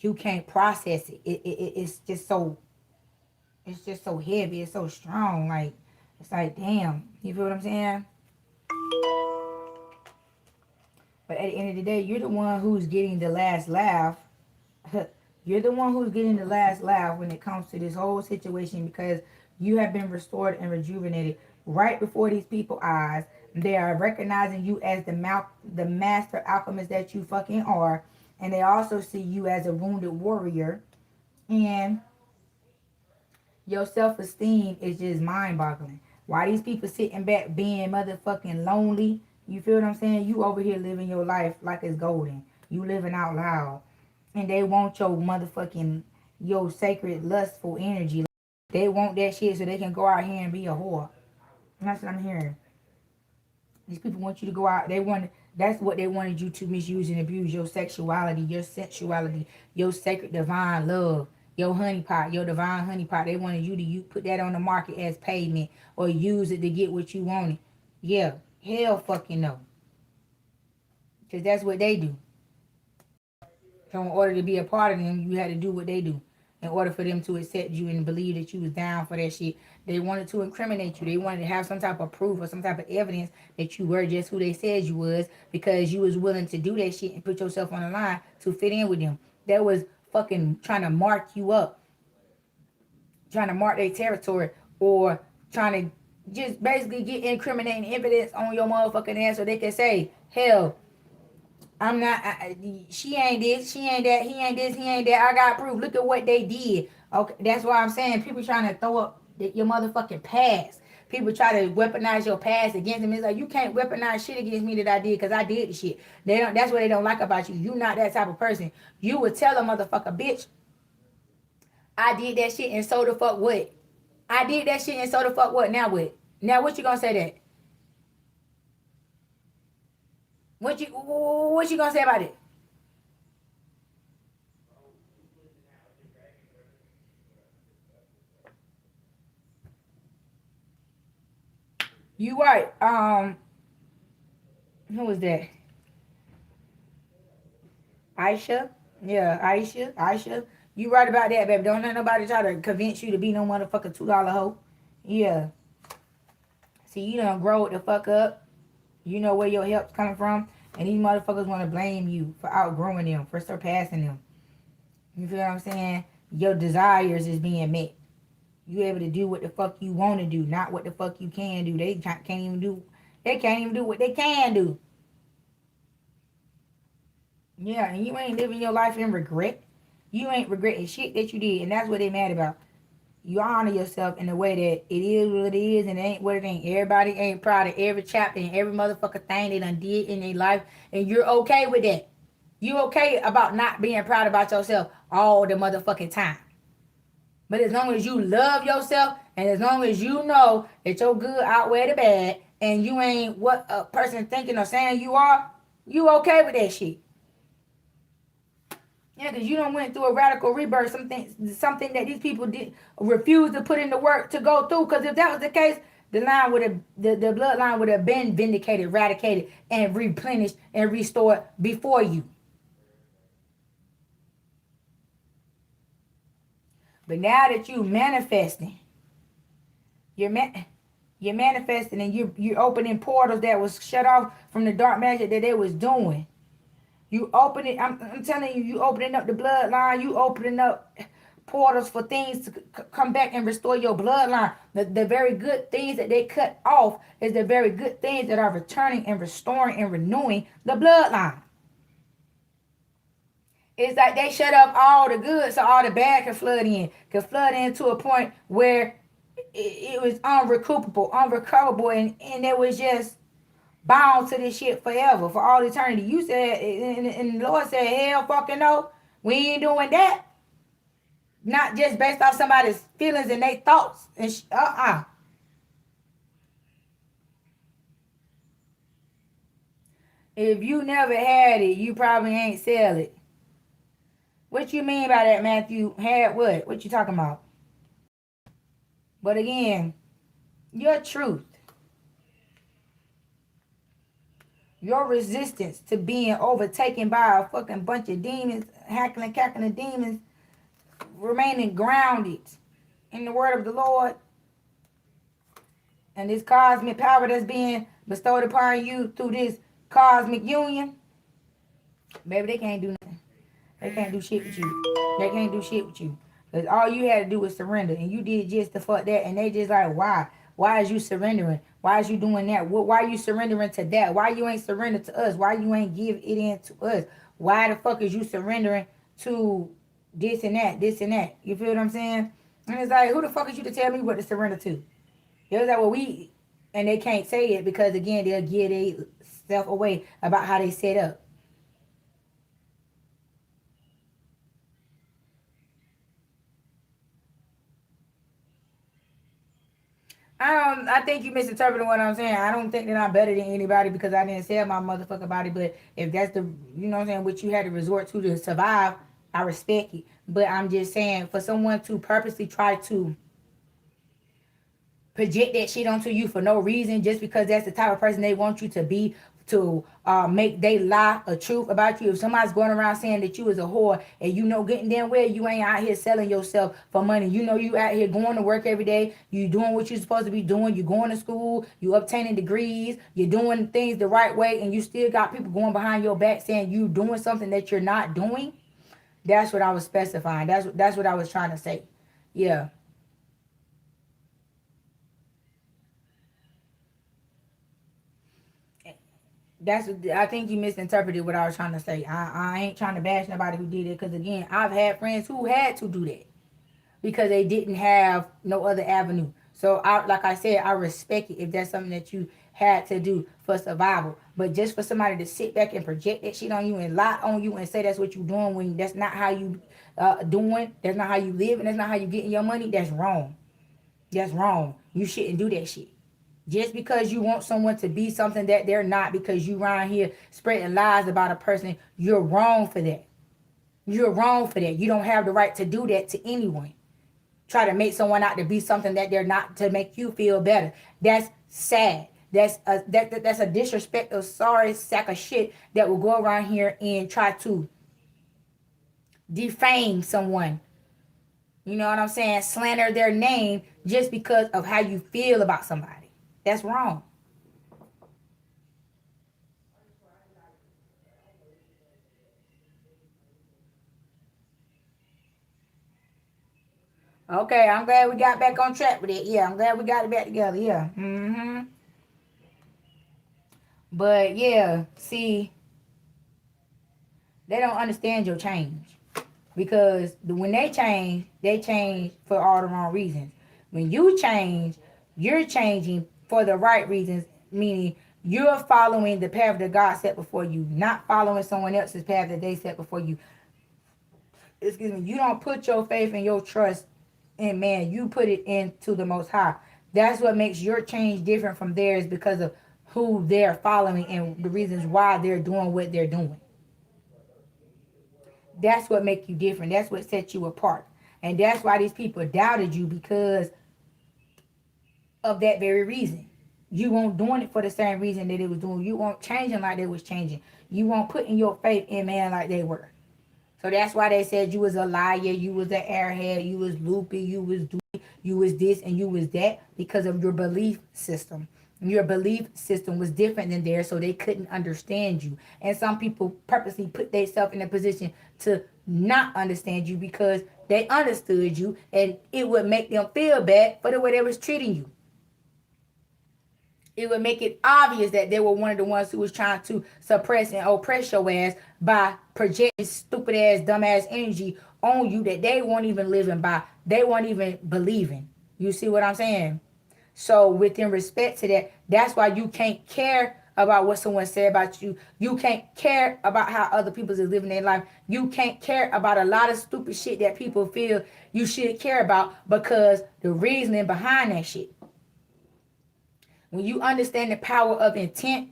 Speaker 1: you can't process it. It's just so heavy. It's so strong. Like, it's like, damn. You feel what I'm saying? But at the end of the day, you're the one who's getting the last laugh. You're the one who's getting the last laugh when it comes to this whole situation, because you have been restored and rejuvenated right before these people's eyes. They are recognizing you as the master alchemist that you fucking are. And they also see you as a wounded warrior. And your self-esteem is just mind-boggling. Why these people sitting back being motherfucking lonely? You feel what I'm saying? You over here living your life like it's golden. You living out loud. And they want your sacred lustful energy. They want that shit so they can go out here and be a whore. That's what I'm hearing. These people want you to go out. That's what they wanted you to misuse and abuse: your sexuality, your sensuality, your sacred divine love, your honeypot, your divine honeypot. They wanted you to put that on the market as payment or use it to get what you wanted. Yeah, hell fucking no. Because that's what they do. So in order to be a part of them, you had to do what they do. In order for them to accept you and believe that you was down for that shit, they wanted to incriminate you. They wanted to have some type of proof or some type of evidence that you were just who they said you was, because you was willing to do that shit and put yourself on the line to fit in with them. That was fucking trying to mark you up, trying to mark their territory, or trying to just basically get incriminating evidence on your motherfucking ass so they can say, hell, I'm not, she ain't this, she ain't that, he ain't this, he ain't that. I got proof. Look at what they did. Okay, that's why I'm saying people trying to throw up your motherfucking past. People try to weaponize your past against them. It's like, you can't weaponize shit against me that I did because I did the shit. They don't. That's what they don't like about you. You not that type of person. You would tell a motherfucker, bitch, I did that shit and so the fuck what? I did that shit and so the fuck what? Now what? Now what you gonna say that? What you gonna say about it? You right. Who was that? Aisha? Yeah, Aisha. Aisha. You right about that, baby. Don't let nobody try to convince you to be no motherfucking $2 hoe. Yeah. See, you done grow the fuck up. You know where your help's coming from. And these motherfuckers want to blame you for outgrowing them, for surpassing them. You feel what I'm saying? Your desires is being met. You able to do what the fuck you want to do, not what the fuck you can do. They can't even do. They can't even do what they can do. Yeah, and you ain't living your life in regret. You ain't regretting shit that you did, and that's what they mad about. You honor yourself in the way that it is what it is and it ain't what it ain't. Everybody ain't proud of every chapter and every motherfucker thing they done did in their life, and you're okay with that. You okay about not being proud about yourself all the motherfucking time. But as long as you love yourself and as long as you know that your good outweigh the bad and you ain't what a person thinking or saying you are, you okay with that shit. Yeah, because you don't went through a radical rebirth, something that these people did refuse to put in the work to go through. Because if that was the case, the line would have the bloodline would have been vindicated, eradicated, and replenished and restored before you. But now that you manifesting, you're you're manifesting and you're opening portals that was shut off from the dark magic that they was doing. You open it. I'm telling you, you opening up the bloodline. You opening up portals for things to come back and restore your bloodline. The very good things that they cut off is the very good things that are returning and restoring and renewing the bloodline. It's like they shut up all the good so all the bad can flood in. Can flood in to a point where it was unrecoupable, unrecoverable, and it was just bound to this shit forever, for all eternity. You said, and the Lord said, hell fucking no, we ain't doing that. Not just based off somebody's feelings and their thoughts. And If you never had it, you probably ain't sell it. What you mean by that, Matthew? Had what? What you talking about? But again, your truth, your resistance to being overtaken by a fucking bunch of demons, hackling, cackling demons, remaining grounded in the word of the Lord and this cosmic power that's being bestowed upon you through this cosmic union, baby, they can't do nothing. They can't do shit with you. They can't do shit with you. Because all you had to do was surrender. And you did just the fuck that. And they just like, why? Why is you surrendering? Why is you doing that? Why are you surrendering to that? Why you ain't surrender to us? Why you ain't give it in to us? Why the fuck is you surrendering to this and that, this and that? You feel what I'm saying? And it's like, who the fuck is you to tell me what to surrender to? It was like, well, and they can't say it because, again, they'll give themselves away about how they set up. I think you misinterpreted what I'm saying. I don't think that I'm better than anybody because I didn't sell my motherfucking body. But if that's the, you know what I'm saying, what you had to resort to survive, I respect it. But I'm just saying, for someone to purposely try to project that shit onto you for no reason, just because that's the type of person they want you to be, to make they lie a truth about you. If somebody's going around saying that you is a whore and you know getting damn well you ain't out here selling yourself for money. You know you out here going to work every day. You doing what you're supposed to be doing. You going to school. You obtaining degrees. You're doing things the right way, and you still got people going behind your back saying you doing something that you're not doing. That's what I was specifying. That's what I was trying to say. Yeah. I think you misinterpreted what I was trying to say. I ain't trying to bash nobody who did it, because again, I've had friends who had to do that because they didn't have no other avenue. So like I said, I respect it if that's something that you had to do for survival. But just for somebody to sit back and project that shit on you and lie on you and say that's what you doing when that's not how you doing, that's not how you live, and that's not how you getting your money, that's wrong. That's wrong. You shouldn't do that shit. Just because you want someone to be something that they're not, because you around here spreading lies about a person, you're wrong for that. You're wrong for that. You don't have the right to do that to anyone. Try to make someone out to be something that they're not to make you feel better. That's sad. That's a disrespectful, sorry sack of shit that will go around here and try to defame someone. You know what I'm saying? Slander their name just because of how you feel about somebody. That's wrong. Okay, I'm glad we got back on track with it. Yeah, I'm glad we got it back together. Yeah. But yeah, see, they don't understand your change. Because when they change for all the wrong reasons. When you change, you're changing for the right reasons, meaning you're following the path that God set before you, not following someone else's path that they set before you. Excuse me. You don't put your faith and your trust in man. You put it into the Most High. That's what makes your change different from theirs because of who they're following and the reasons why they're doing what they're doing. That's what makes you different. That's what sets you apart. And that's why these people doubted you because of that very reason. You weren't doing it for the same reason that it was doing. You weren't changing like they was changing. You weren't putting your faith in man like they were. So that's why they said you was a liar, you was an airhead, you was loopy, you was this and you was that because of your belief system. Your belief system was different than theirs, so they couldn't understand you. And some people purposely put themselves in a position to not understand you because they understood you and it would make them feel bad for the way they was treating you. It would make it obvious that they were one of the ones who was trying to suppress and oppress your ass by projecting stupid ass, dumb ass energy on you that they weren't even living by. They weren't even believing. You see what I'm saying? So within respect to that, that's why you can't care about what someone said about you. You can't care about how other people is living their life. You can't care about a lot of stupid shit that people feel you should care about because the reasoning behind that shit. When you understand the power of intent,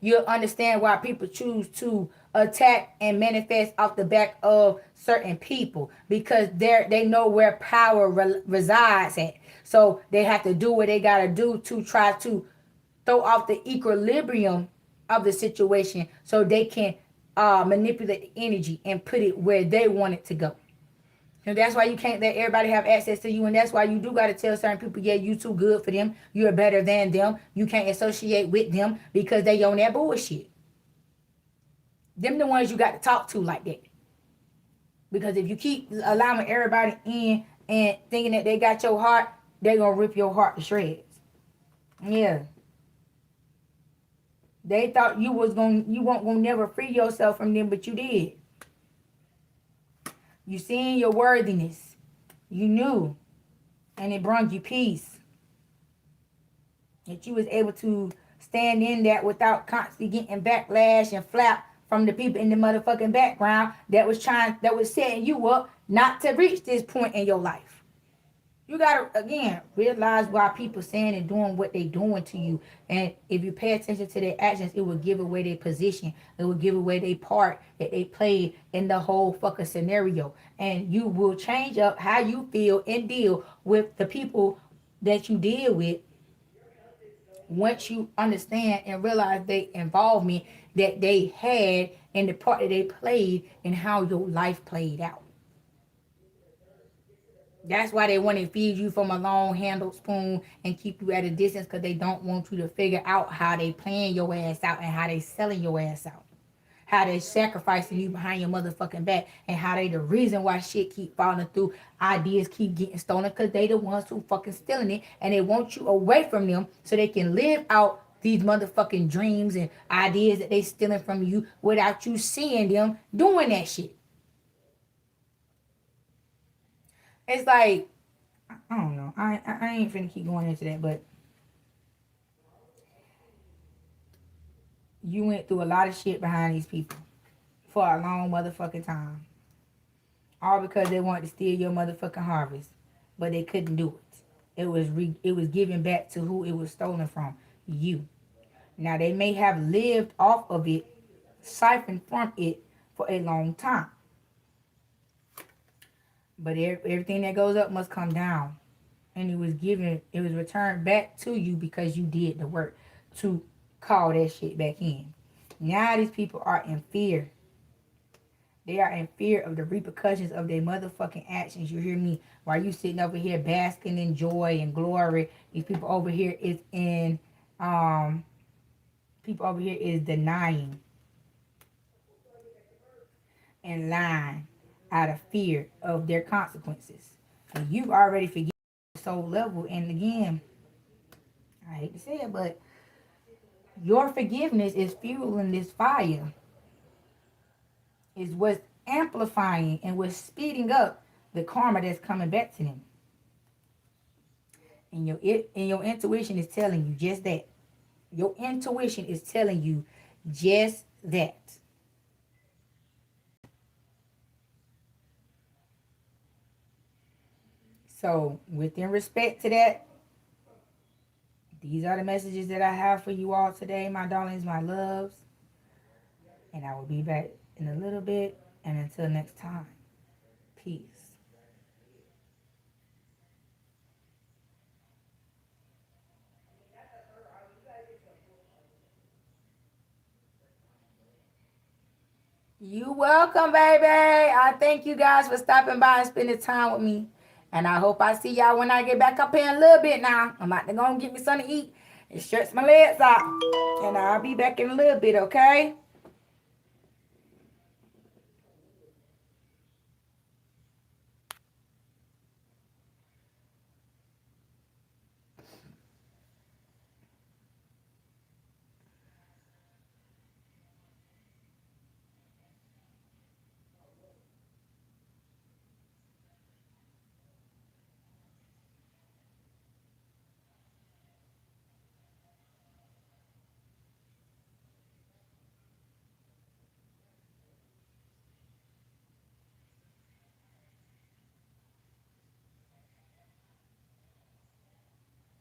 Speaker 1: you'll understand why people choose to attack and manifest off the back of certain people because they know where power resides at. So they have to do what they got to do to try to throw off the equilibrium of the situation so they can manipulate the energy and put it where they want it to go. And that's why you can't let everybody have access to you. And that's why you do got to tell certain people, yeah, you too good for them. You're better than them. You can't associate with them because they on that bullshit. Them the ones you got to talk to like that. Because if you keep allowing everybody in and thinking that they got your heart, they're going to rip your heart to shreds. Yeah. They thought you weren't going to never free yourself from them, but you did. You seen your worthiness. You knew. And it brought you peace. That you was able to stand in that without constantly getting backlash and flap from the people in the motherfucking background that was setting you up not to reach this point in your life. You gotta again realize why people saying and doing what they doing to you. And if you pay attention to their actions, it will give away their position. It will give away their part that they played in the whole fucking scenario. And you will change up how you feel and deal with the people that you deal with once you understand and realize the involvement that they had and the part that they played and how your life played out. That's why they want to feed you from a long handled spoon and keep you at a distance because they don't want you to figure out how they playing your ass out and how they selling your ass out. How they sacrificing you behind your motherfucking back and how they the reason why shit keep falling through, ideas keep getting stolen because they the ones who fucking stealing it and they want you away from them so they can live out these motherfucking dreams and ideas that they stealing from you without you seeing them doing that shit. It's like, I don't know. I ain't finna keep going into that, but you went through a lot of shit behind these people for a long motherfucking time. All because they wanted to steal your motherfucking harvest, but they couldn't do it. It was given back to who it was stolen from, you. Now they may have lived off of it, siphoned from it for a long time. But everything that goes up must come down. And it was returned back to you because you did the work. to call that shit back in. Now these people are in fear. They are in fear of the repercussions of their motherfucking actions. You hear me? While you sitting over here basking in joy and glory, these people over here is in people over here is denying and lying out of fear of their consequences. And you've already forgiven soul level. And again, I hate to say it, but your forgiveness is fueling this fire. Is what's amplifying and what's speeding up the karma that's coming back to them. And your intuition is telling you just that. Your intuition is telling you just that. So, within respect to that, these are the messages that I have for you all today, my darlings, my loves. And I will be back in a little bit. And until next time, peace. You welcome, baby. I thank you guys for stopping by and spending time with me. And I hope I see y'all when I get back up here in a little bit now. I'm about to go and get me something to eat and stretch my legs out. And I'll be back in a little bit, okay?